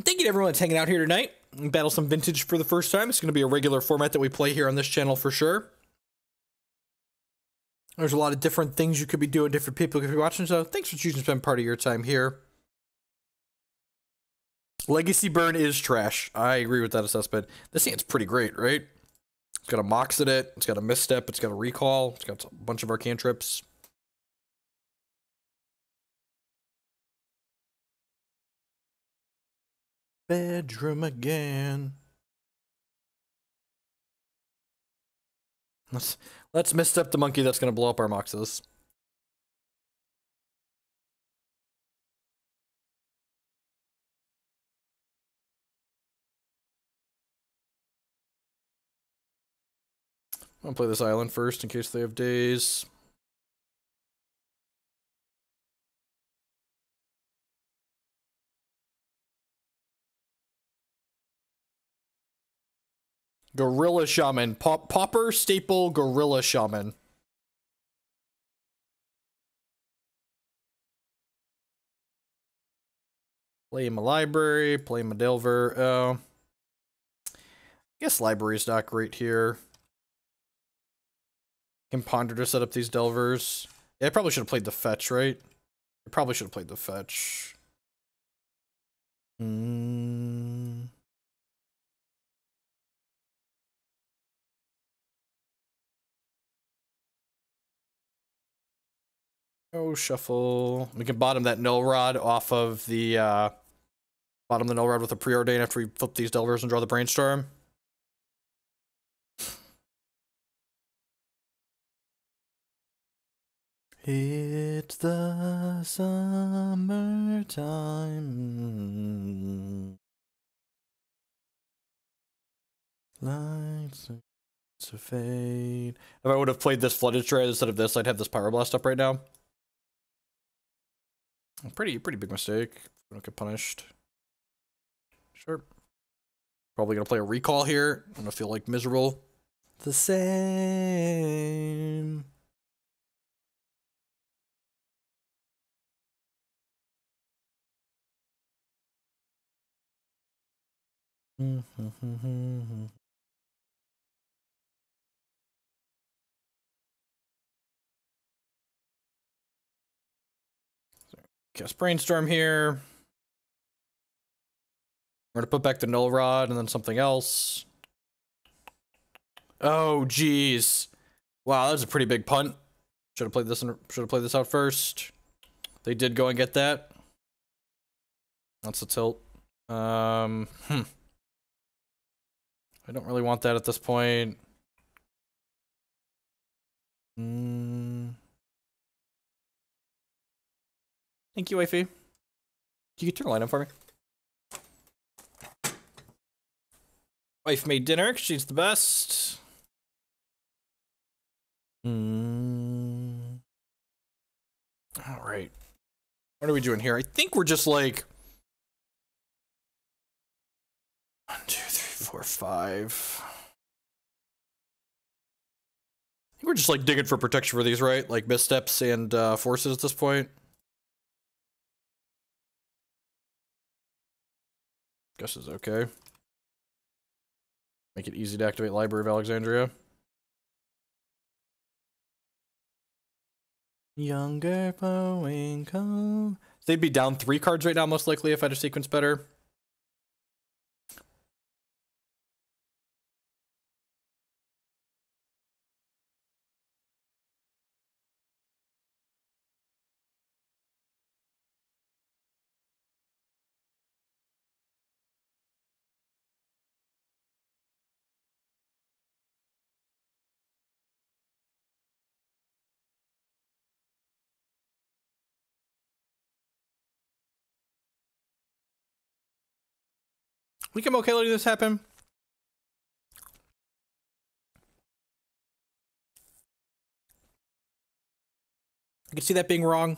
Thank you to everyone that's hanging out here tonight. Battle some Vintage for the first time. It's going to be a regular format that we play here on this channel for sure. There's a lot of different things you could be doing, different people could be watching, so thanks for choosing to spend part of your time here. Legacy Burn is trash. I agree with that assessment. This hand's pretty great, right? It's got a Mox in it, it's got a Misstep, it's got a Recall, it's got a bunch of Arcane Trips. Bedroom again. Let's misstep the monkey that's gonna blow up our Moxes. I'm gonna play this island first in case they have days. Gorilla Shaman. Pauper, Staple, Gorilla Shaman. Play my library, play my Delver. I guess library's not great here. Can Ponder to set up these Delvers. Yeah, I probably should have played the fetch, right? I probably should have played the fetch. Oh, shuffle. We can bottom that Null Rod off of the, bottom the Null Rod with a Preordain after we flip these Delvers and draw the Brainstorm. It's the summertime. Lights to fade. If I would have played this Flooded Strand instead of this, I'd have this Pyroblast up right now. Pretty big mistake. We don't get punished. Sure. Probably gonna play a Recall here. I'm gonna feel like miserable. The same. Cast Brainstorm here. We're gonna put back the Null Rod and then something else. Oh, geez. Wow, that was a pretty big punt. Should have played this out first. They did go and get that. That's a tilt. I don't really want that at this point. Thank you, wifey. You can turn the light on for me. Wife made dinner. She's the best. All right. What are we doing here? I think we're just like 1, 2, 3, 4, 5. I think we're just like digging for protection for these, right? Like missteps and forces at this point. Gush is okay. Make it easy to activate Library of Alexandria. Younger flowing come. They'd be down 3 cards right now, most likely, if I had a sequence better. We can okay letting this happen. I can see that being wrong.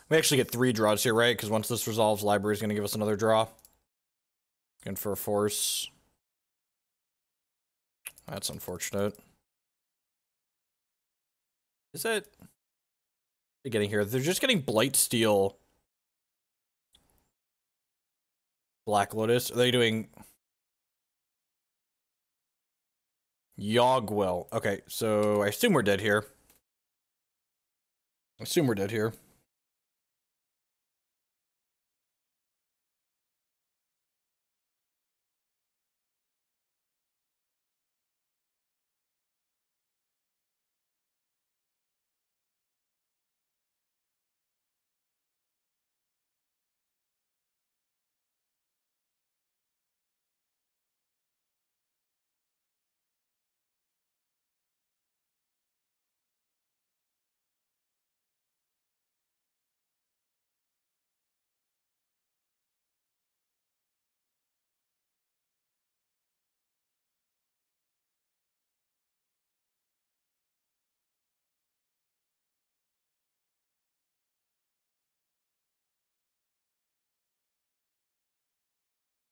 We actually get 3 draws here, right? Because once this resolves, Library is going to give us another draw. And for a force. That's unfortunate. Is it? They're getting here. They're just getting Blightsteel. Black Lotus. Are they doing Yogwell? Okay, so I assume we're dead here.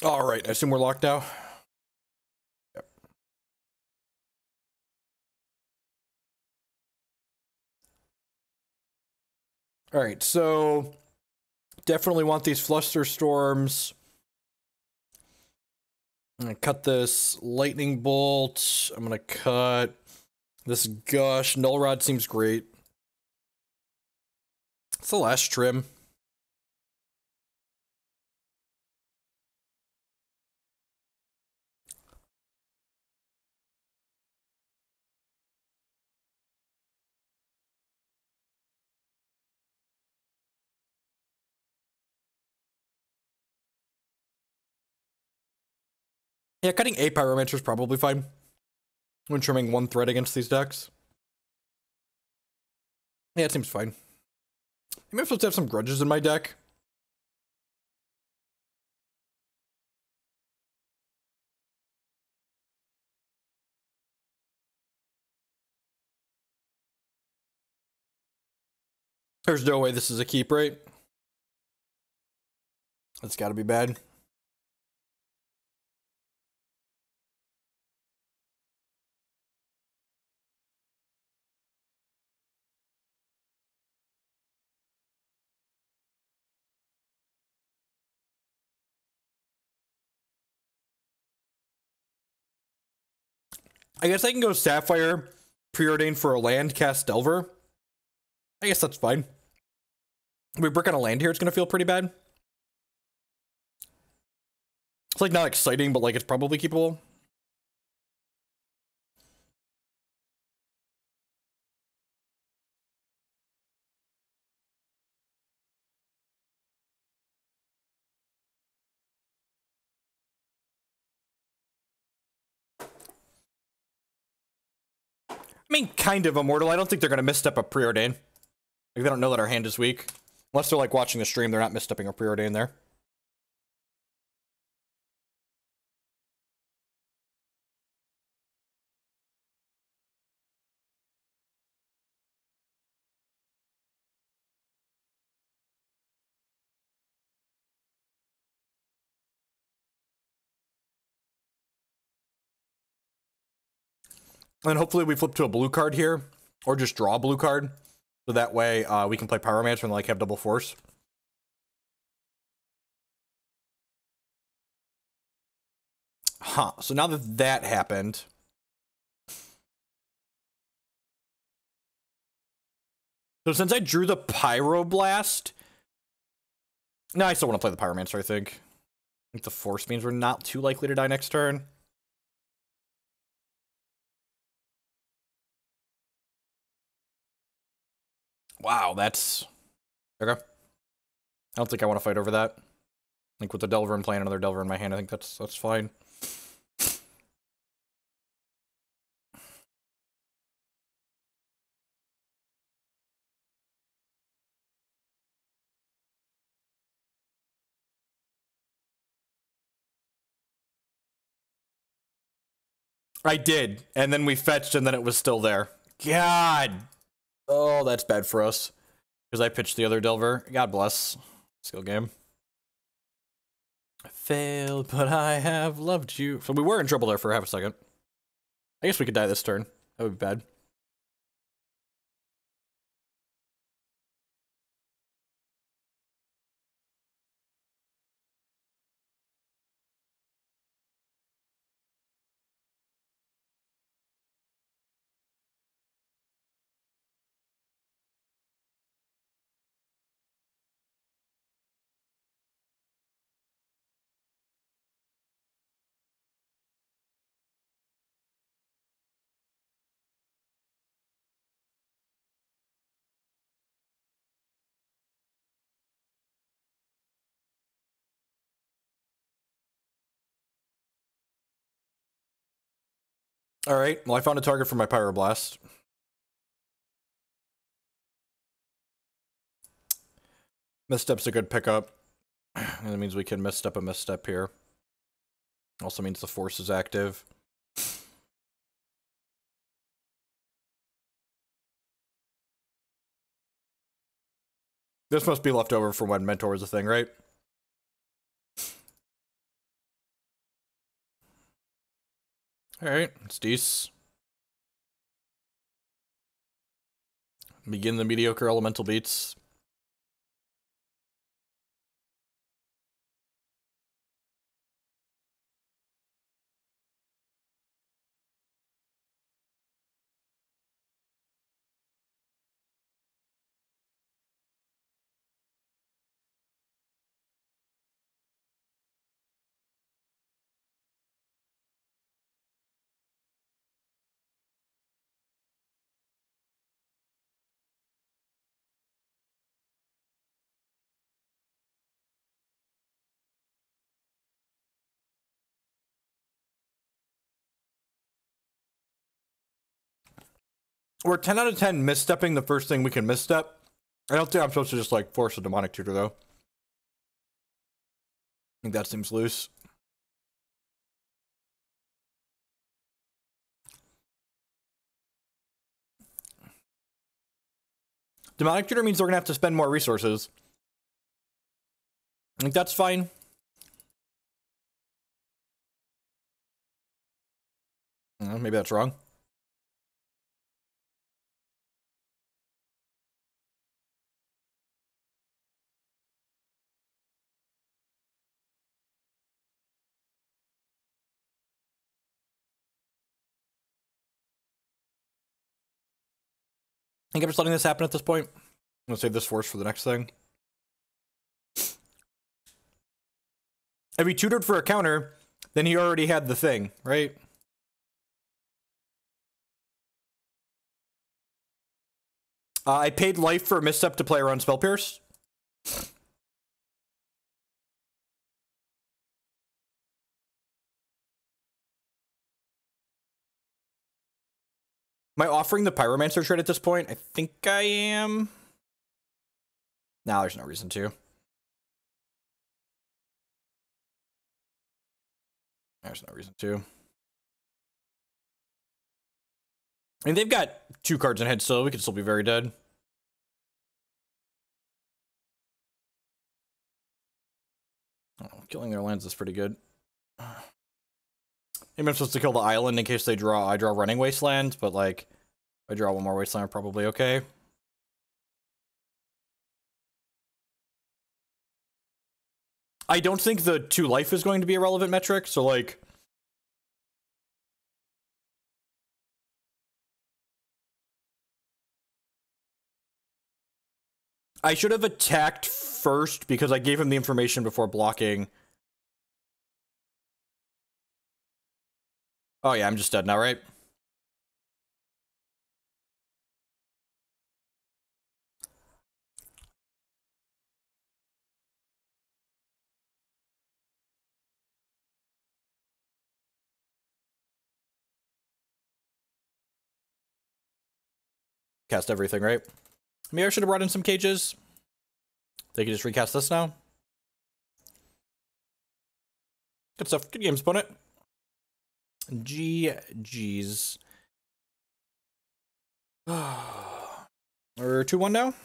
All right, I assume we're locked now. Yep. All right, so definitely want these Flusterstorms. I'm gonna cut this Lightning Bolt. I'm gonna cut this Gush. Null Rod seems great. It's the last trim. Yeah, cutting a Pyromancer is probably fine when trimming 1 thread against these decks. Yeah, it seems fine. Maybe I'm supposed to have some grudges in my deck. There's no way this is a keep, right? That's gotta be bad. I guess I can go Sapphire, Preordain for a land, cast Delver. I guess that's fine. If we brick on a land here, it's gonna feel pretty bad. It's like not exciting, but like it's probably keepable. I mean, kind of Immortal. I don't think they're gonna misstep a Preordain. Like, they don't know that our hand is weak. Unless they're like watching the stream, they're not misstepping a Preordain there. And hopefully we flip to a blue card here, or just draw a blue card, so that way we can play Pyromancer and like have double force. Huh, so now that that happened... So since I drew the Pyroblast... No, I still want to play the Pyromancer, I think. I think the force means we're not too likely to die next turn. Wow, that's... Okay. I don't think I want to fight over that. I think with the Delver and playing another Delver in my hand, I think that's fine. I did, and then we fetched, and then it was still there. God! Oh, that's bad for us. Because I pitched the other Delver. God bless. Skill game. I failed, but I have loved you. So we were in trouble there for half a second. I guess we could die this turn. That would be bad. Alright, well I found a target for my Pyroblast. Misstep's a good pickup. And that means we can misstep a misstep here. Also means the force is active. This must be left over from when Mentor was a thing, right? Alright, it's decent. Begin the mediocre elemental beats. We're 10 out of 10 misstepping the first thing we can misstep. I don't think I'm supposed to just, like, force a Demonic Tutor, though. I think that seems loose. Demonic Tutor means we're gonna have to spend more resources. I think that's fine. Maybe that's wrong. think I'm just letting this happen at this point. I'm gonna save this force for the next thing. If he tutored for a counter, then he already had the thing, right? I paid life for a misstep to play around Spell Pierce. Am I offering the Pyromancer trade at this point? I think I am. No, there's no reason to. There's no reason to. I mean, they've got 2 cards in hand still. We could still be very dead. Oh, killing their lands is pretty good. Maybe I'm supposed to kill the island in case they draw. I draw running Wasteland, but like, if I draw one more Wasteland, I'm probably okay. I don't think the 2 life is going to be a relevant metric, so like... I should have attacked first because I gave him the information before blocking. Oh yeah, I'm just dead now, right? Cast everything, right? Maybe I should have brought in some cages. They can just recast this now. Good stuff. Good games, opponent. GG's. We're 2-1 now.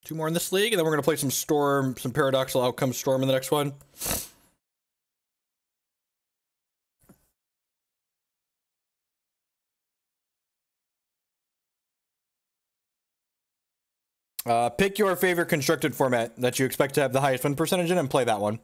2 more in this league, and then we're going to play some Storm, some Paradoxical Outcome Storm in the next one. Pick your favorite constructed format that you expect to have the highest win percentage in and play that one.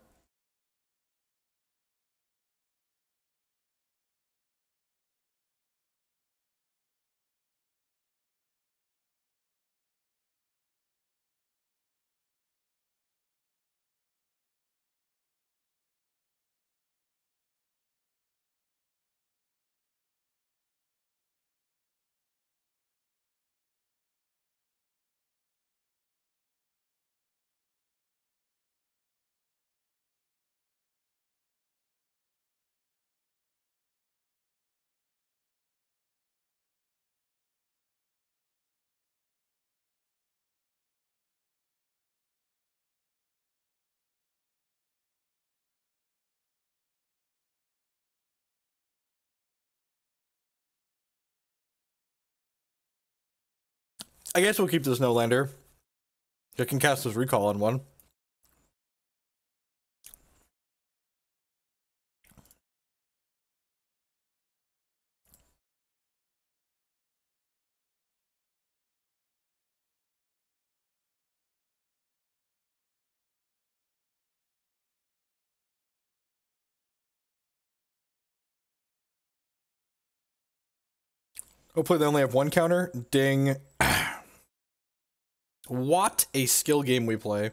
I guess we'll keep this no-lander. I can cast his recall on one. Hopefully they only have 1 counter. Ding. What a skill game we play.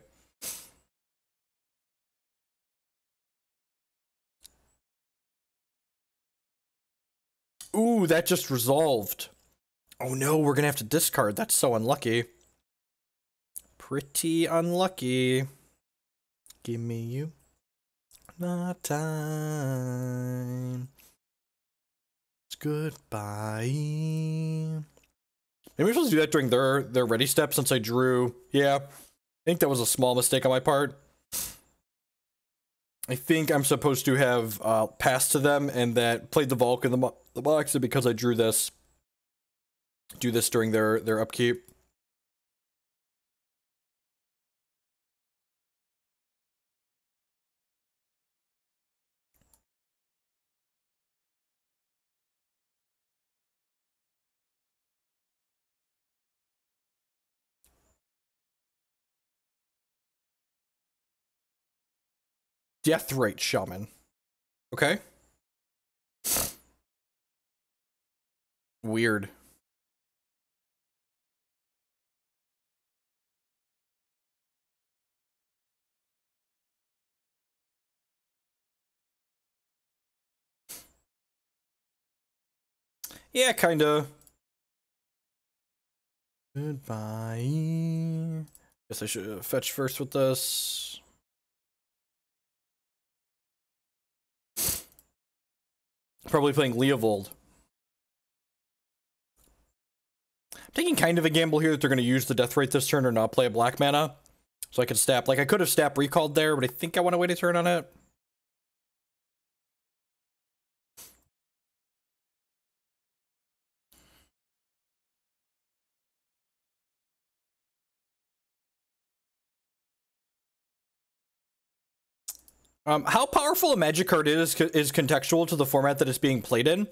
Ooh, that just resolved. Oh no, we're gonna have to discard. That's so unlucky. Pretty unlucky. Give me you. Not time. It's goodbye. Maybe we're supposed to do that during their ready step since I drew. Yeah, I think that was a small mistake on my part. I think I'm supposed to have passed to them and that played the Volk in the box, and because I drew this, do this during their upkeep. Deathrite Shaman. Okay. Weird. Yeah, kinda. Goodbye. Guess I should fetch first with this. Probably playing Leovold. I'm taking kind of a gamble here that they're going to use the death rate this turn or not play a black mana. So I could snap. Like, I could have snap recalled there, but I think I want to wait a turn on it. How powerful a magic card is contextual to the format that it's being played in.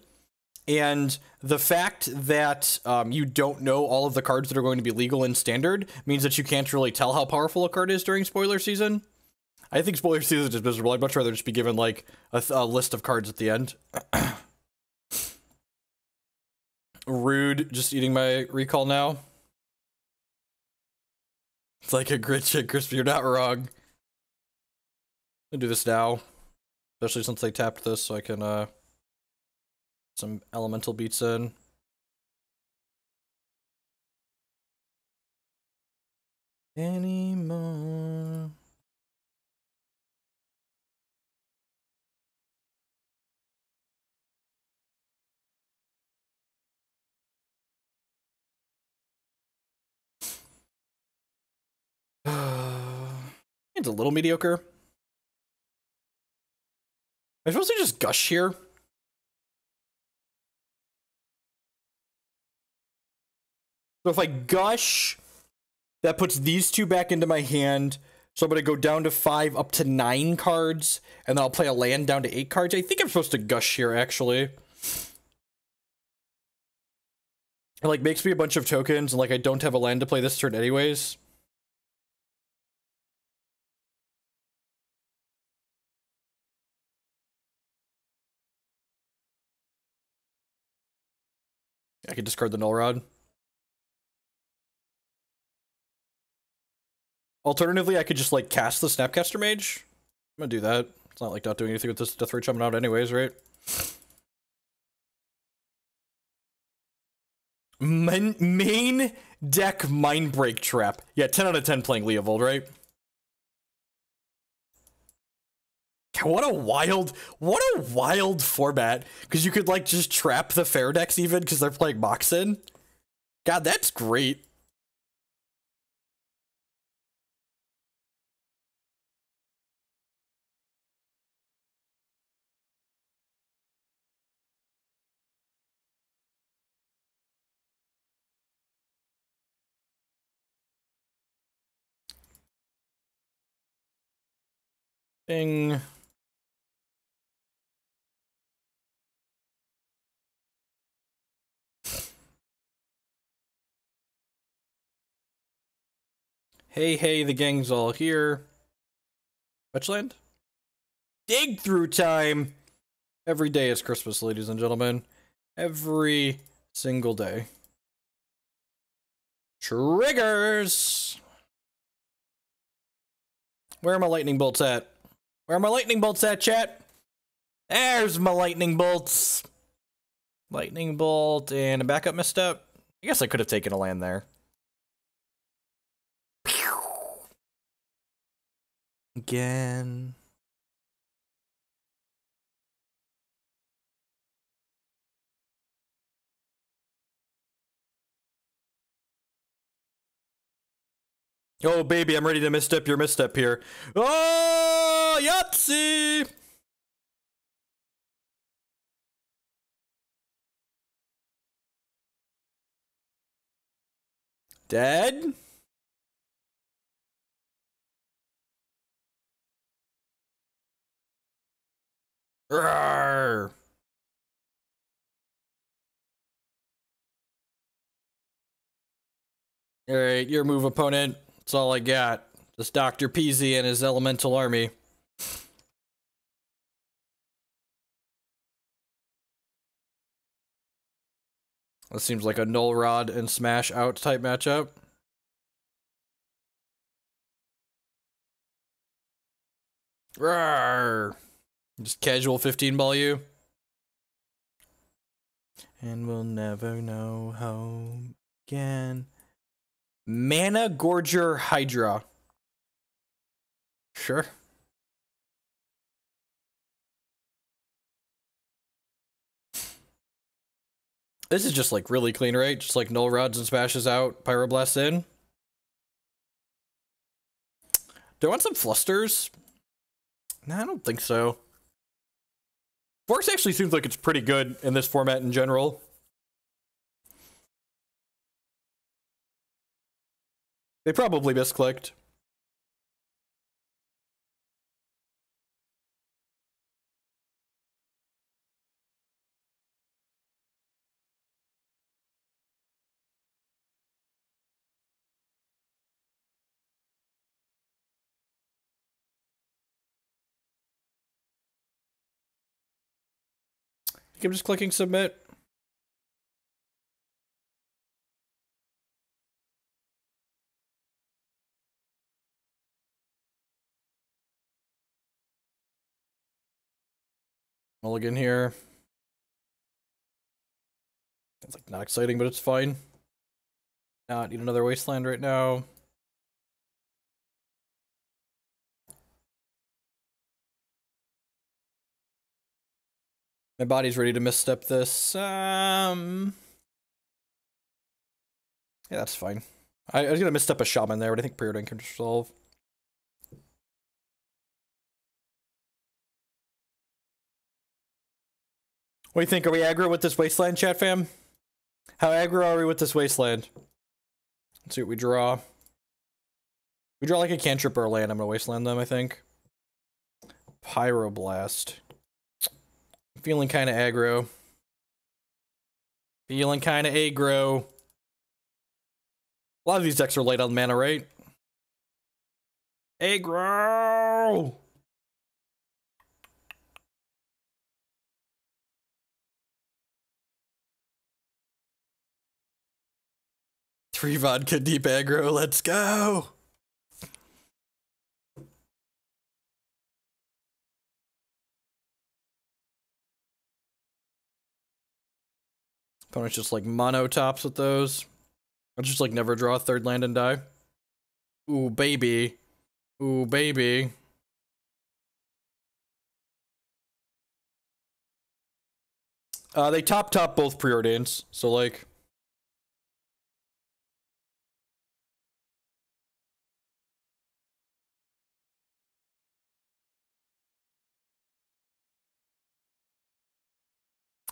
And the fact that you don't know all of the cards that are going to be legal in Standard means that you can't really tell how powerful a card is during spoiler season. I think spoiler season is miserable. I'd much rather just be given, like, a list of cards at the end. Rude, just eating my recall now. It's like a grit shit, Crispy, you're not wrong. I'm gonna do this now. Especially since they tapped this, so I can, some elemental beats in. Anymore. It's a little mediocre. I'm supposed to just gush here. So if I gush, that puts these two back into my hand. So I'm going to go down to 5 up to 9 cards, and then I'll play a land down to 8 cards. I think I'm supposed to gush here, actually. It, like, makes me a bunch of tokens, and, like, I don't have a land to play this turn anyways. I could discard the Null Rod. Alternatively, I could just, like, cast the Snapcaster Mage. I'm gonna do that. It's not like not doing anything with this death rate jumping out anyways, right? Main deck Mindbreak Trap. Yeah, 10 out of 10 playing Leovold, right? What a wild format. Because you could, like, just trap the fair decks even because they're playing Moxen. God, that's great. Ding. Hey, the gang's all here. Wasteland? Dig through time! Every day is Christmas, ladies and gentlemen. Every single day. Triggers! Where are my lightning bolts at? Where are my lightning bolts at, chat? There's my lightning bolts! Lightning bolt and a backup misstep. I guess I could have taken a land there. Again. Oh, baby, I'm ready to misstep your misstep here. Oh, Yahtzee! Dead? Rawr. Alright, your move, opponent. That's all I got. Just Dr. Peasy and his elemental army. That seems like a Null Rod and Smash Out type matchup. Rawr. Just casual 15 ball you. And we'll never know home again. Mana Gorger Hydra. Sure. This is just like really clean, right? Just like Null Rods and Smashes out, Pyroblast in. Do I want some Flusters? No, I don't think so. Force actually seems like it's pretty good in this format in general. They probably misclicked. I'm just clicking submit. Mulligan here. It's like not exciting, but it's fine. Not need another Wasteland right now. My body's ready to misstep this. Yeah, that's fine. I was gonna misstep a shaman there, but I think Preordain can resolve. What do you think? Are we aggro with this Wasteland, chat fam? How aggro are we with this Wasteland? Let's see what we draw. We draw like a cantrip or a land. I'm gonna Wasteland them, I think. Pyroblast. Feeling kind of aggro. Feeling kind of aggro. A lot of these decks are light on mana, right? Aggro! Three vodka deep aggro, let's go! Opponent's just like mono tops with those. I'll just like never draw a third land and die. Ooh, baby. Ooh, baby. They top both Preordains, so like...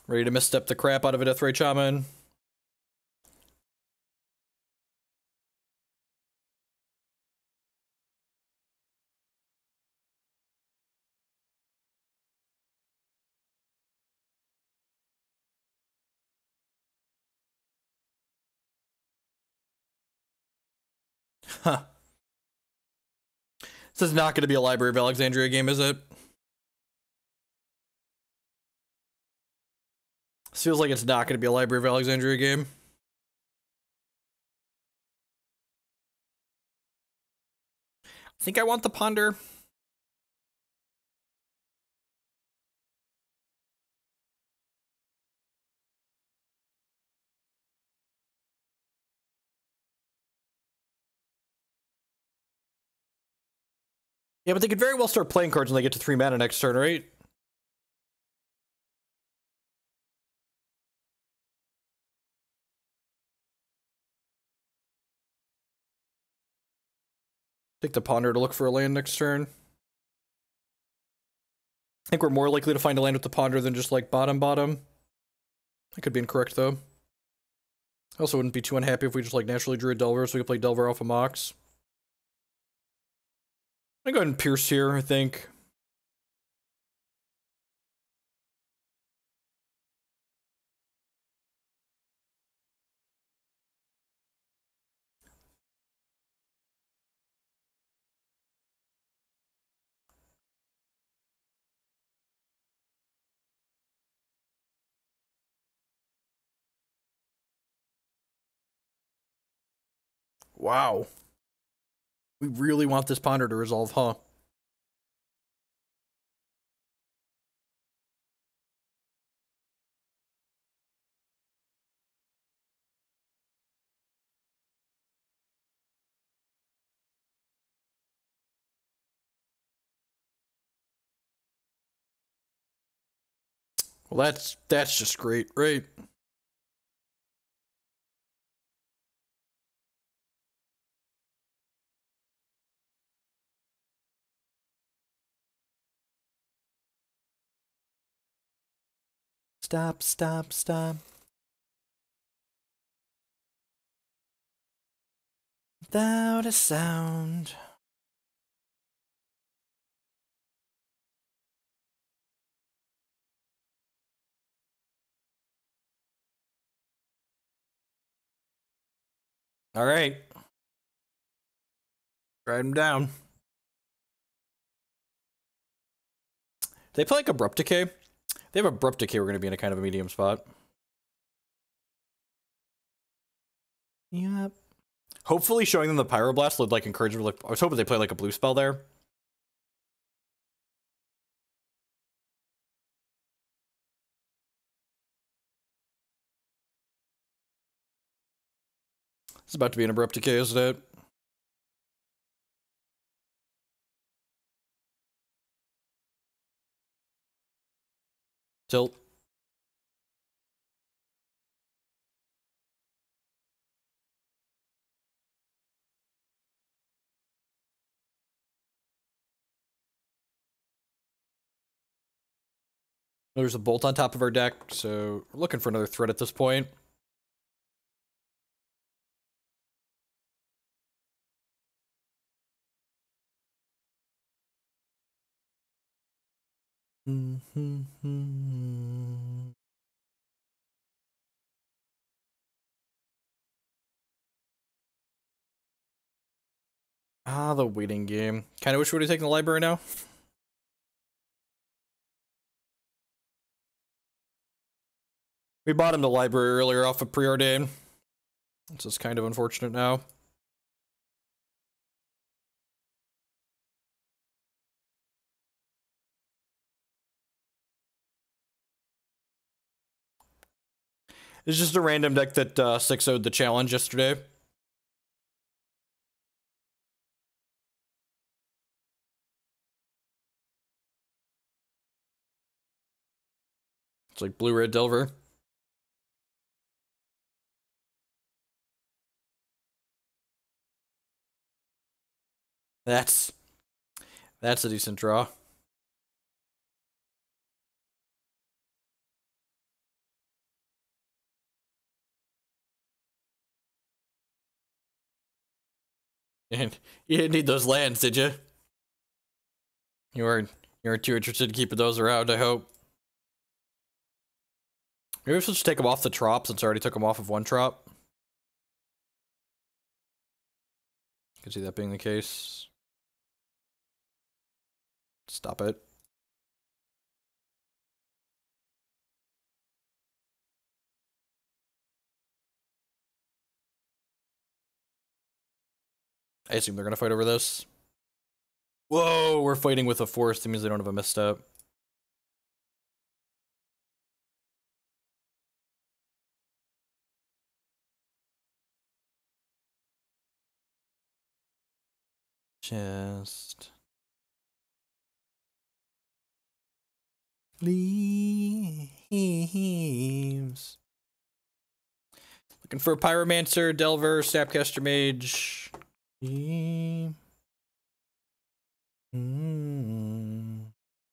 Ready to misstep the crap out of a Deathray Shaman. Huh. This is not going to be a Library of Alexandria game, is it? This feels like it's not going to be a Library of Alexandria game. I think I want the Ponder. Yeah, but they could very well start playing cards when they get to 3 mana next turn, right? Take the Ponder to look for a land next turn. I think we're more likely to find a land with the Ponder than just like bottom. I could be incorrect though. I also wouldn't be too unhappy if we just like naturally drew a Delver so we could play Delver off of Mox. I'm gonna go ahead and Pierce here, I think. Wow. We really want this Ponder to resolve, huh? Well, that's just great, right? Stop, stop, stop. Without a sound. All right. Write them down. They play like Abrupt Decay. They have Abrupt Decay. We're going to be in a kind of a medium spot. Yep. Hopefully showing them the Pyroblast would like encourage them. Like, I was hoping they play like a blue spell there. It's about to be an Abrupt Decay, isn't it? Tilt. There's a bolt on top of our deck, so we're looking for another threat at this point. Ah, the waiting game. Kind of wish we would have taken the library now. We bought him the library earlier off of Preordain. It's just kind of unfortunate now. It's just a random deck that 6-0'd the challenge yesterday. It's like blue-red Delver. That's a decent draw. And you didn't need those lands, did you? You weren't too interested in keeping those around, I hope. Maybe we should just take them off the trop since I already took them off of one trop. Could see that being the case. Stop it. I assume they're gonna fight over this. Whoa, we're fighting with a forest. That means they don't have a misstep. Just leaves. Looking for a Pyromancer, Delver, Snapcaster Mage.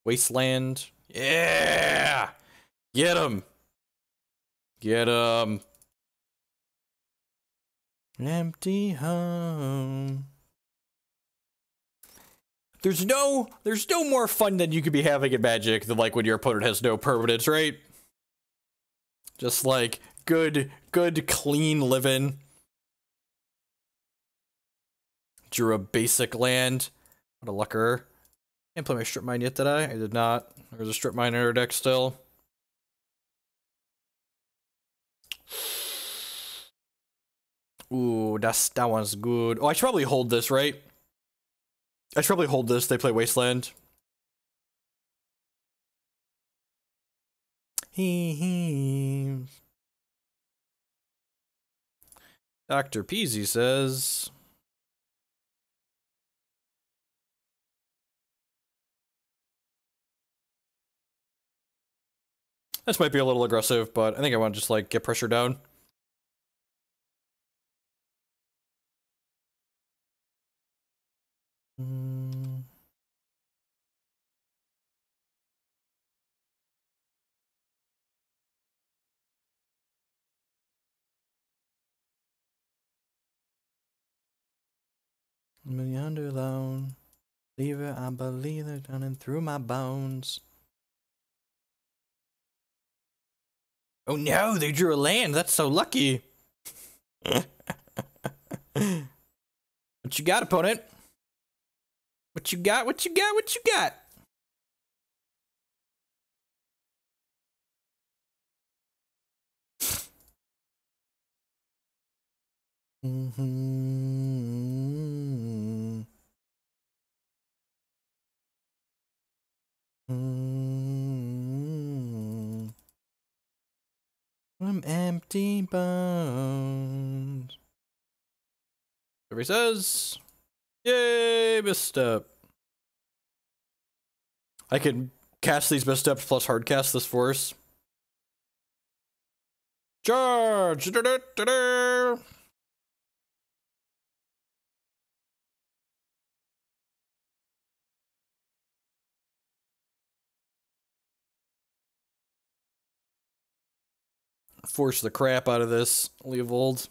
Wasteland. Yeah! Get him! Get him! Empty home. There's no more fun than you could be having in Magic than like when your opponent has no permanents, right? Just like good clean living. Drew a basic land. What a lucker. Didn't play my strip mine yet, did I? I did not. There's a strip mine in our deck still. Ooh, that one's good. Oh, I should probably hold this, right? I should probably hold this. They play Wasteland. Dr. Peasy says... This might be a little aggressive, but I think I want to just, like, get pressure down. I'm yonder alone. Leave it, I believe they're running through my bones. Oh no, they drew a land. That's so lucky. What you got, opponent? What you got? What you got? What you got? I'm empty bones. Everybody says, yay, misstep. I can cast these missteps plus hardcast this force. Charge! Force the crap out of this. Leave old.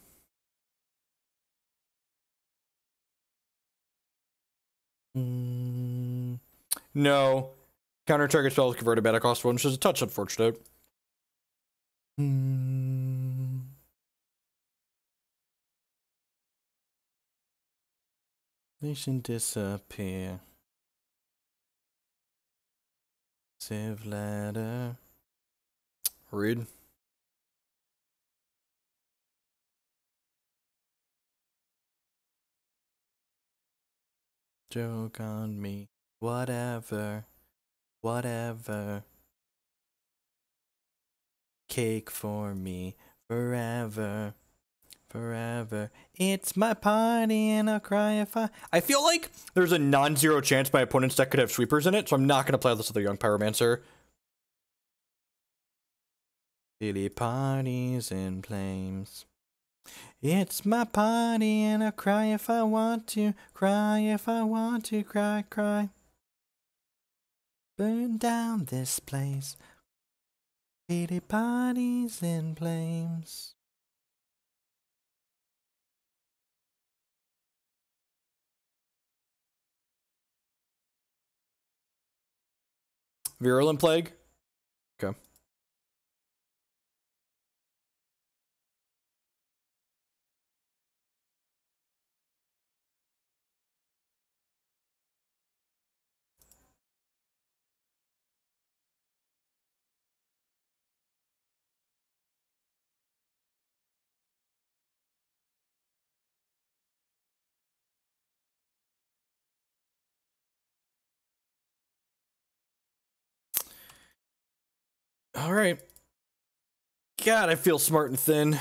No. Counter target spell with converted mana cost 1, which is a touch unfortunate. They should disappear. Save ladder. Read. Joke on me. Whatever. Whatever. Cake for me. Forever. Forever. It's my party and I'll cry if I feel like there's a non-zero chance my opponent's deck could have sweepers in it, so I'm not going to play this with a Young Pyromancer. Silly parties in flames. It's my party and I'll cry if I want to. Cry if I want to. Cry, cry. Burn down this place. Silly parties in flames. Virulent Plague? Okay. All right. God, I feel smart and thin.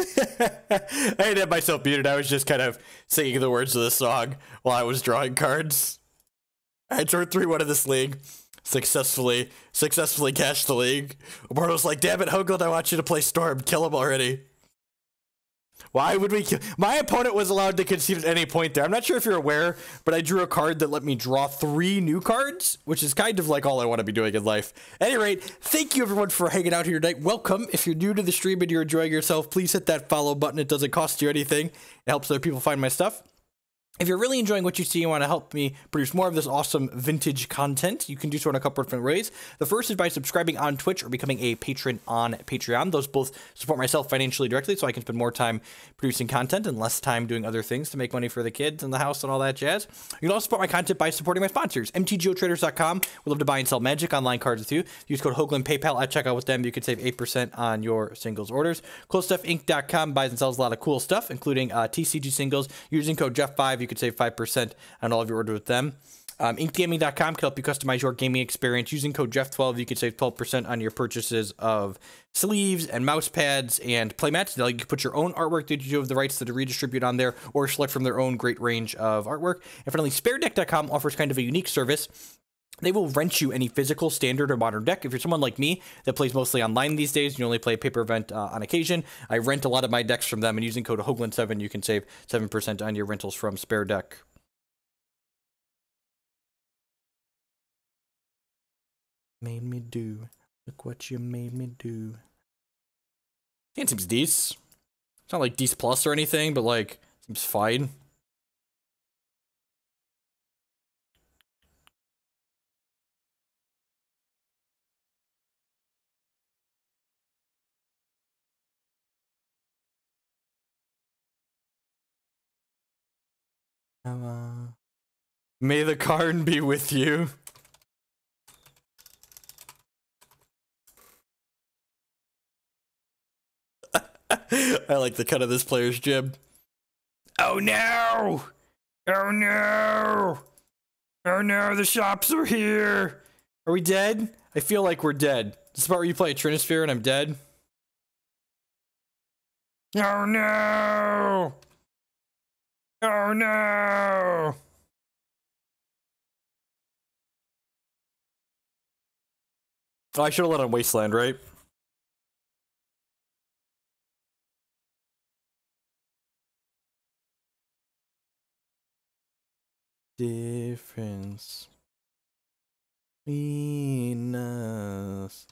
I didn't have myself muted. I was just kind of singing the words of the song while I was drawing cards. I drew 3-1 of this league. Successfully cashed the league. Immortal's like, damn it, Hoagland, I want you to play Storm. Kill him already. Why would we kill? My opponent was allowed to concede at any point there. I'm not sure if you're aware, but I drew a card that let me draw 3 new cards, which is kind of like all I want to be doing in life. At any rate, thank you everyone for hanging out here tonight. Welcome. If you're new to the stream and you're enjoying yourself, please hit that follow button. It doesn't cost you anything. It helps other people find my stuff. If you're really enjoying what you see and want to help me produce more of this awesome vintage content, you can do so in a couple of different ways. The first is by subscribing on Twitch or becoming a patron on Patreon. Those both support myself financially directly, so I can spend more time producing content and less time doing other things to make money for the kids and the house and all that jazz. You can also support my content by supporting my sponsors. MTGOtraders.com. We love to buy and sell Magic Online cards with you. Use code Hoagland PayPal at checkout with them. You can save 8% on your singles orders. CoolStuffInc.com buys and sells a lot of cool stuff, including TCG singles. Using code Jeff5, you could save 5% on all of your orders with them. InkGaming.com can help you customize your gaming experience. Using code Jeff12, you can save 12% on your purchases of sleeves and mouse pads and playmats. You can put your own artwork that you have the rights to redistribute on there or select from their own great range of artwork. And finally, SpareDeck.com offers kind of a unique service. They will rent you any physical, standard, or modern deck. If you're someone like me that plays mostly online these days, you only play paper event on occasion, I rent a lot of my decks from them, and using code Hoagland7, you can save 7% on your rentals from Spare Deck. Made me do. Look what you made me do. It seems decent. It's not like decent plus or anything, but like, seems fine. May the Karn be with you. I like the cut of this player's jib. Oh no! Oh no! Oh no, the shops are here! Are we dead? I feel like we're dead. This is part where you play a Trinisphere and I'm dead. Oh no! Oh no! Oh, I should have let on Wasteland, right? Difference between us.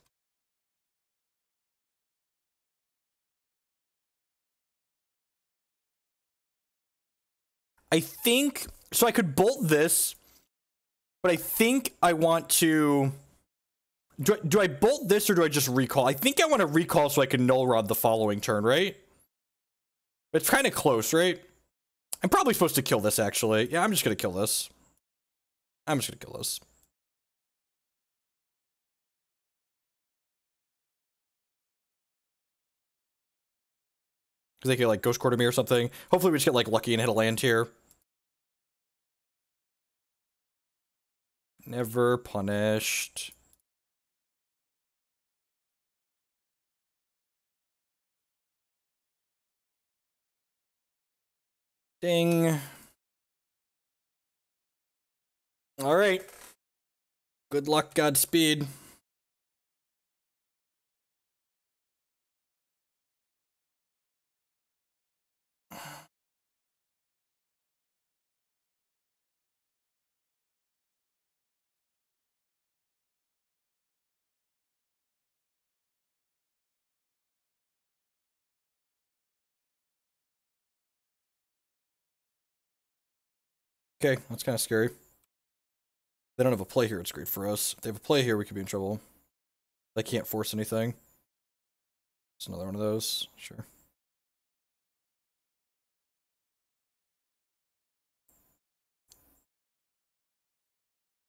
I think so. I could bolt this, but I think I want to. Do I bolt this or do I just recall? I think I want to recall so I can Null Rod the following turn, right? It's kind of close, right? I'm probably supposed to kill this, actually. Yeah, I'm just gonna kill this. I'm just gonna kill this. Because they could, like, Ghost Quarter me or something. Hopefully we just get, like, lucky and hit a land here. Never punished. Ding. Alright. Good luck, Godspeed. Okay, that's kind of scary. They don't have a play here, it's great for us. If they have a play here, we could be in trouble. They can't force anything. It's another one of those, sure.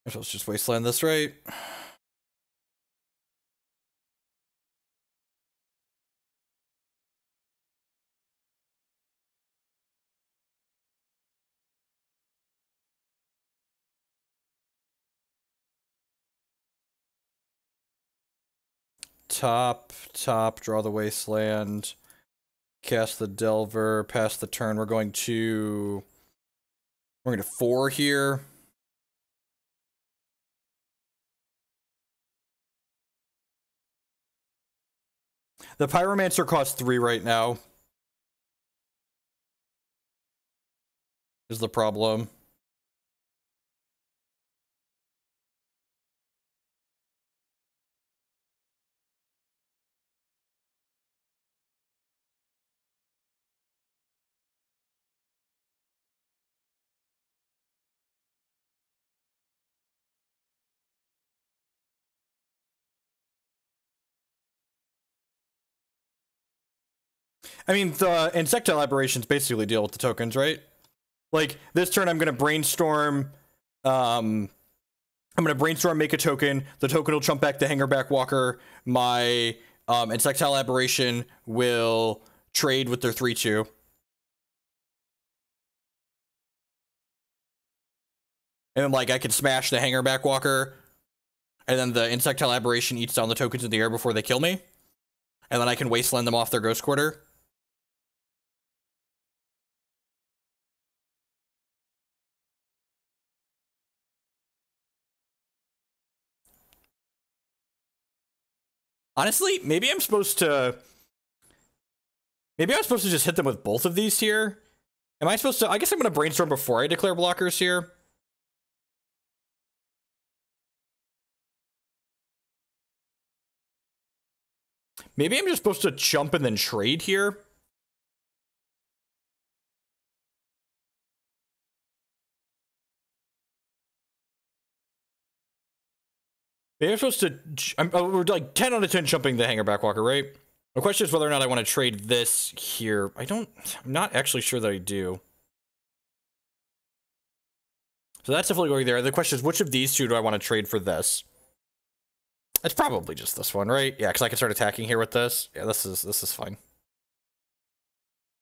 Let's just Wasteland this, right? Top, draw the Wasteland, cast the Delver, pass the turn. We're going to 4 here. The Pyromancer costs 3 right now. is the problem. I mean, the insectile aberrations basically deal with the tokens, right? Like, this turn I'm going to brainstorm, I'm going to brainstorm, make a token, the token will jump back to Hangerback Walker, my insectile aberration will trade with their 3/2. And then, like, I can smash the Hangerback Walker, and then the insectile aberration eats down the tokens in the air before they kill me. And then I can wasteland them off their Ghost Quarter. Honestly, maybe I'm supposed to just hit them with both of these here. Am I supposed to? I guess I'm going to brainstorm before I declare blockers here. Maybe I'm just supposed to jump and then trade here. Maybe I'm supposed to... we're like 10 out of 10 jumping the Hangerback Walker, right? The question is whether or not I want to trade this here. I'm not actually sure that I do. So that's definitely going there. The question is, which of these two do I want to trade for this? It's probably just this one, right? Yeah, because I can start attacking here with this. Yeah, this is fine.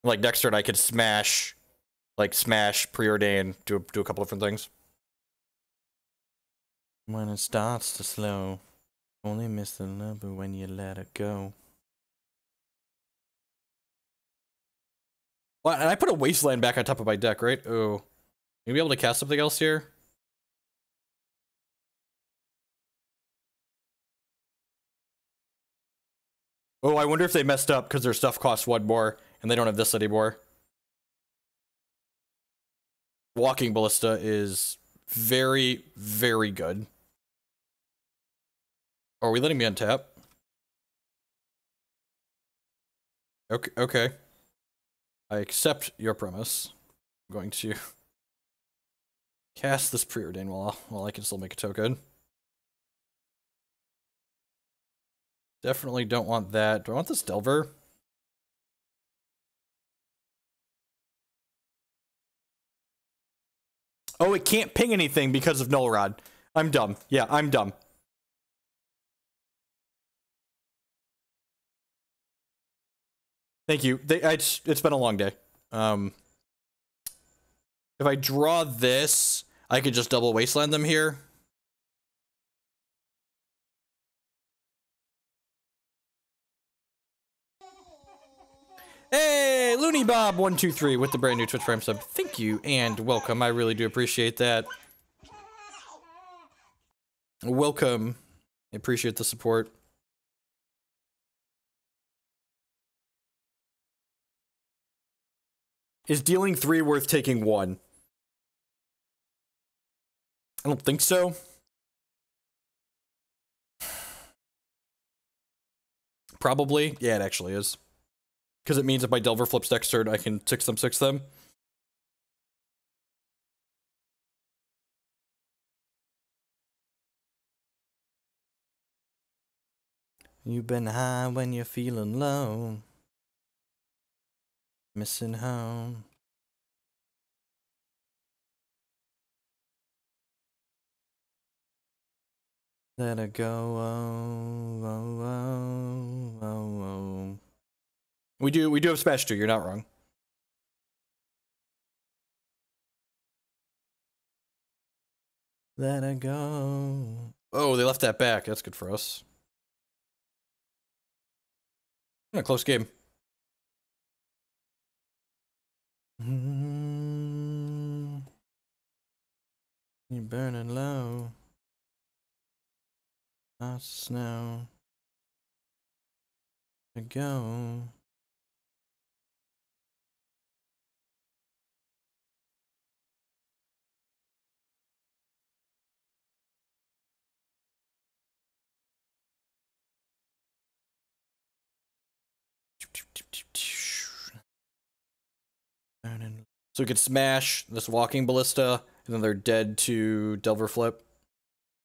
Like, next turn I could smash, Preordain, do a couple different things. When it starts to slow, only miss the number when you let it go. Well, and I put a Wasteland back on top of my deck, right? Oh. Maybe able to cast something else here? Oh, I wonder if they messed up because their stuff costs 1 more, and they don't have this anymore. Walking Ballista is very, very good. Oh, are we letting me untap? Okay, okay. I accept your premise. I'm going to cast this Preordain while I can still make a token. Definitely don't want that. Do I want this Delver? Oh, it can't ping anything because of Null Rod. I'm dumb. Yeah, I'm dumb. Thank you. It's been a long day. If I draw this, I could just double Wasteland them here. Hey, Looney Bob 123 with the brand new Twitch Prime sub. Thank you and welcome. I really do appreciate that. Welcome. I appreciate the support. Is dealing 3 worth taking 1? I don't think so. Probably. Yeah, it actually is. Because it means if my Delver flips next turn, I can 6 them. You've been high when you're feeling low. Missing home. Let it go. Oh, oh, oh, oh, oh. We do have Smash 2, you're not wrong. Let it go. Oh, they left that back. That's good for us. Yeah, close game. You're burning low. Not snow. To go. So we could smash this Walking Ballista, and then they're dead to Delver Flip.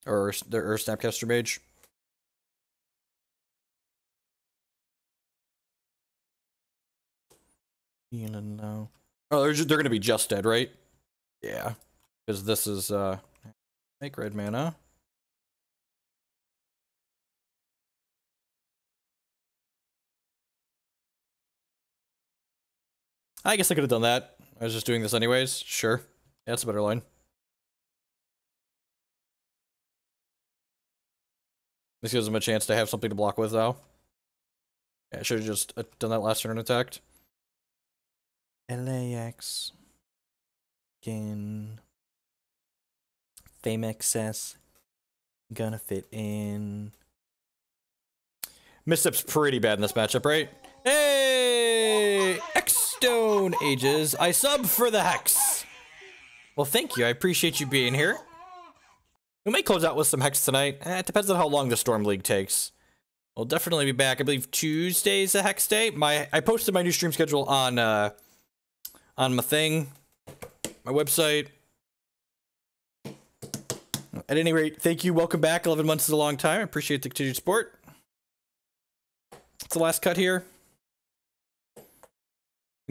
Or Snapcaster Mage. No. Oh, they're gonna be just dead, right? Yeah. Because this is, make red mana. I guess I could have done that. I was just doing this anyways. Sure. Yeah, that's a better line. This gives them a chance to have something to block with, though. Yeah, I should have just done that last turn and attacked. LAX. Again. Fame excess. Gonna fit in. Misstep's pretty bad in this matchup, right? Hey! X-Stone Ages. I sub for the Hex. Well, thank you. I appreciate you being here. We may close out with some Hex tonight. It depends on how long the Storm League takes. We'll definitely be back. I believe Tuesday's a Hex day. I posted my new stream schedule on my thing, my website. At any rate, thank you. Welcome back. 11 months is a long time. I appreciate the continued support. It's the last cut here.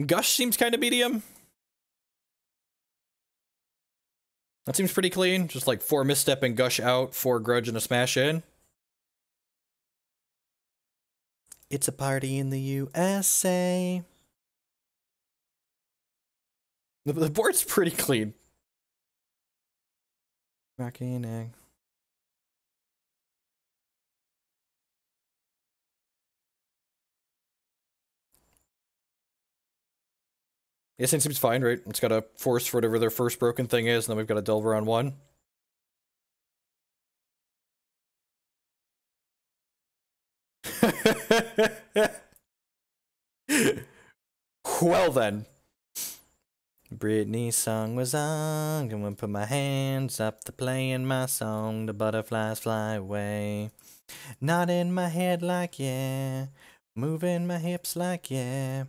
Gush seems kind of medium. That seems pretty clean. Just like 4 Misstep and Gush out, 4 Grudge and a Smash in. It's a party in the USA. The board's pretty clean. Rocking egg. This seems fine, right? It's got a force for whatever their first broken thing is, and then we've got a Delver on 1. Well then. Britney's song was on, and when I put my hands up to playing my song, the butterflies fly away. Nodding my head like yeah, moving my hips like yeah.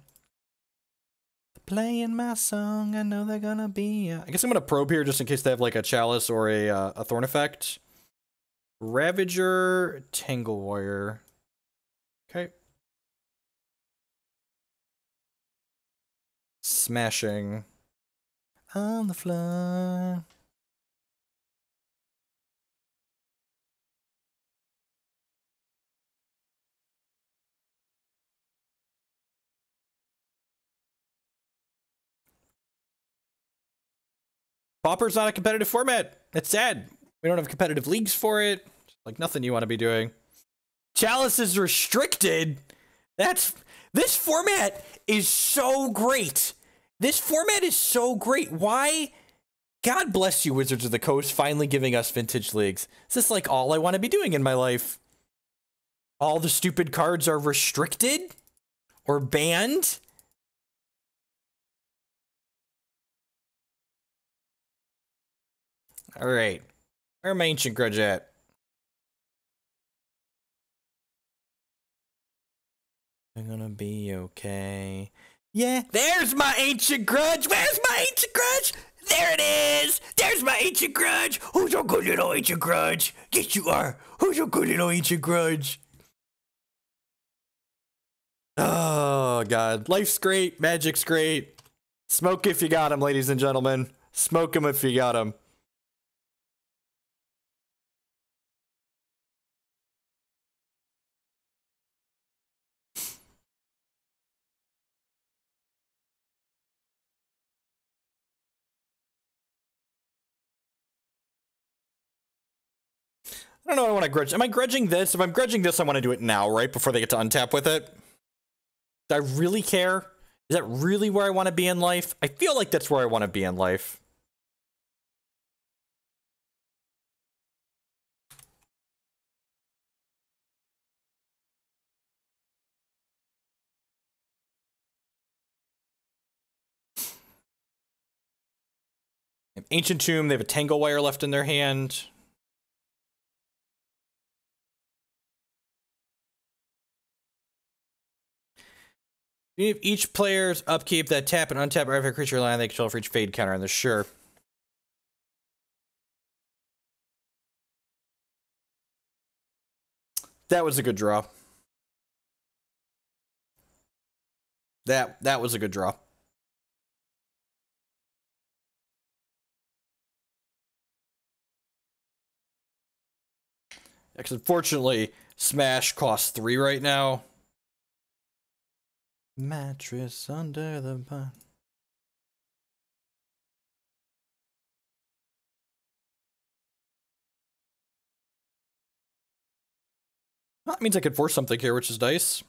Playing my song, I know they're gonna be. I guess I'm gonna probe here just in case they have like a Chalice or a Thorn effect. Ravager, Tangle Wire. Okay. Smashing. On the floor. Pauper's not a competitive format. It's sad. We don't have competitive leagues for it. Like nothing you want to be doing. Chalice is restricted. This format is so great. This format is so great. Why? God bless you, Wizards of the Coast, finally giving us vintage leagues. Is this like all I want to be doing in my life? All the stupid cards are restricted or banned? All right. Where my Ancient Grudge at? I'm gonna be okay. Yeah, there's my Ancient Grudge. Where's my Ancient Grudge? There it is. There's my Ancient Grudge. Who's your good little Ancient Grudge? Yes, you are. Who's your good little Ancient Grudge? Oh, God. Life's great. Magic's great. Smoke if you got him, ladies and gentlemen. Smoke him if you got him. I don't know what I want to grudge. Am I grudging this? If I'm grudging this, I want to do it now, right? Before they get to untap with it. Do I really care? Is that really where I want to be in life? I feel like that's where I want to be in life. Ancient Tomb, they have a Tangle Wire left in their hand. If each player's upkeep that tap and untap every creature line they control for each fade counter on this, sure. That was a good draw. That was a good draw. Because unfortunately, Smash costs 3 right now. Mattress under the pine. Well, that means I could force something here, which is nice.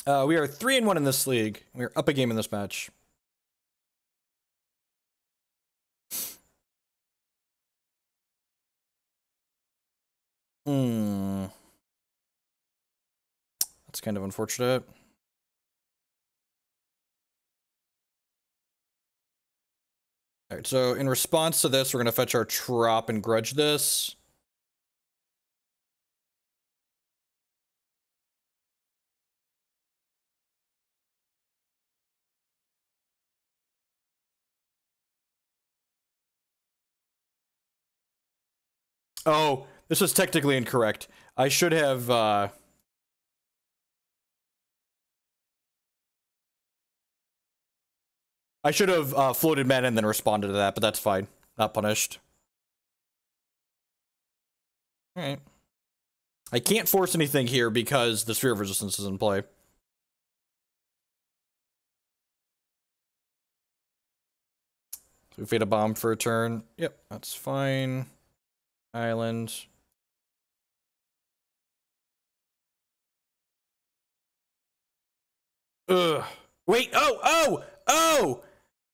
We are 3-1 in this league. We're up a game in this match. That's kind of unfortunate. Alright, so in response to this, we're going to fetch our Trop and Grudge this. Oh, this was technically incorrect. I should have, floated mana and then responded to that, but that's fine. Not punished. Alright. I can't force anything here because the Sphere of Resistance is in play. So we fade a bomb for a turn. Yep, that's fine. Island. Ugh. Wait, oh,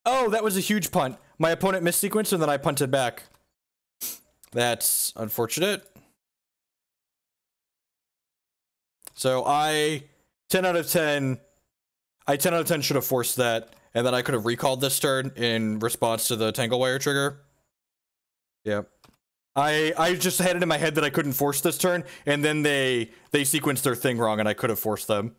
that was a huge punt. My opponent missed sequence and then I punted back. That's unfortunate. So I 10 out of 10 should have forced that, and then I could have recalled this turn in response to the Tanglewire trigger. Yep. I just had it in my head that I couldn't force this turn, and then they sequenced their thing wrong and I could have forced them.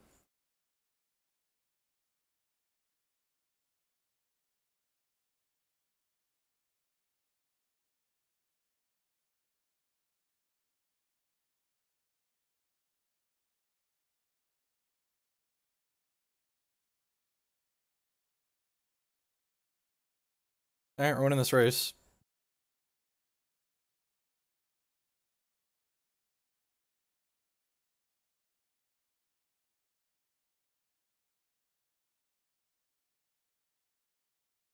Alright, we're winning this race.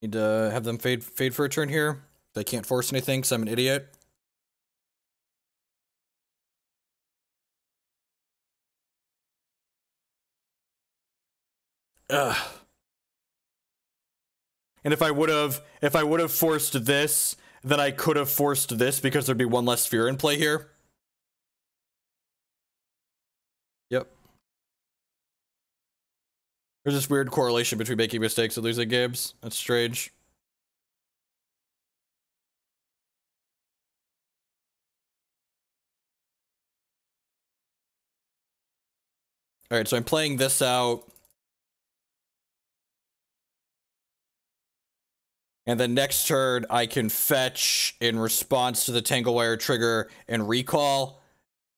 Need to have them fade for a turn here. They can't force anything because I'm an idiot. Ugh. And if I would have forced this, then I could have forced this because there'd be one less sphere in play here. Yep. There's this weird correlation between making mistakes and losing games. That's strange. Alright, so I'm playing this out. And then next turn, I can fetch in response to the Tanglewire trigger and recall.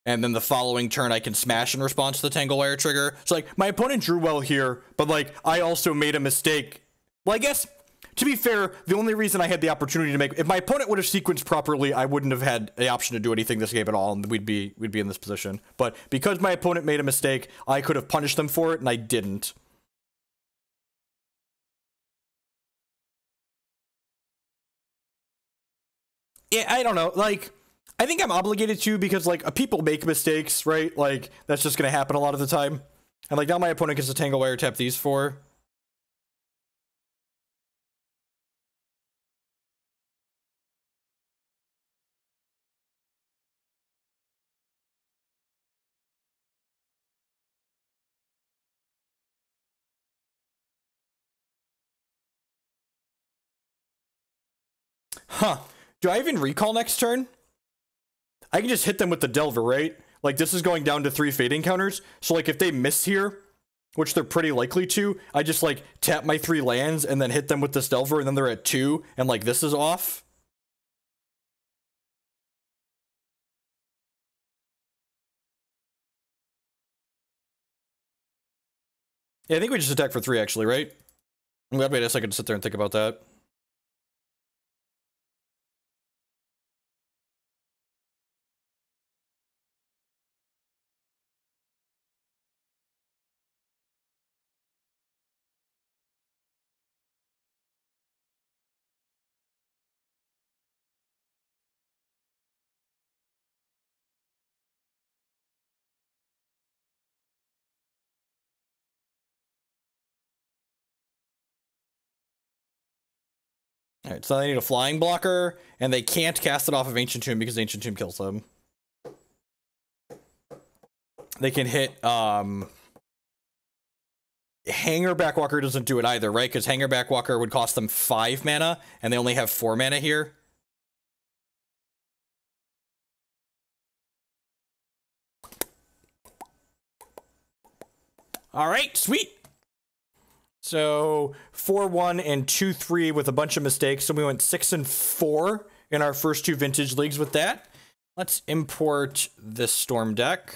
And then the following turn, I can smash in response to the Tanglewire trigger. So, like, my opponent drew well here, but, like, I also made a mistake. Well, I guess, to be fair, the only reason I had the opportunity to make... If my opponent would have sequenced properly, I wouldn't have had the option to do anything this game at all, and we'd be in this position. But because my opponent made a mistake, I could have punished them for it, and I didn't. Yeah, I don't know, like... I think I'm obligated to because, like, people make mistakes, right? Like, that's just gonna happen a lot of the time. And, like, now my opponent gets to Tanglewire tap these 4. Huh. Do I even recall next turn? I can just hit them with the Delver, right? Like, this is going down to 3 fading counters. So, like, if they miss here, which they're pretty likely to, I just, like, tap my 3 lands and then hit them with this Delver, and then they're at 2, and, like, this is off. Yeah, I think we just attack for 3, actually, right? I'm glad we had a second to sit there and think about that. Alright, so they need a flying blocker, and they can't cast it off of Ancient Tomb because Ancient Tomb kills them. They can hit, Hanger Backwalker doesn't do it either, right? Because Hanger Backwalker would cost them 5 mana, and they only have 4 mana here. Alright, sweet! So 4-1 and 2-3 with a bunch of mistakes. So we went 6-4 in our first 2 vintage leagues with that. Let's import this Storm deck.